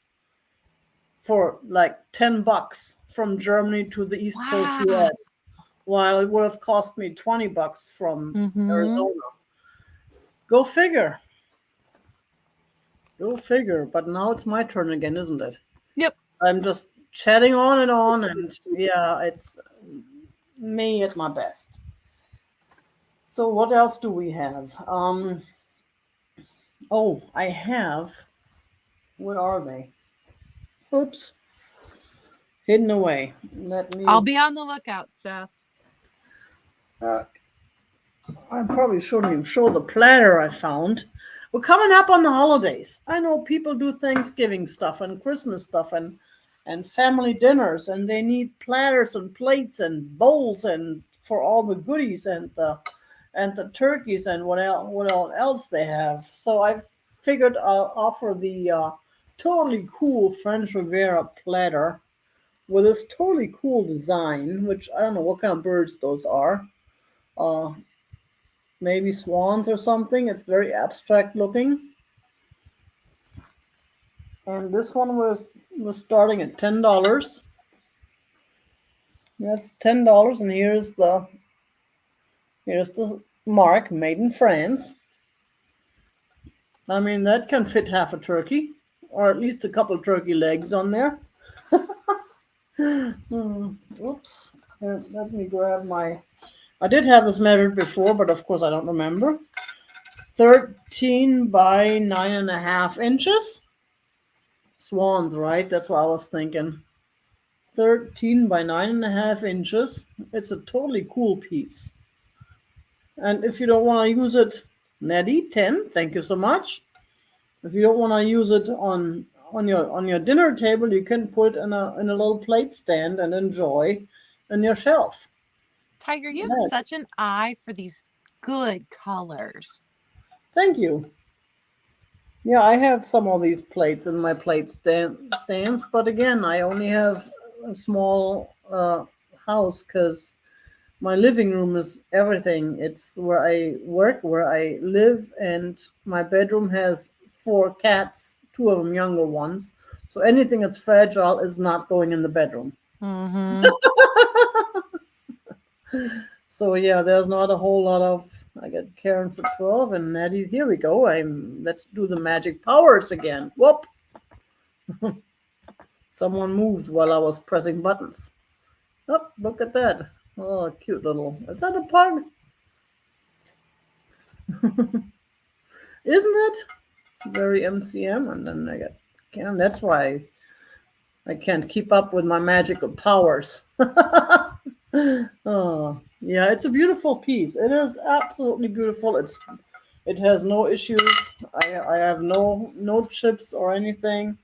for like $10 from Germany to the East Coast U.S., while it would have cost me $20 from Arizona. Go figure. Go figure. But now it's my turn again, isn't it? Yep. I'm just chatting on, and yeah, it's me at my best. So what else do we have? Oh, I have. Where are they? Oops. Hidden away. I'll be on the lookout, Steph. I probably shouldn't even show the platter I found. We're coming up on the holidays. I know people do Thanksgiving stuff and Christmas stuff and family dinners, and they need platters and plates and bowls and for all the goodies and the turkeys and what else they have. So I figured I'll offer the totally cool French Riviera platter with this totally cool design, which I don't know what kind of birds those are. Uh, Maybe swans or something. It's very abstract looking. And this one was starting at $10. That's $10, and here's the mark, made in France. I mean, that can fit half a turkey, or at least a couple turkey legs on there. Oops. Let me grab my. I did have this measured before, but of course I don't remember. 13 by 9.5 inches. Swans, right? That's what I was thinking. 13 by 9.5 inches. It's a totally cool piece. And if you don't want to use it, Nettie, 10. Thank you so much. If you don't want to use it on your dinner table, you can put it in a little plate stand and enjoy on your shelf. Tiger, you have Yeah, such an eye for these good colors. thank you. Yeah, I have some of these plates in my stands, but again, I only have a small house because my living room is everything. It's where I work, where I live, and my bedroom has 4 cats, two of them younger ones. So anything that's fragile is not going in the bedroom. Mm-hmm. So yeah, there's not a whole lot of. I got Karen for 12 and Natty. Here we go. Let's do the magic powers again. Whoop! Someone moved while I was pressing buttons. Oh, look at that. Oh, cute little. Is that a pug? Isn't it? Very MCM. And then I got Karen. That's why I can't keep up with my magical powers. Oh, yeah, it's a beautiful piece. It is absolutely beautiful. It has no issues. I have no chips or anything.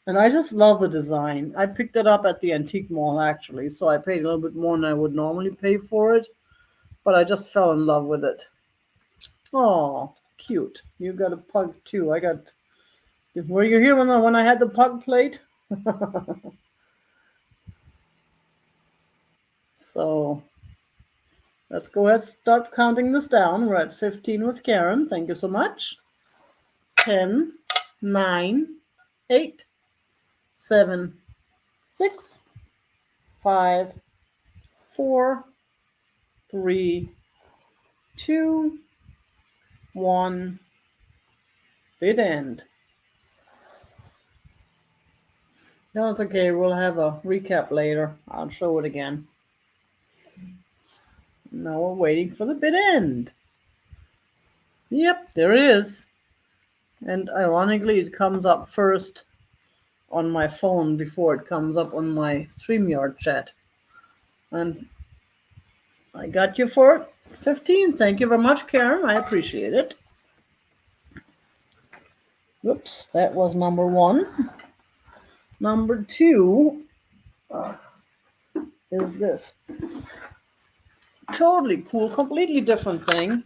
And I just love the design. I picked it up at the antique mall actually, so I paid a little bit more than I would normally pay for it, but I just fell in love with it. Oh, cute. You got a pug too. Were you here when I had the pug plate? So let's go ahead and start counting this down. We're at 15 with Karen. Thank you so much. 10, 9, 8, 7, 6, 5, 4, 3, 2, 1. Bid end. No, it's okay. We'll have a recap later. I'll show it again. Now we're waiting for the bid end. Yep, there it is. And ironically, it comes up first on my phone before it comes up on my StreamYard chat. And I got you for 15. Thank you very much, Karen. I appreciate it. Whoops, that was number 1. Number 2 is this. Totally cool, completely different thing.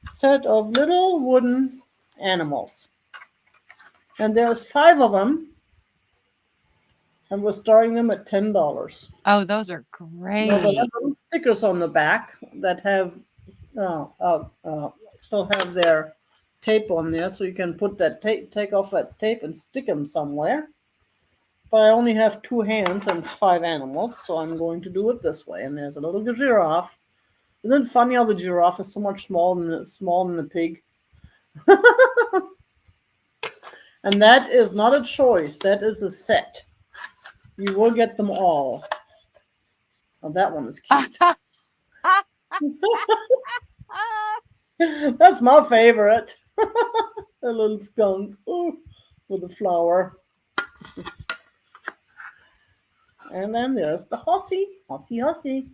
Set of little wooden animals. And there's 5 of them. And we're starting them at $10. Oh, those are Now they have great. little stickers on the back that have still have their tape on there, so you can put that tape, take off that tape, and stick them somewhere. But I only have 2 hands and 5 animals, so I'm going to do it this way. And there's a little giraffe. Isn't it funny how the giraffe is so much smaller than the pig? And that is not a choice. That is a set. You will get them all. Oh, that one is cute. That's my favorite. A little skunk. Ooh, with a flower. And then there's the horsey. Horsey.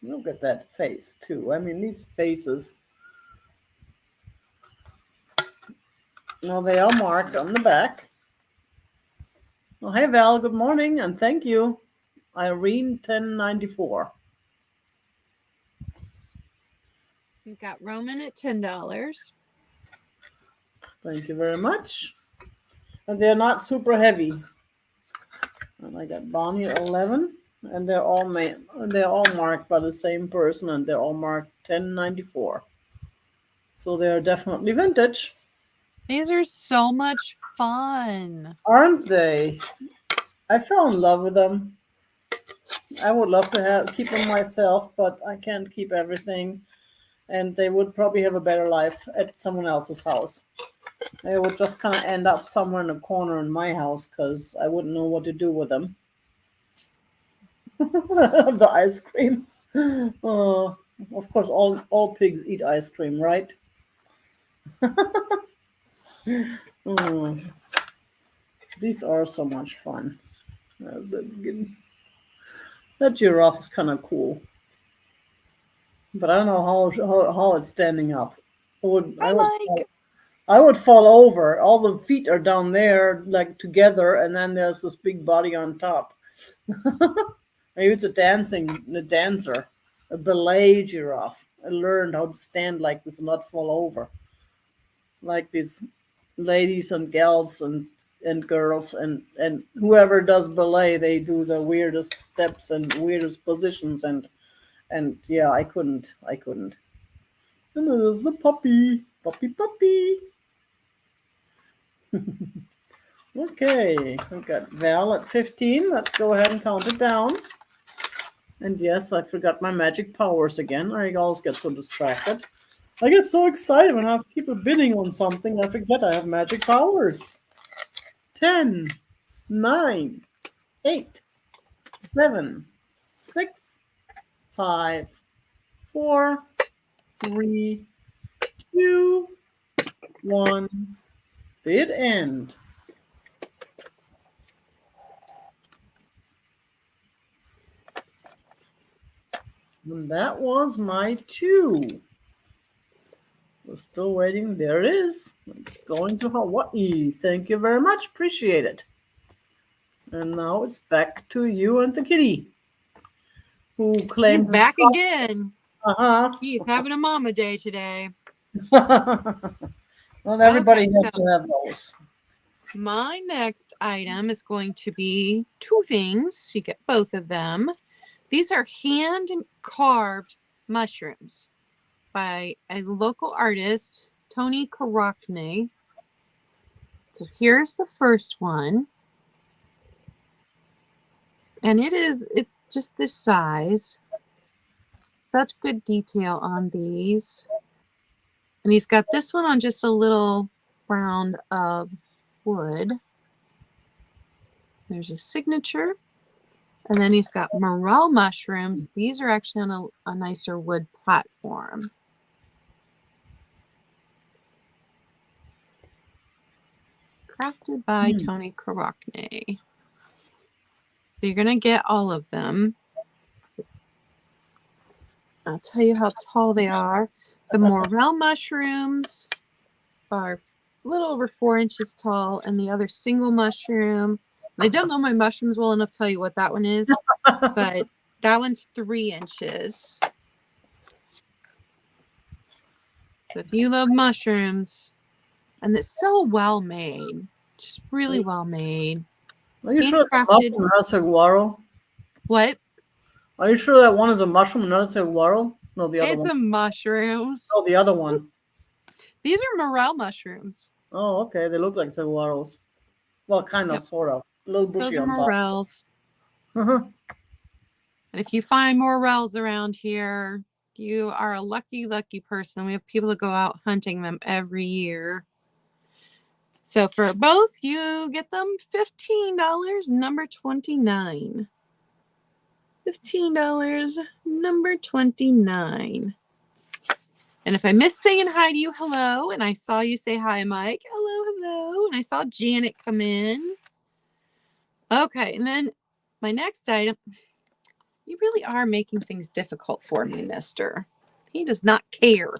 Look at that face, too. I mean, these faces. Now, they are marked on the back. Oh, hey, Val. Good morning, and thank you. Irene 1094. We've got Roman at $10. Thank you very much. And they're not super heavy. And I got Bonnie at 11. And they're all marked by the same person, and they're all marked 10.94. So they're definitely vintage. These are so much fun. Aren't they? I fell in love with them. I would love to keep them myself, but I can't keep everything. And they would probably have a better life at someone else's house. They would just kind of end up somewhere in a corner in my house because I wouldn't know what to do with them. The ice cream. Of course, all pigs eat ice cream, right? These are so much fun. That giraffe is kind of cool, but I don't know how it's standing up. Hi, Mike. I would fall over. All the feet are down there, like together, and then there's this big body on top. Maybe it's a dancer, a ballet giraffe. I learned how to stand like this and not fall over. Like these ladies and gals and girls and whoever does ballet, they do the weirdest steps and weirdest positions and yeah, I couldn't. And there's the puppy. Okay, we've got Val at 15. Let's go ahead and count it down. And yes, I forgot my magic powers again. I always get so distracted. I get so excited when I have people bidding on something, I forget I have magic powers. 10, 9, 8, 7, 6, 5, 4, 3, 2, 1. Bid end. And that was my 2. We're still waiting. There it is. It's going to Hawaii. Thank you very much. Appreciate it. And now it's back to you and the kitty, who claims He's back again. Uh-huh. He's having a mama day today. Not everybody has to have those. My next item is going to be 2 things. You get both of them. These are hand-carved mushrooms by a local artist, Tony Carocne. So here's the first one. And it's just this size. Such good detail on these. And he's got this one on just a little round of wood. There's a signature. And then he's got morel mushrooms. These are actually on a nicer wood platform. Crafted by Tony Carocne. So you're going to get all of them. I'll tell you how tall they are. The morel mushrooms are a little over 4 inches tall, and the other single mushroom, I don't know my mushrooms well enough to tell you what that one is, but that one's 3 inches. So if you love mushrooms, and it's so well made, just really well made. Are you sure it's a mushroom, not a saguaro? What? Are you sure that one is a mushroom and not a saguaro? No, the other one. It's a mushroom. Oh, the other one. These are morel mushrooms. Oh, okay. They look like saguaros. Well, kind of, sort of. A little bushy. Those are morels. Uh-huh. And if you find morels around here, you are a lucky, lucky person. We have people that go out hunting them every year. So for both, you get them $15, number 29. $15, number 29. And if I missed saying hi to you, hello. And I saw you say hi, Mike. Hello. And I saw Janet come in. Okay. And then my next item. You really are making things difficult for me, mister. He does not care.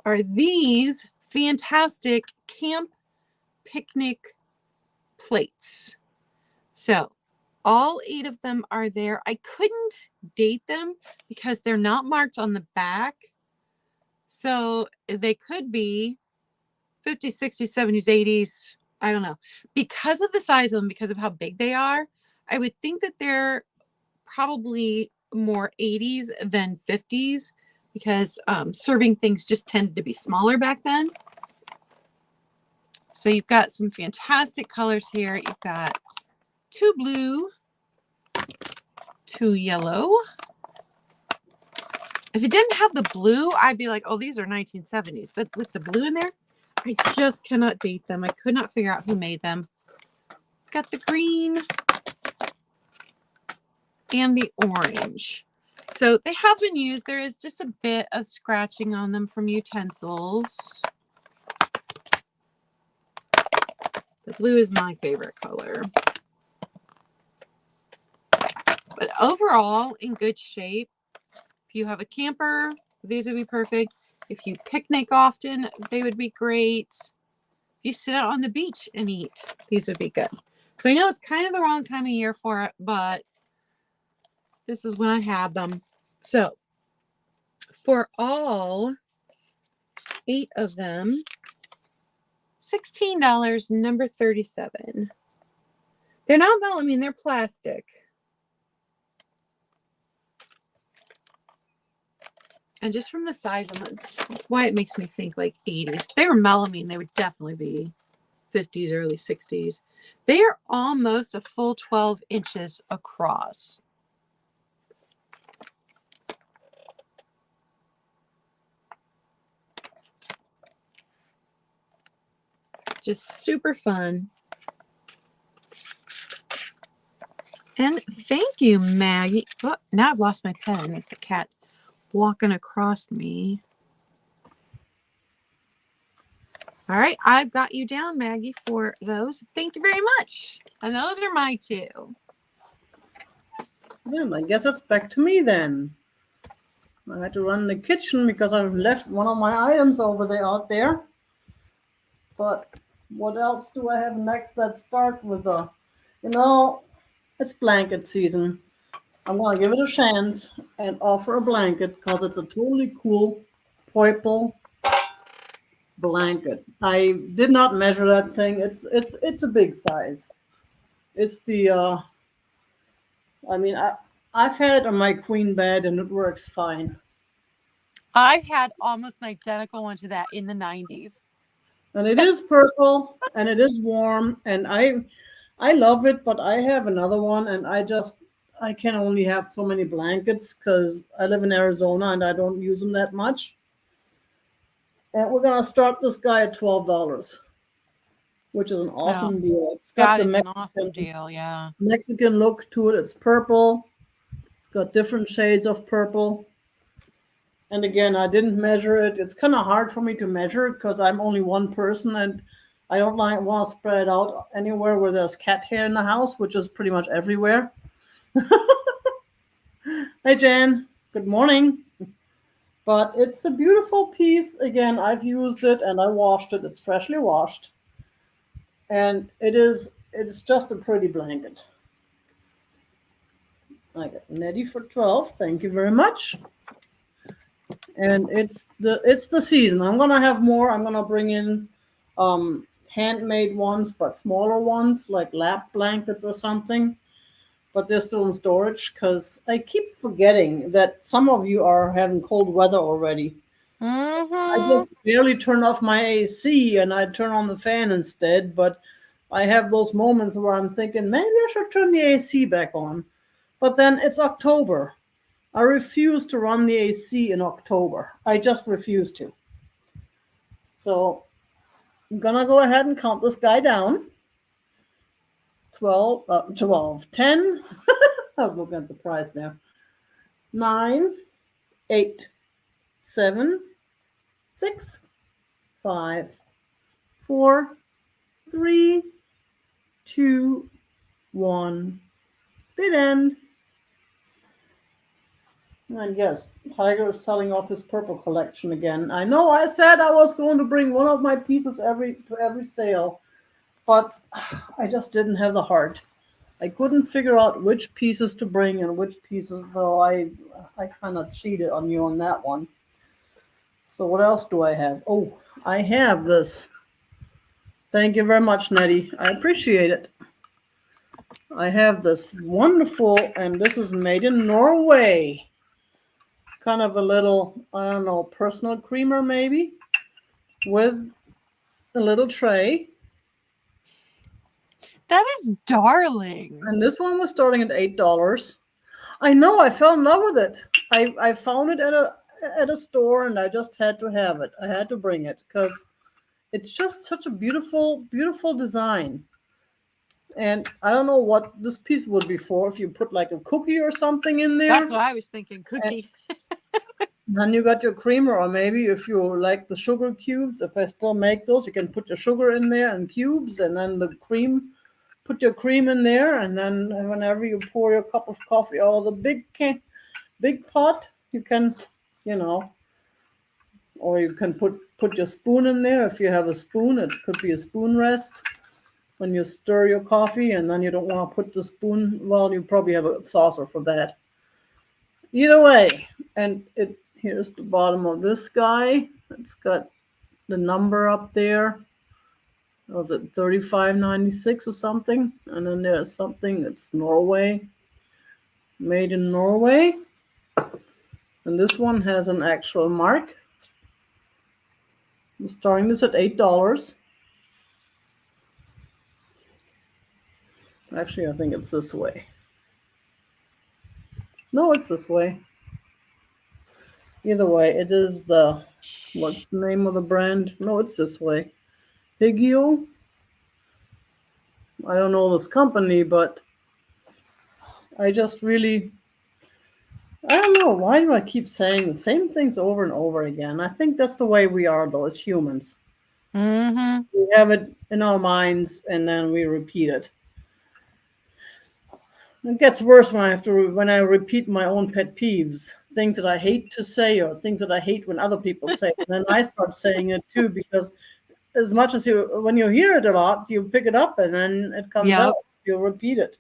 Are these fantastic camp picnic plates? So all 8 of them are there. I couldn't date them because they're not marked on the back. So they could be 50s, 60s, 70s, 80s. I don't know. Because of the size of them, because of how big they are, I would think that they're probably more 80s than 50s because serving things just tended to be smaller back then. So you've got some fantastic colors here. You've got 2 blue, 2 yellow. If it didn't have the blue, I'd be like, oh, these are 1970s. But with the blue in there, I just cannot date them. I could not figure out who made them. Got the green and the orange. So they have been used. There is just a bit of scratching on them from utensils. The blue is my favorite color. But overall, in good shape. If you have a camper, these would be perfect. If you picnic often, they would be great. If you sit out on the beach and eat, these would be good. So I know it's kind of the wrong time of year for it, but this is when I had them. So for all 8 of them, $16, number 37. They're not melamine, they're plastic. And just from the size of them, that's why it makes me think like 80s. If they were melamine, they would definitely be 50s, early 60s. They are almost a full 12 inches across. Just super fun. And thank you, Maggie. Oh, now I've lost my pen with the cat walking across me. All right, I've got you down, Maggie, for those. Thank you very much. And those are my 2. Yeah, I guess it's back to me then. I had to run in the kitchen because I've left one of my items over there out there. But what else do I have next? Let's start with the, it's blanket season. I'm going to give it a chance and offer a blanket because it's a totally cool purple blanket. I did not measure that thing. It's a big size. It's the I've had it on my queen bed and it works fine. I had almost an identical one to that in the 90s. And it is purple and it is warm and I love it, but I have another one and I can only have so many blankets because I live in Arizona and I don't use them that much. And we're gonna start this guy at $12, which is an awesome deal. It's got an awesome deal, yeah. Mexican look to it. It's purple. It's got different shades of purple. And again, I didn't measure it. It's kind of hard for me to measure it because I'm only one person and I don't want to spread it out anywhere where there's cat hair in the house, which is pretty much everywhere. Hey, Jan. Good morning. But it's a beautiful piece. Again, I've used it and I washed it. It's freshly washed. And it's just a pretty blanket. I got Nettie for 12. Thank you very much. And it's the season. I'm gonna have more. I'm gonna bring in handmade ones, but smaller ones like lap blankets or something. But they're still in storage because I keep forgetting that some of you are having cold weather already. Mm-hmm. I just barely turn off my AC and I turn on the fan instead. But I have those moments where I'm thinking maybe I should turn the AC back on. But then it's October. I refuse to run the AC in October. I just refuse to. So I'm going to go ahead and count this guy down. 12, 10. I was looking at the price there. 9, 8, 7, 6, 5, 4, 3, 2, 1. Bid end. And yes, Tiger is selling off his purple collection again. I know I said I was going to bring one of my pieces to every sale, but I just didn't have the heart. I couldn't figure out which pieces to bring and which pieces, though I kind of cheated on you on that one. So what else do I have? Oh, I have this. Thank you very much, Nettie. I appreciate it. I have this wonderful, and this is made in Norway. Kind of a little, I don't know, personal creamer maybe, with a little tray. That is darling. And this one was starting at $8. I know, I fell in love with it. I found it at a store and I just had to have it. I had to bring it because it's just such a beautiful, beautiful design. And I don't know what this piece would be for, if you put like a cookie or something in there. That's what I was thinking, cookie. Then you got your creamer, or maybe if you like the sugar cubes, if I still make those, you can put your sugar in there in cubes and then the cream, put your cream in there, and then whenever you pour your cup of coffee out of the big pot, you can, you know, or you can put your spoon in there. If you have a spoon, it could be a spoon rest when you stir your coffee, and then you don't want to put the spoon, well, you probably have a saucer for that. Either way, and here's the bottom of this guy. It's got the number up there. Was it 35.96 or something? And then there's something that's Norway, made in Norway. And this one has an actual mark. I'm starting this at $8. Actually, I think it's this way. No, it's this way. Either way, it is the, what's the name of the brand? No, it's this way. Higio. I don't know this company, but I just really, I don't know. Why do I keep saying the same things over and over again? I think that's the way we are, though, as humans. Mm-hmm. We have it in our minds, and then we repeat it. It gets worse when I repeat my own pet peeves, things that I hate to say or things that I hate when other people say. And then I start saying it too, because as much as when you hear it a lot, you pick it up and then it comes out. You repeat it.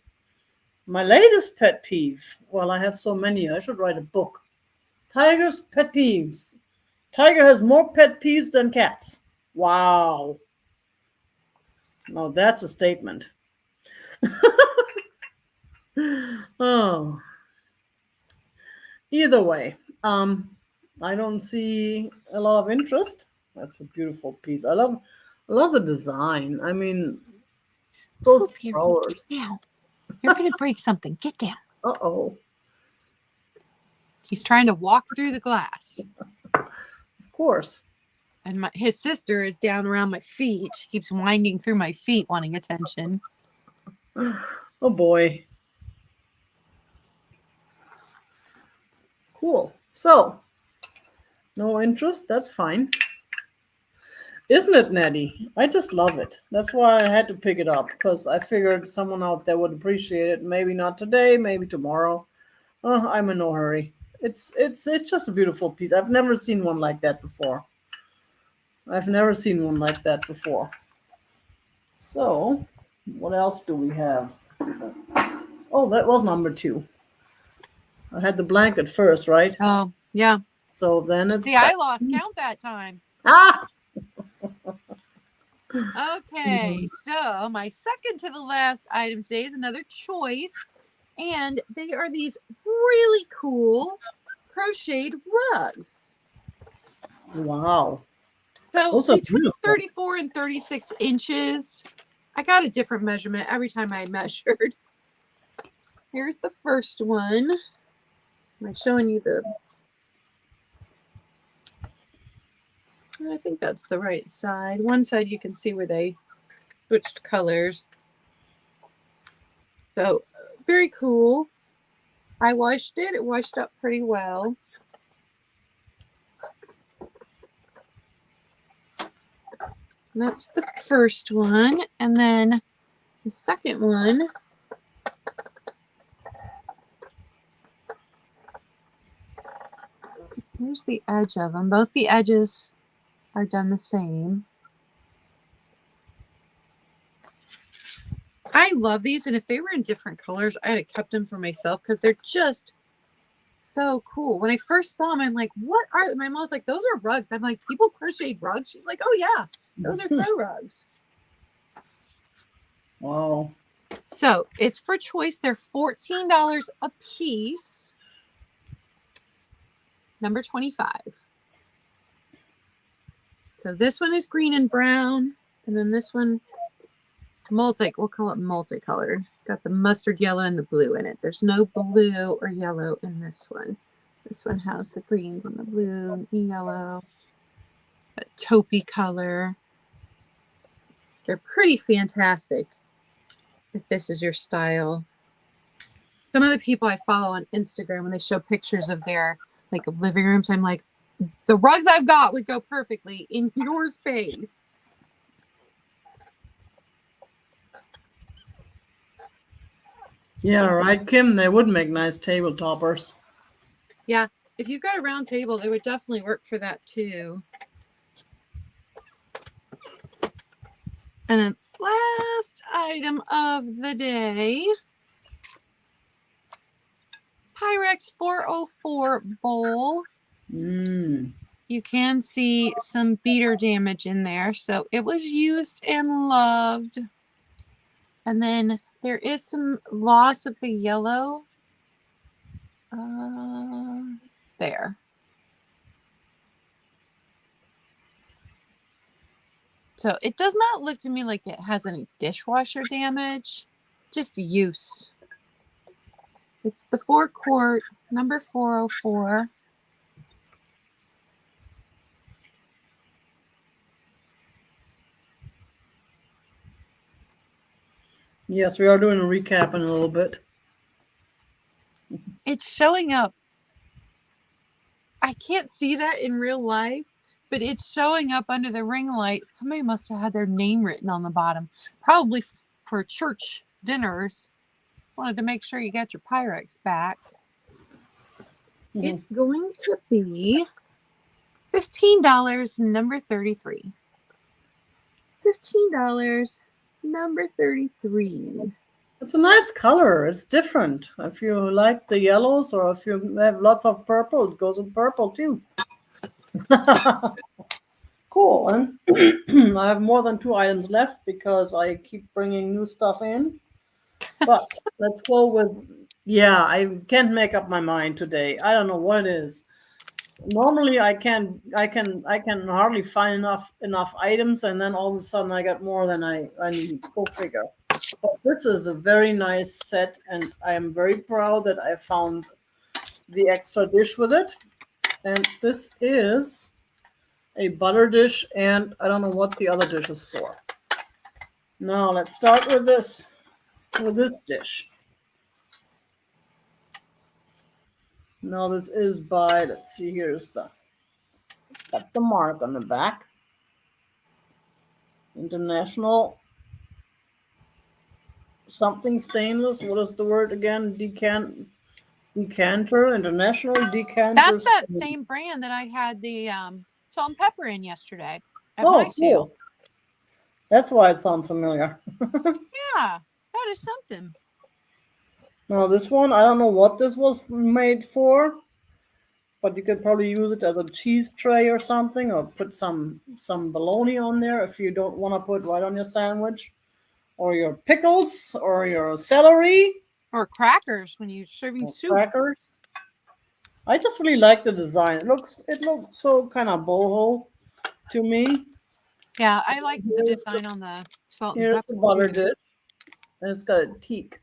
My latest pet peeve. Well, I have so many. I should write a book. Tiger's pet peeves. Tiger has more pet peeves than cats. Wow. Now that's a statement. Oh. Either way, I don't see a lot of interest. That's a beautiful piece. I love the design. I mean, those flowers. Now, you're gonna break something. Get down. Uh-oh. He's trying to walk through the glass. Of course. And his sister is down around my feet. She keeps winding through my feet, wanting attention. Oh boy. Cool. So, no interest. That's fine. Isn't it, Nettie? I just love it. That's why I had to pick it up, because I figured someone out there would appreciate it. Maybe not today, maybe tomorrow. I'm in no hurry. It's just a beautiful piece. I've never seen one like that before. So, what else do we have? Oh, that was number 2. I had the blanket first, right? Oh, yeah. So then it's... See, I lost count that time. Ah! Okay, so my second to the last item today is another choice. And they are these really cool crocheted rugs. Wow. So between 34 and 36 inches. I got a different measurement every time I measured. Here's the first one. I'm showing you the... I think that's the right side. One side you can see where they switched colors. So very cool. I washed it. It washed up pretty well. And that's the first one. And then the second one. Here's the edge of them. Both the edges are done the same. I love these, and if they were in different colors, I'd have kept them for myself because they're just so cool. When I first saw them, I'm like, what are my mom's like, those are rugs. I'm like, people crochet rugs? She's like, oh yeah, those are throw rugs. Wow. So it's for choice. They're $14 a piece. Number 25. So this one is green and brown, and then this one we'll call it multicolored. It's got the mustard yellow and the blue in it. There's no blue or yellow in this one. This one has the greens and the blue and the yellow, a taupey color. They're pretty fantastic if this is your style. Some of the people I follow on Instagram, when they show pictures of their like living rooms, I'm like, the rugs I've got would go perfectly in your space. Yeah, right, Kim. They would make nice table toppers. Yeah, if you've got a round table, they would definitely work for that too. And then last item of the day, Pyrex 404 bowl. You can see some beater damage in there, so it was used and loved. And then there is some loss of the yellow there. So it does not look to me like it has any dishwasher damage, just use. It's the 4-quart, number 404. Yes, we are doing a recap in a little bit. It's showing up. I can't see that in real life, but it's showing up under the ring light. Somebody must have had their name written on the bottom, probably for church dinners. Wanted to make sure you got your Pyrex back. It's going to be $15, number 33. $15, number 33. It's a nice color. It's different. If you like the yellows or if you have lots of purple, it goes with purple too. Cool. And I have more than 2 items left because I keep bringing new stuff in. But let's go with, yeah, I can't make up my mind today. I don't know what it is. Normally I can hardly find enough items, and then all of a sudden I got more than I need. Go figure. But this is a very nice set, and I am very proud that I found the extra dish with it. And this is a butter dish, and I don't know what the other dish is for. Now let's start with this dish. Now this is by, let's see, it's got the mark on the back. International something stainless. What is the word again? Decanter, International Decanter. That's that same brand that I had the salt and pepper in yesterday at my sale. Cool. That's why it sounds familiar. Yeah, that is something. Now this one, I don't know what this was made for, but you could probably use it as a cheese tray or something, or put some bologna on there if you don't want to put right on your sandwich, or your pickles, or your celery, or crackers when you're serving soup. Crackers. I just really like the design. It looks so kind of boho to me. Yeah, I liked the design on the salt and pepper. Here's the butter dish. And it's got a teak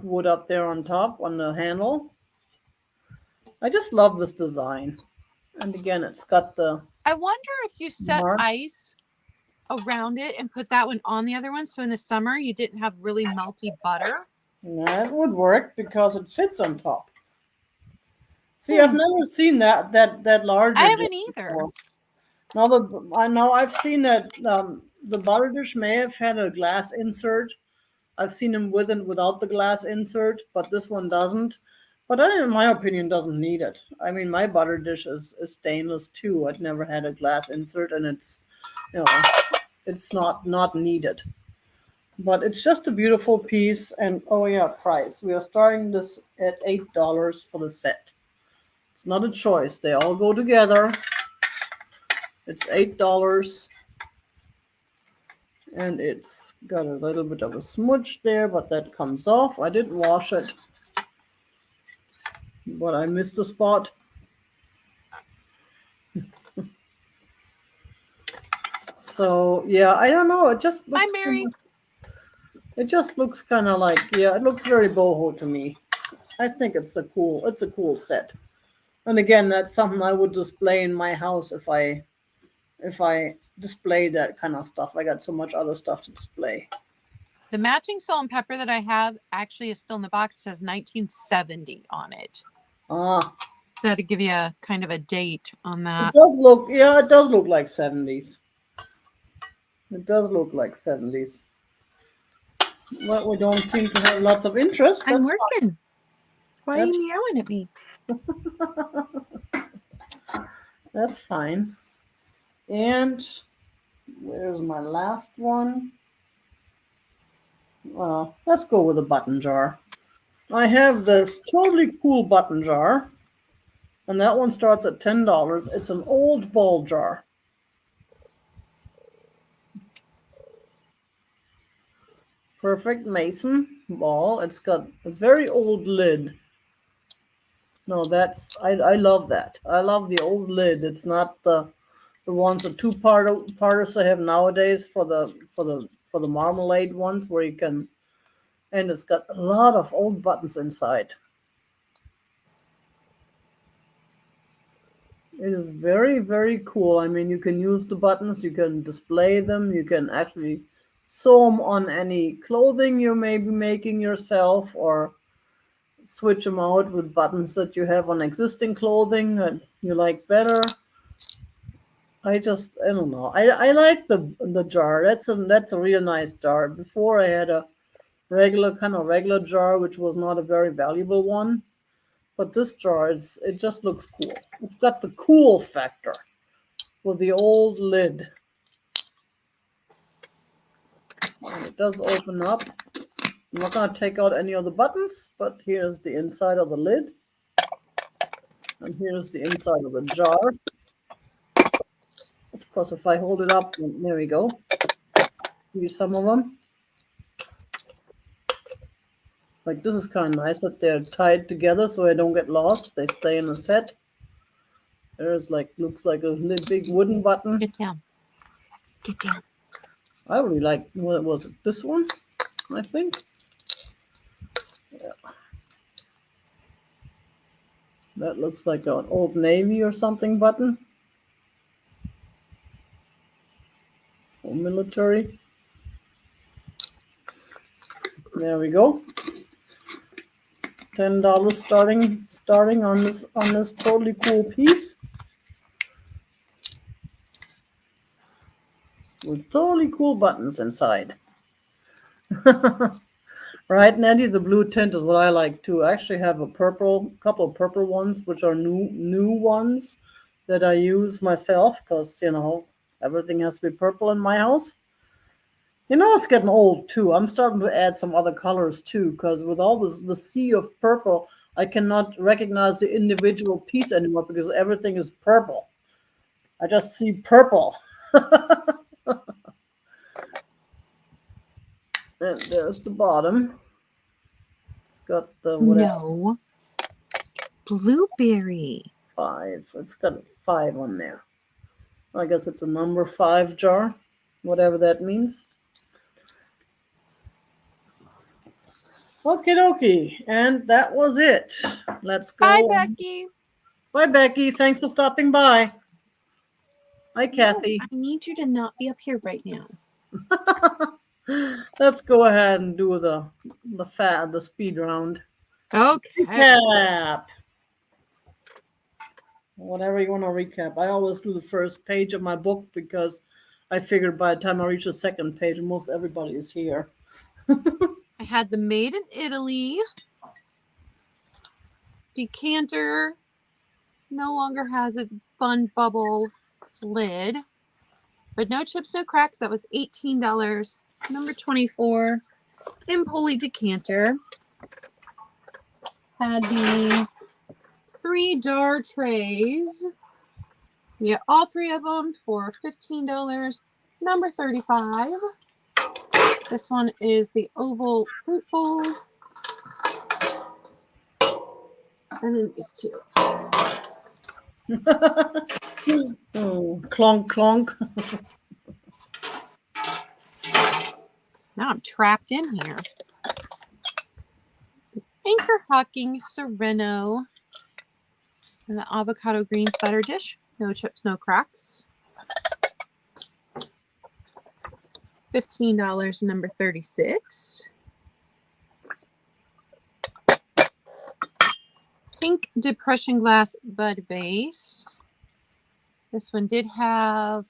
wood up there on top on the handle. I just love this design. And again, it's got the... I wonder if you set ice around it and put that one on the other one, so in the summer you didn't have really melty butter. That would work because it fits on top. See, I've never seen that larger. I haven't either. Now I know I've seen that the butter dish may have had a glass insert. I've seen them with and without the glass insert, but this one doesn't. But that, in my opinion, doesn't need it. I mean, my butter dish is stainless too. It never had a glass insert, and it's not needed. But it's just a beautiful piece. And oh yeah, price. We are starting this at $8 for the set. It's not a choice. They all go together. It's $8. And it's got a little bit of a smudge there, but that comes off. I didn't wash it, but I missed a spot. So yeah, I don't know. Hi, Mary. It just looks kind of like, yeah, it looks very boho to me. I think it's a cool set. And again, that's something I would display in my house if I display that kind of stuff. I got so much other stuff to display. The matching salt and pepper that I have actually is still in the box. It says 1970 on it. Ah, That'll give you a kind of a date on it that. does look, yeah, it does look like 70s. It does look like 70s. But we don't seem to have lots of interest. I'm That's working. Why are That's- you meowing at me? That's fine. And where's my last one? Well, let's go with a button jar. I have this totally cool button jar, and that one starts at $10. It's an old ball jar. Perfect mason ball. It's got a very old lid. No, I love that. I love the old lid. It's not the ones, the two-parters I have nowadays for the marmalade ones where you can, and it's got a lot of old buttons inside. It is very, very cool. I mean, you can use the buttons, you can display them, you can actually sew them on any clothing you may be making yourself, or switch them out with buttons that you have on existing clothing that you like better. I don't know. I like the jar. That's a real nice jar. Before I had a regular jar, which was not a very valuable one. But this jar it just looks cool. It's got the cool factor with the old lid. And it does open up. I'm not going to take out any of the buttons, but here's the inside of the lid. And here's the inside of the jar. Of course, if I hold it up, there we go. See some of them. Like, this is kind of nice that they're tied together so I don't get lost. They stay in the set. There's looks like a big wooden button. Get down. Get down. I really like, what was it? This one, I think. Yeah. That looks like an Old Navy or something button. Or military. There we go. $10 starting on this totally cool piece. With totally cool buttons inside. Right, Nettie? The blue tint is what I like too. I actually have a couple of purple ones, which are new ones that I use myself because, everything has to be purple in my house. It's getting old too. I'm starting to add some other colors too, because with all the sea of purple, I cannot recognize the individual piece anymore because everything is purple. I just see purple. And there's the bottom. It's got the No. Blueberry. 5. It's got a 5 on there. I guess it's a number 5 jar, whatever that means. Okie dokie. And that was it. Let's go. Hi, Becky. Bye, Becky. Thanks for stopping by. Hi, Kathy. No, I need you to not be up here right now. Let's go ahead and do the speed round. Okay. Recap. Whatever you want to recap. I always do the first page of my book because I figured by the time I reach the second page, most everybody is here. I had the Made in Italy. Decanter no longer has its fun bubble lid. But no chips, no cracks. That was $18. number 24, Imperial Decanter. Had the 3 jar trays. Yeah, all 3 of them for $15. Number 35. This one is the oval fruit bowl. And then these 2. Oh, clonk, clonk. Now I'm trapped in here. Anchor Hawking Sereno. And the avocado green butter dish. No chips, no cracks. $15, number 36. Pink Depression Glass Bud Vase. This one did have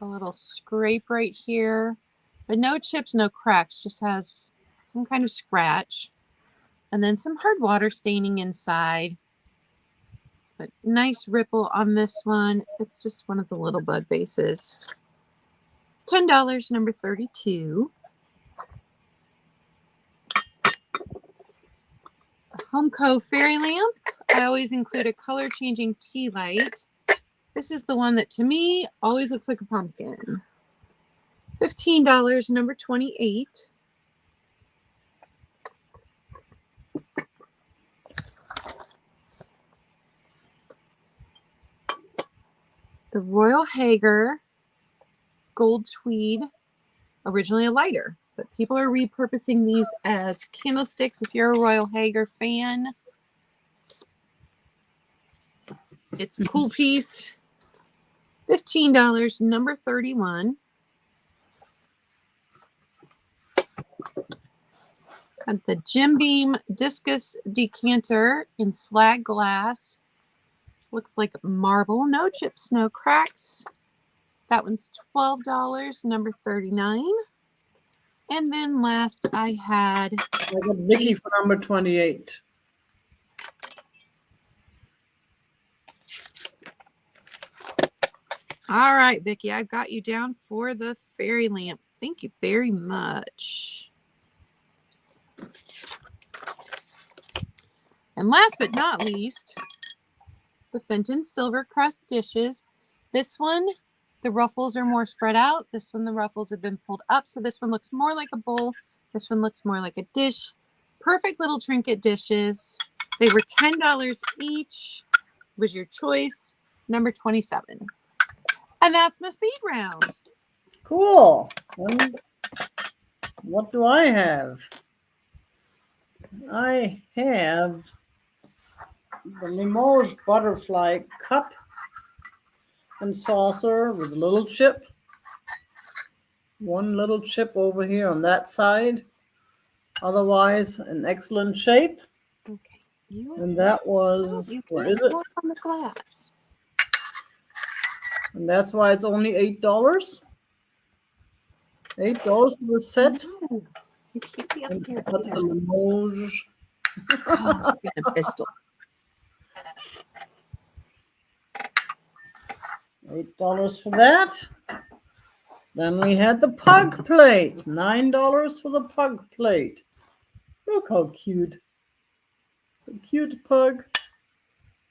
a little scrape right here, but no chips, no cracks, just has some kind of scratch. And then some hard water staining inside. But nice ripple on this one. It's just one of the little bud vases. $10, number 32. Humko fairy lamp. I always include a color changing tea light. This is the one that to me always looks like a pumpkin. $15, number 28. The Royal Hager Gold Tweed, originally a lighter, but people are repurposing these as candlesticks. If you're a Royal Hager fan, it's a cool piece. $15, number 31. Got the Jim Beam Discus Decanter in slag glass. Looks like marble. No chips, no cracks. That one's $12, number 39. And then last I had... I got Vicky for number 28. All right, Vicki, I got you down for the fairy lamp. Thank you very much. And last but not least, the Fenton Silver Crust dishes. This one, the ruffles are more spread out. This one, the ruffles have been pulled up. So this one looks more like a bowl. This one looks more like a dish. Perfect little trinket dishes. They were $10 each. Was your choice. Number 27. And that's my speed round. Cool. And what do I have? I have the Limoges Butterfly Cup and saucer with a little chip. One little chip over here on that side. Otherwise, in excellent shape. Okay. And that was, where is it? On the glass. And that's why it's only $8. $8 for the set. No, you can't be up And here. that's the Limoges. Oh, get a pistol. $8 for that. Then we had the Pug Plate. $9 for the Pug Plate. Look how cute. The cute pug.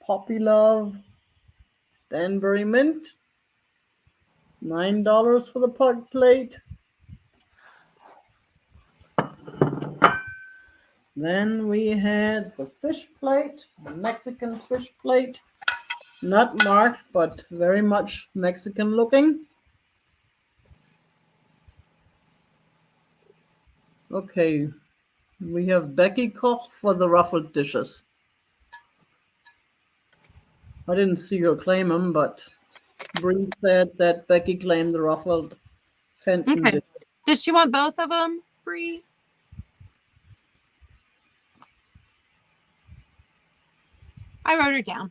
Poppy Love. Danbury Mint. $9 for the Pug Plate. Then we had the fish plate, the Mexican fish plate. Not marked, but very much Mexican looking. Okay, we have Becky Koch for the ruffled dishes. I didn't see her claim them, but Bree said that Becky claimed the ruffled Fenton Okay. dishes. Does she want both of them, Bree? I wrote her down.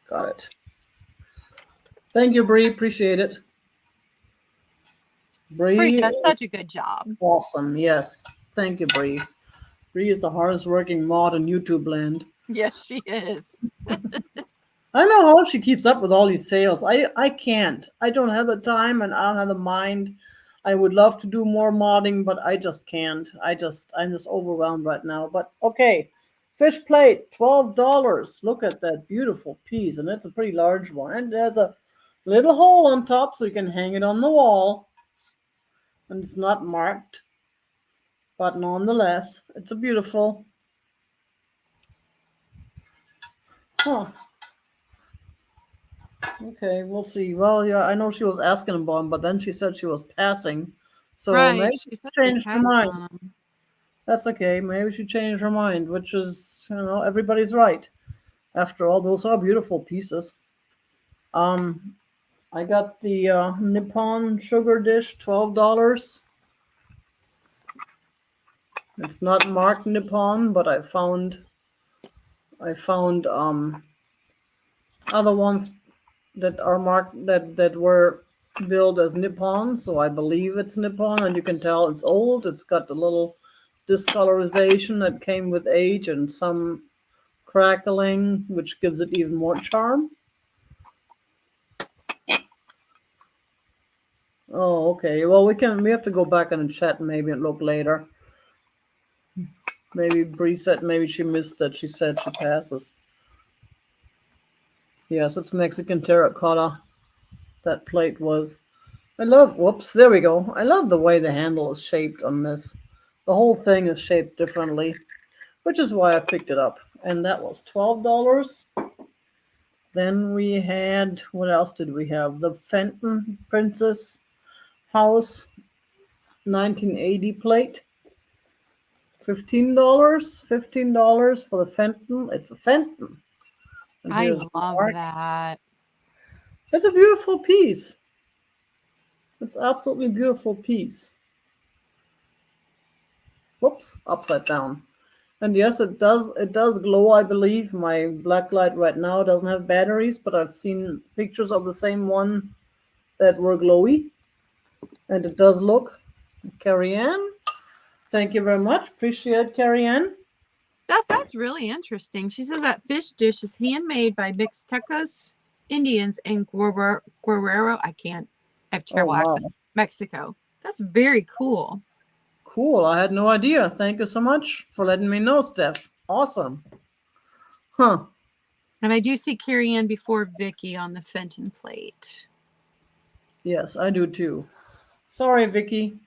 Got it. Thank you, Bree. Appreciate it. Bree does such a good job. Awesome. Yes. Thank you, Bree. Bree is the hardest working mod in YouTube land. Yes, she is. I don't know how she keeps up with all these sales. I can't. I don't have the time and I don't have the mind. I would love to do more modding, but I just can't. I'm just overwhelmed right now. But okay. Fish plate, $12. Look at that beautiful piece, and it's a pretty large one. And there's a little hole on top so you can hang it on the wall. And it's not marked, but nonetheless, it's a beautiful. Huh. Okay, we'll see. Well, yeah, I know she was asking about him, but then she said she was passing. So Right. maybe She said she she changed her passed mind. on them. That's okay. Maybe she changed her mind, which is, everybody's right. After all, those are beautiful pieces. Um, I got the Nippon sugar dish, $12. It's not marked Nippon, but I found other ones that are marked that were billed as Nippon, so I believe it's Nippon, and you can tell it's old. It's got a little discolorization that came with age and some crackling, which gives it even more charm. Oh, okay. Well, we have to go back and chat maybe and look later. Maybe Bree said maybe she missed that. She said she passes. Yes, it's Mexican terracotta. That plate was. Whoops, there we go. I love the way the handle is shaped on this. The whole thing is shaped differently, which is why I picked it up. And that was $12. Then we had, what else did we have? The Fenton Princess House 1980 plate. $15. $15 for the Fenton. It's a Fenton. And I here's the love mark. that. It's a beautiful piece. It's absolutely beautiful piece. Whoops, upside down. And yes, it does glow, I believe. My black light right now doesn't have batteries, but I've seen pictures of the same one that were glowy. And it does look. Carrie Ann, thank you very much. Appreciate Carrie Ann. That's really interesting. She says that fish dish is handmade by Mixtecos Indians in Guerrero. I have Oh, terrible wow. accent. Mexico. That's very cool. Cool. I had no idea. Thank you so much for letting me know, Steph. Awesome. Huh. And I do see Carrie Ann before Vicky on the Fenton plate. Yes, I do too. Sorry, Vicky.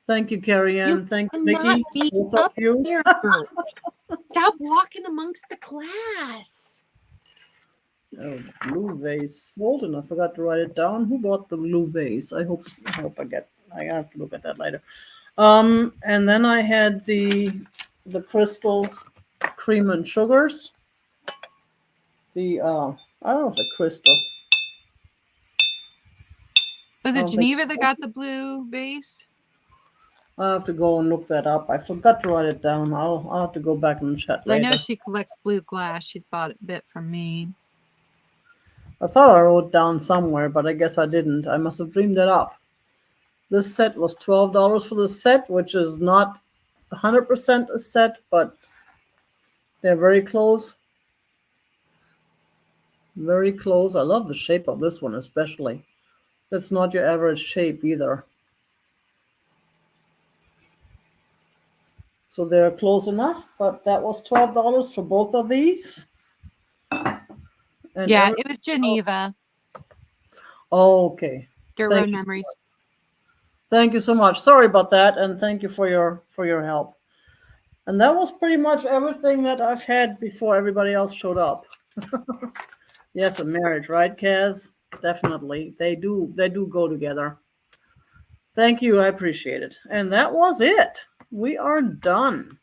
Thank you, Carrie You Ann. Thank you, cannot Vicky. be Both of up you. here. Stop walking amongst the class. Oh, blue vase sold, and I forgot to write it down. Who bought the blue vase? I have to look at that later. And then I had the crystal cream and sugars. I don't know if it's crystal. Was I it don't think Geneva that got the blue vase? I'll have to go and look that up. I forgot to write it down. I'll have to go back and chat I know later. she collects blue glass. She's bought a bit from me. I thought I wrote down somewhere, but I guess I didn't. I must have dreamed it up. This set was $12 for the set, which is not 100% a set, but they're very close. Very close. I love the shape of this one especially. That's not your average shape either. So they're close enough, but that was $12 for both of these. And Yeah, it was Geneva. Oh, okay. Dirt Thank Road you. Memories. Thank you so much. Sorry about that, and thank you for your help. And that was pretty much everything that I've had before everybody else showed up. Yes, a marriage, right, Kaz? Definitely. They do go together. Thank you, I appreciate it. And that was it. We are done.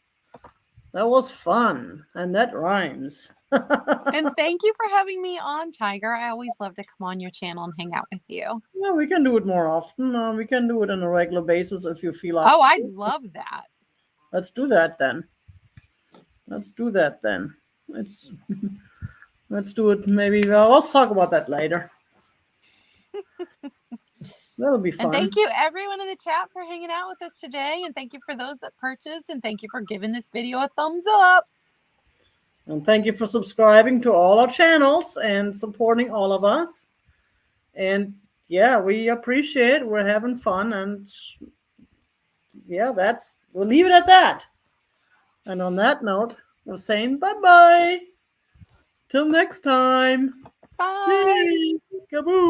That was fun, and that rhymes. And thank you for having me on, Tiger. I always love to come on your channel and hang out with you. Yeah, we can do it more often. We can do it on a regular basis if you feel up. Oh, I'd love that. Let's do that then. Let's do that then. Let's let's do it. Maybe let's talk about that later. That'll be fun. And thank you everyone in the chat for hanging out with us today. And thank you for those that purchased. And thank you for giving this video a thumbs up. And thank you for subscribing to all our channels and supporting all of us. And yeah, we appreciate. We're having fun, and yeah, we'll leave it at that. And on that note, we're saying bye bye. Till next time. Bye. Yay! Kaboo!